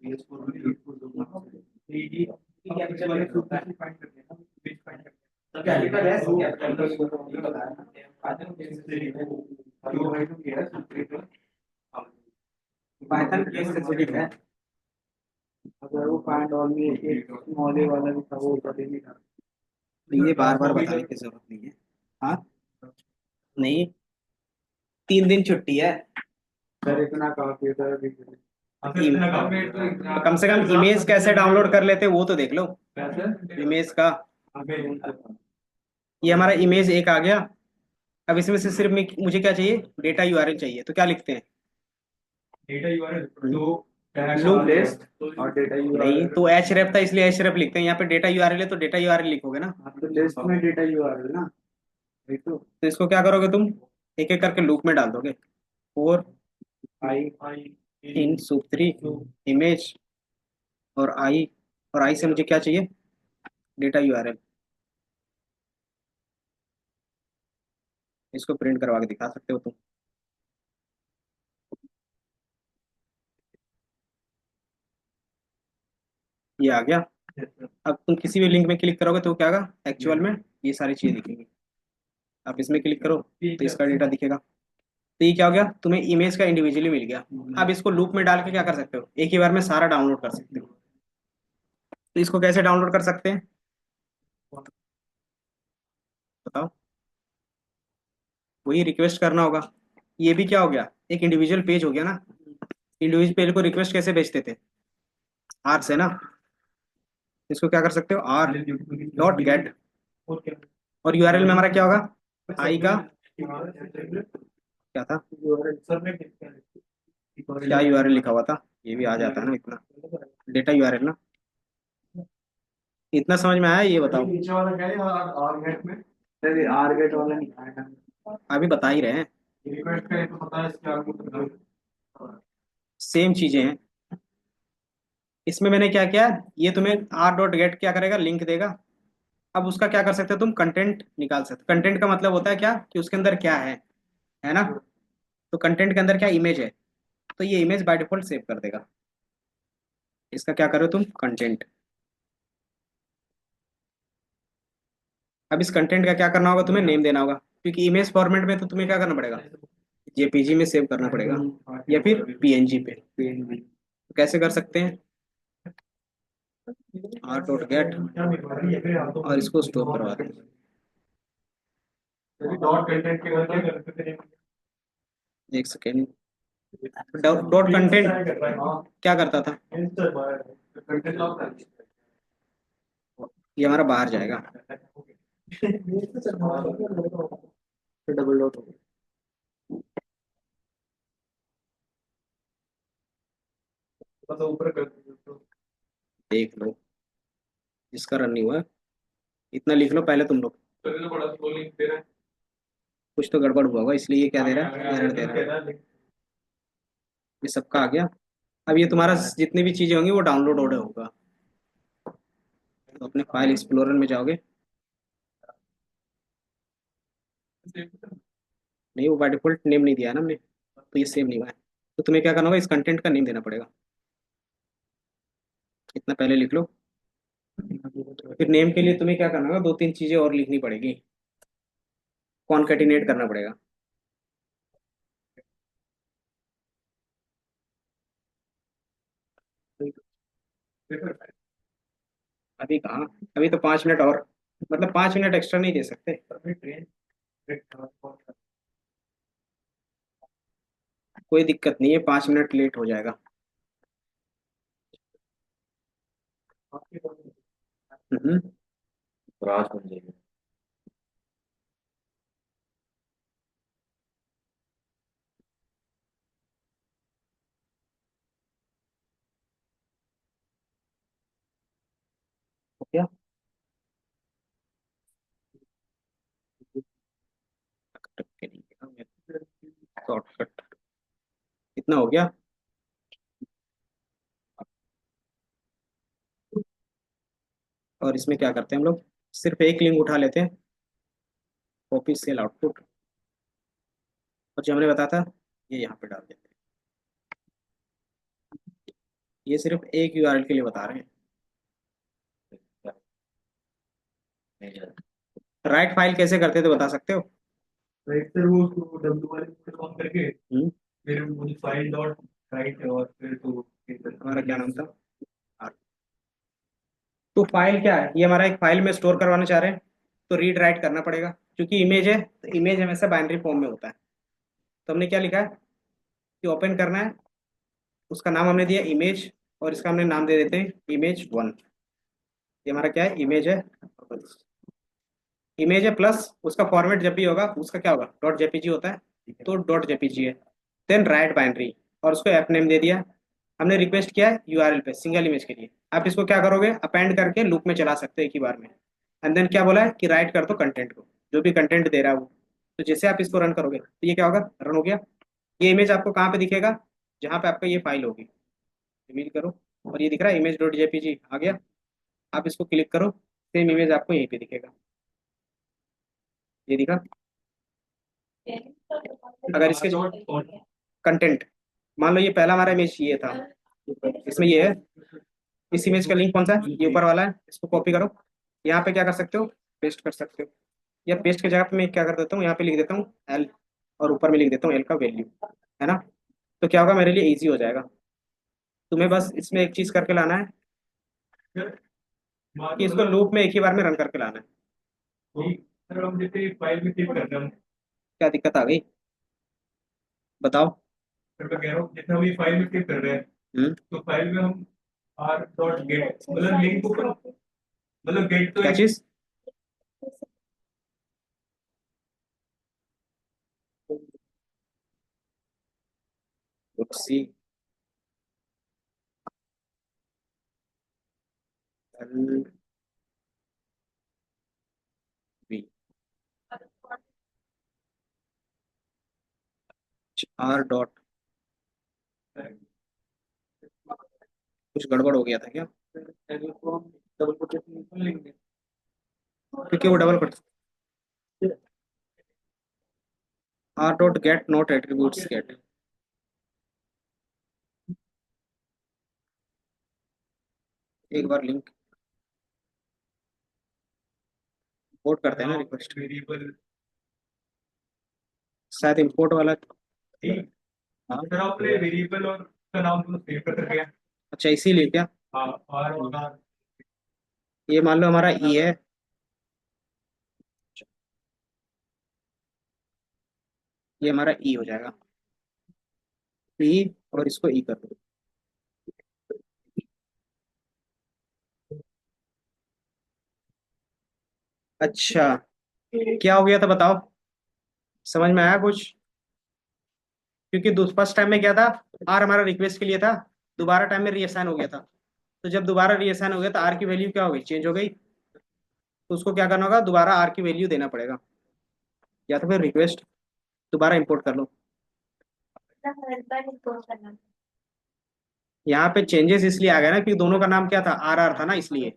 BS4 पाइथन केस सेंसिटिव है। अगर वो फाइंड ऑल में एक मॉले वाला भी था वो कर देंगे। ये बार बार बताने की जरूरत नहीं है। हाँ, नहीं, 3 दिन छुट्टी है। सर इतना काफी है सर अभी के लिए। कम से कम इमेज कैसे डाउनलोड कर लेते वो तो देख लो। कैसे? इमेज का ये हमारा इमेज एक आ गया। अब इसमें से सिर्फ मुझे क्या चाहिए, डेटा यूआरएल चाहिए, तो क्या लिखते हैं? डेटा यूआरएल तो Loop लिस्ट और डेटा नहीं, यूआरएल। तो एच रेफ था इसलिए एच रेफ लिखते हैं। यहाँ पे डेटा यूआरएल है तो डेटा यूआरएल लिखोगे ना। तो लिस्ट में डेटा यूआरएल ना, वही तो। तो इसको क्या करोगे तुम, एक एक करके लूप में डाल दोगे। फोर आई इन सूप 3 इमेज और आई से मुझे क्या चाहिए, डेटा यूआरएल। इसको प्रिंट करवा के दिखा सकते हो तुम। ये आ गया। अब तुम किसी भी लिंक में क्लिक करोगे तो क्या होगा, एक्चुअल में ये सारी चीजें दिखेंगी। आप इसमें क्लिक करो तो इसका डेटा दिखेगा। तो ये क्या हो गया, तुम्हें इमेज का इंडिविजुअली मिल गया। अब इसको लूप में डाल के क्या कर सकते हो, एक ही बार में सारा डाउनलोड कर सकते हो। तो इसको कैसे डाउनलोड कर सकते हैं बताओ? वही रिक्वेस्ट करना होगा। ये भी क्या हो गया, एक इंडिविजुअल पेज हो गया ना। इंडिविजुअल पेज को रिक्वेस्ट कैसे भेजते थे, आर से ना। इसको क्या कर सकते हो, आर डॉट गेट, और यूआरएल में हमारा क्या होगा, आई का क्या था, क्या यूआरएल लिखा हुआ था, ये भी आ जाता है ना इतना, डेटा यूआरएल ना। इतना समझ में आया, ये बताओ। नीचे वाला क्या है आर गेट में अरे आर गेट वाला नहीं आएगा। अभी बता ही रहे हैं, रिक्वेस्ट करे तो पता है इसके आगे सेम चीजें हैं। इसमें मैंने क्या किया, ये तुम्हें आर डॉट गेट क्या करेगा, लिंक देगा। अब उसका क्या कर सकते हो तुम, कंटेंट निकाल सकते हो। कंटेंट का मतलब होता है क्या, कि उसके अंदर क्या है ना। तो कंटेंट के अंदर क्या इमेज है, तो ये इमेज बाय डिफॉल्ट सेव कर देगा। इसका क्या करो तुम, कंटेंट। अब इस कंटेंट का क्या करना होगा, तुम्हें नेम देना होगा, क्योंकि इमेज फॉर्मेट में तो तुम्हें क्या करना पड़ेगा, जेपीजी में सेव करना पड़ेगा या फिर पीएनजी पे। तो कैसे कर सकते हैं, आर डॉट गेट और इसको स्टोर करवा दें। डॉट कंटेंट के बाद क्या करते थे एक सेकेंड, डॉट कंटेंट क्या करता था, कंटेंट लॉक कर ये हमारा बाहर जाएगा। डबल डॉट हो मतलब ऊपर कर देख लो, जिसका रन नहीं हुआ है, इतना लिख लो पहले तुम लोग। तो बड़ा स्क्रोलिंग दे रहा है कुछ तो गड़बड़ हुआ होगा इसलिए ये क्या दे रहा है, एरर दे रहा है। ये सबका आ गया। अब ये तुम्हारा जितनी भी चीजें होंगी वो डाउनलोड ऑर्डर होगा। तो अपने फाइल एक्सप्लोरर में जाओगे, नहीं वो बाय डिफॉल्ट नेम नहीं दिया है ना हमने, तो ये सेव नहीं हुआ है। तो तुम्हें क्या करना होगा, इस कंटेंट का नेम देना पड़ेगा। इतना पहले लिख लो। फिर नेम के लिए तुम्हें क्या करना होगा, दो तीन चीजें और लिखनी पड़ेगी, कॉन्केटिनेट करना पड़ेगा। अभी कहाँ, अभी तो 5 मिनट और, मतलब 5 मिनट एक्स्ट्रा नहीं दे सकते। कोई दिक्कत नहीं है, 5 मिनट लेट हो जाएगा। हम्म, राज बन जाएगी। हो गया। शॉर्टकट इतना हो गया। और इसमें क्या करते हैं हम लोग, सिर्फ एक लिंक उठा लेते हैं, कॉपी सेल आउटपुट, और जो हमने बताया था ये यहाँ पे डाल देते हैं। ये सिर्फ एक यूआरएल के लिए बता रहे हैं। नहीं जाता। राइट फाइल कैसे करते थे बता सकते हो? राइट से वो डब्ल्यू वाले को ऑन करके हम्म, फिर मुझे फाइल डॉट राइट और फिर तो हमारा क्या नाम था, R। तो फाइल क्या है, ये हमारा एक फाइल में स्टोर करवाना चाह रहे हैं, तो रीड राइट करना पड़ेगा। क्योंकि इमेज है तो इमेज हमेशा बाइनरी फॉर्म में होता है। तो हमने क्या लिखा है कि ओपन करना है उसका नाम हमने दिया इमेज, और इसका हमने नाम दे देते हैं image1। ये हमारा क्या है, इमेज है, इमेज है प्लस उसका फॉर्मेट जब भी होगा उसका क्या होगा, डॉट जेपीजी होता है, तो डॉट जेपीजी है। देन राइट बाइनरी, और उसको एफ नेम दे दिया। हमने रिक्वेस्ट किया है यूआरएल पे सिंगल इमेज के लिए। आप इसको क्या करोगे, अपेंड करके लूप में चला सकते हो एक ही बार में। एंड देन क्या बोला है कि राइट कर दो कंटेंट को, जो भी कंटेंट दे रहा है वो। तो जैसे आप इसको रन करोगे तो ये क्या होगा, रन हो गया। ये इमेज आपको कहाँ पे दिखेगा, जहाँ पे आपका ये फाइल होगी। इमेज करो, और ये दिख रहा है इमेज डॉट जेपीजी आ गया। आप इसको क्लिक करो, सेम इमेज आपको यहीं पे दिखेगा, ये दिखा। अगर इसके कंटेंट, मान लो ये पहला हमारा इमेज ये था, इसमें ये है, इस इमेज का लिंक कौन सा है, ये ऊपर वाला है। इसको कॉपी करो, यहाँ पे क्या कर सकते हो, पेस्ट कर सकते हो। या पेस्ट की जगह पे मैं क्या कर देता हूँ, यहाँ पे लिख देता हूँ एल, और ऊपर में लिख देता हूँ एल का वैल्यू, है ना। तो क्या होगा, मेरे लिए इजी हो जाएगा। तुम्हें बस इसमें एक चीज करके लाना है कि इसको लूप में एक ही बार में रन करके लाना है। सर हम जैसे फाइल में सेव कर रहे हैं, क्या दिक्कत आ गई, बताओ। सर मैं कह रहा हूँ जैसे हम ये फाइल में सेव कर रहे हैं, तो फाइल में हम आर डॉट गेट मतलब लिंक को मतलब गेट तो क्या चीज, c l b r dot, कुछ गड़बड़ हो गया था क्या, डबल कोटेशन लिंक क्योंकि वो double cut, r dot get not attributes get. एक बार लिंक इंपोर्ट करते हैं ना रिक्वेस्ट, वेरिएबल शायद इंपोर्ट वाला। हाँ सर आपने वेरिएबल और का नाम दोनों सेव कर रखे हैं। अच्छा, इसीलिए क्या, हाँ आर और आर ये मान लो हमारा ई है, ये हमारा ई हो जाएगा, ई, और इसको ई कर दो। अच्छा, क्या हो गया था बताओ, समझ में आया कुछ। क्योंकि फर्स्ट टाइम में क्या था, आर हमारा रिक्वेस्ट के लिए था, दोबारा टाइम में रीअसाइन हो गया था। तो जब दोबारा रीअसाइन हो गया तो आर की वैल्यू क्या हो गई, चेंज हो गई। तो उसको क्या करना होगा, दोबारा आर की वैल्यू देना पड़ेगा, या तो फिर रिक्वेस्ट दोबारा इंपोर्ट कर लो। यहाँ पे चेंजेस इसलिए आ गया ना कि दोनों का नाम क्या था, आर आर था ना, इसलिए।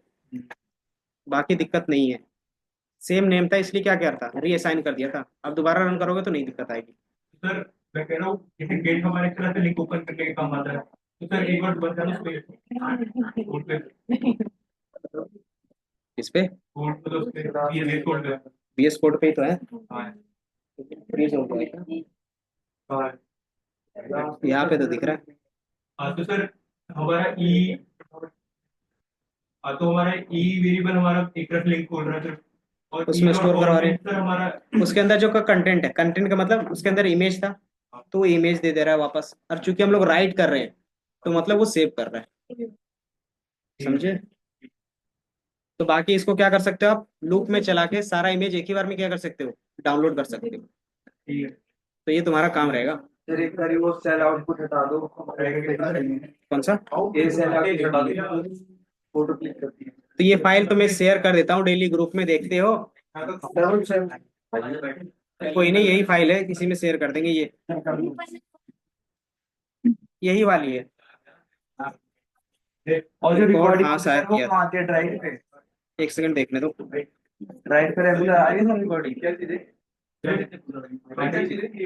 बाकी दिक्कत नहीं है, सेम नेम था इसलिए क्या किया था, रीअसाइन कर दिया था। अब दोबारा रन करोगे तो नहीं दिक्कत आएगी। सर मैं कह रहा हूँ जैसे गेट हमारे तरह से लिंक ओपन करने का काम आता है, तो सर एक बार बंद करना कोड पे इस पे कोड मतलब उस पे ये कोड पे बीएस कोड पे ही तो है, हाँ फ्रीज हो गया हाँ यहाँ पे तो दिख रहा है। हाँ तो सर हमारा ई हाँ तो हमारा ई वेरिएबल हमारा एक तरफ लिंक खोल रहा है सर, और उसमें ई स्टोर डॉट करवा रहे फॉर्मेट सर हमारा हैं, उसके अंदर जो का कंटेंट है, कंटेंट का मतलब उसके अंदर इमेज था तो वो इमेज दे दे रहा है वापस। और चूंकि हम लोग राइट कर रहे हैं तो मतलब वो सेव कर रहा है, समझे। तो बाकी इसको क्या कर सकते हो आप, लूप में चला के सारा इमेज एक ही बार में क्या कर सकते हो, डाउनलोड कर सकते हो। ठीक है तो ये तुम्हारा काम रहेगा। फिर एक बारी वो सेल आउटपुट हटा दो, कौन सा, ये सेल आउटपुट हटा दो, फोटो क्लिक करती है। तो ये फाइल तो मैं शेयर कर देता हूँ डेली ग्रुप में, देखते हो। डबल सेल कोई नहीं, यही फाइल है, किसी में शेयर कर देंगे, ये यही वाली है। और जो रिकॉर्ड, रिकॉर्डिंग हाँ शायद वो किया कहाँ आती है, ड्राइव पे? था। एक सेकंड देखने दो। ड्राइव पे रेगुलर आ रही है ना रिकॉर्डिंग? क्या चीजें?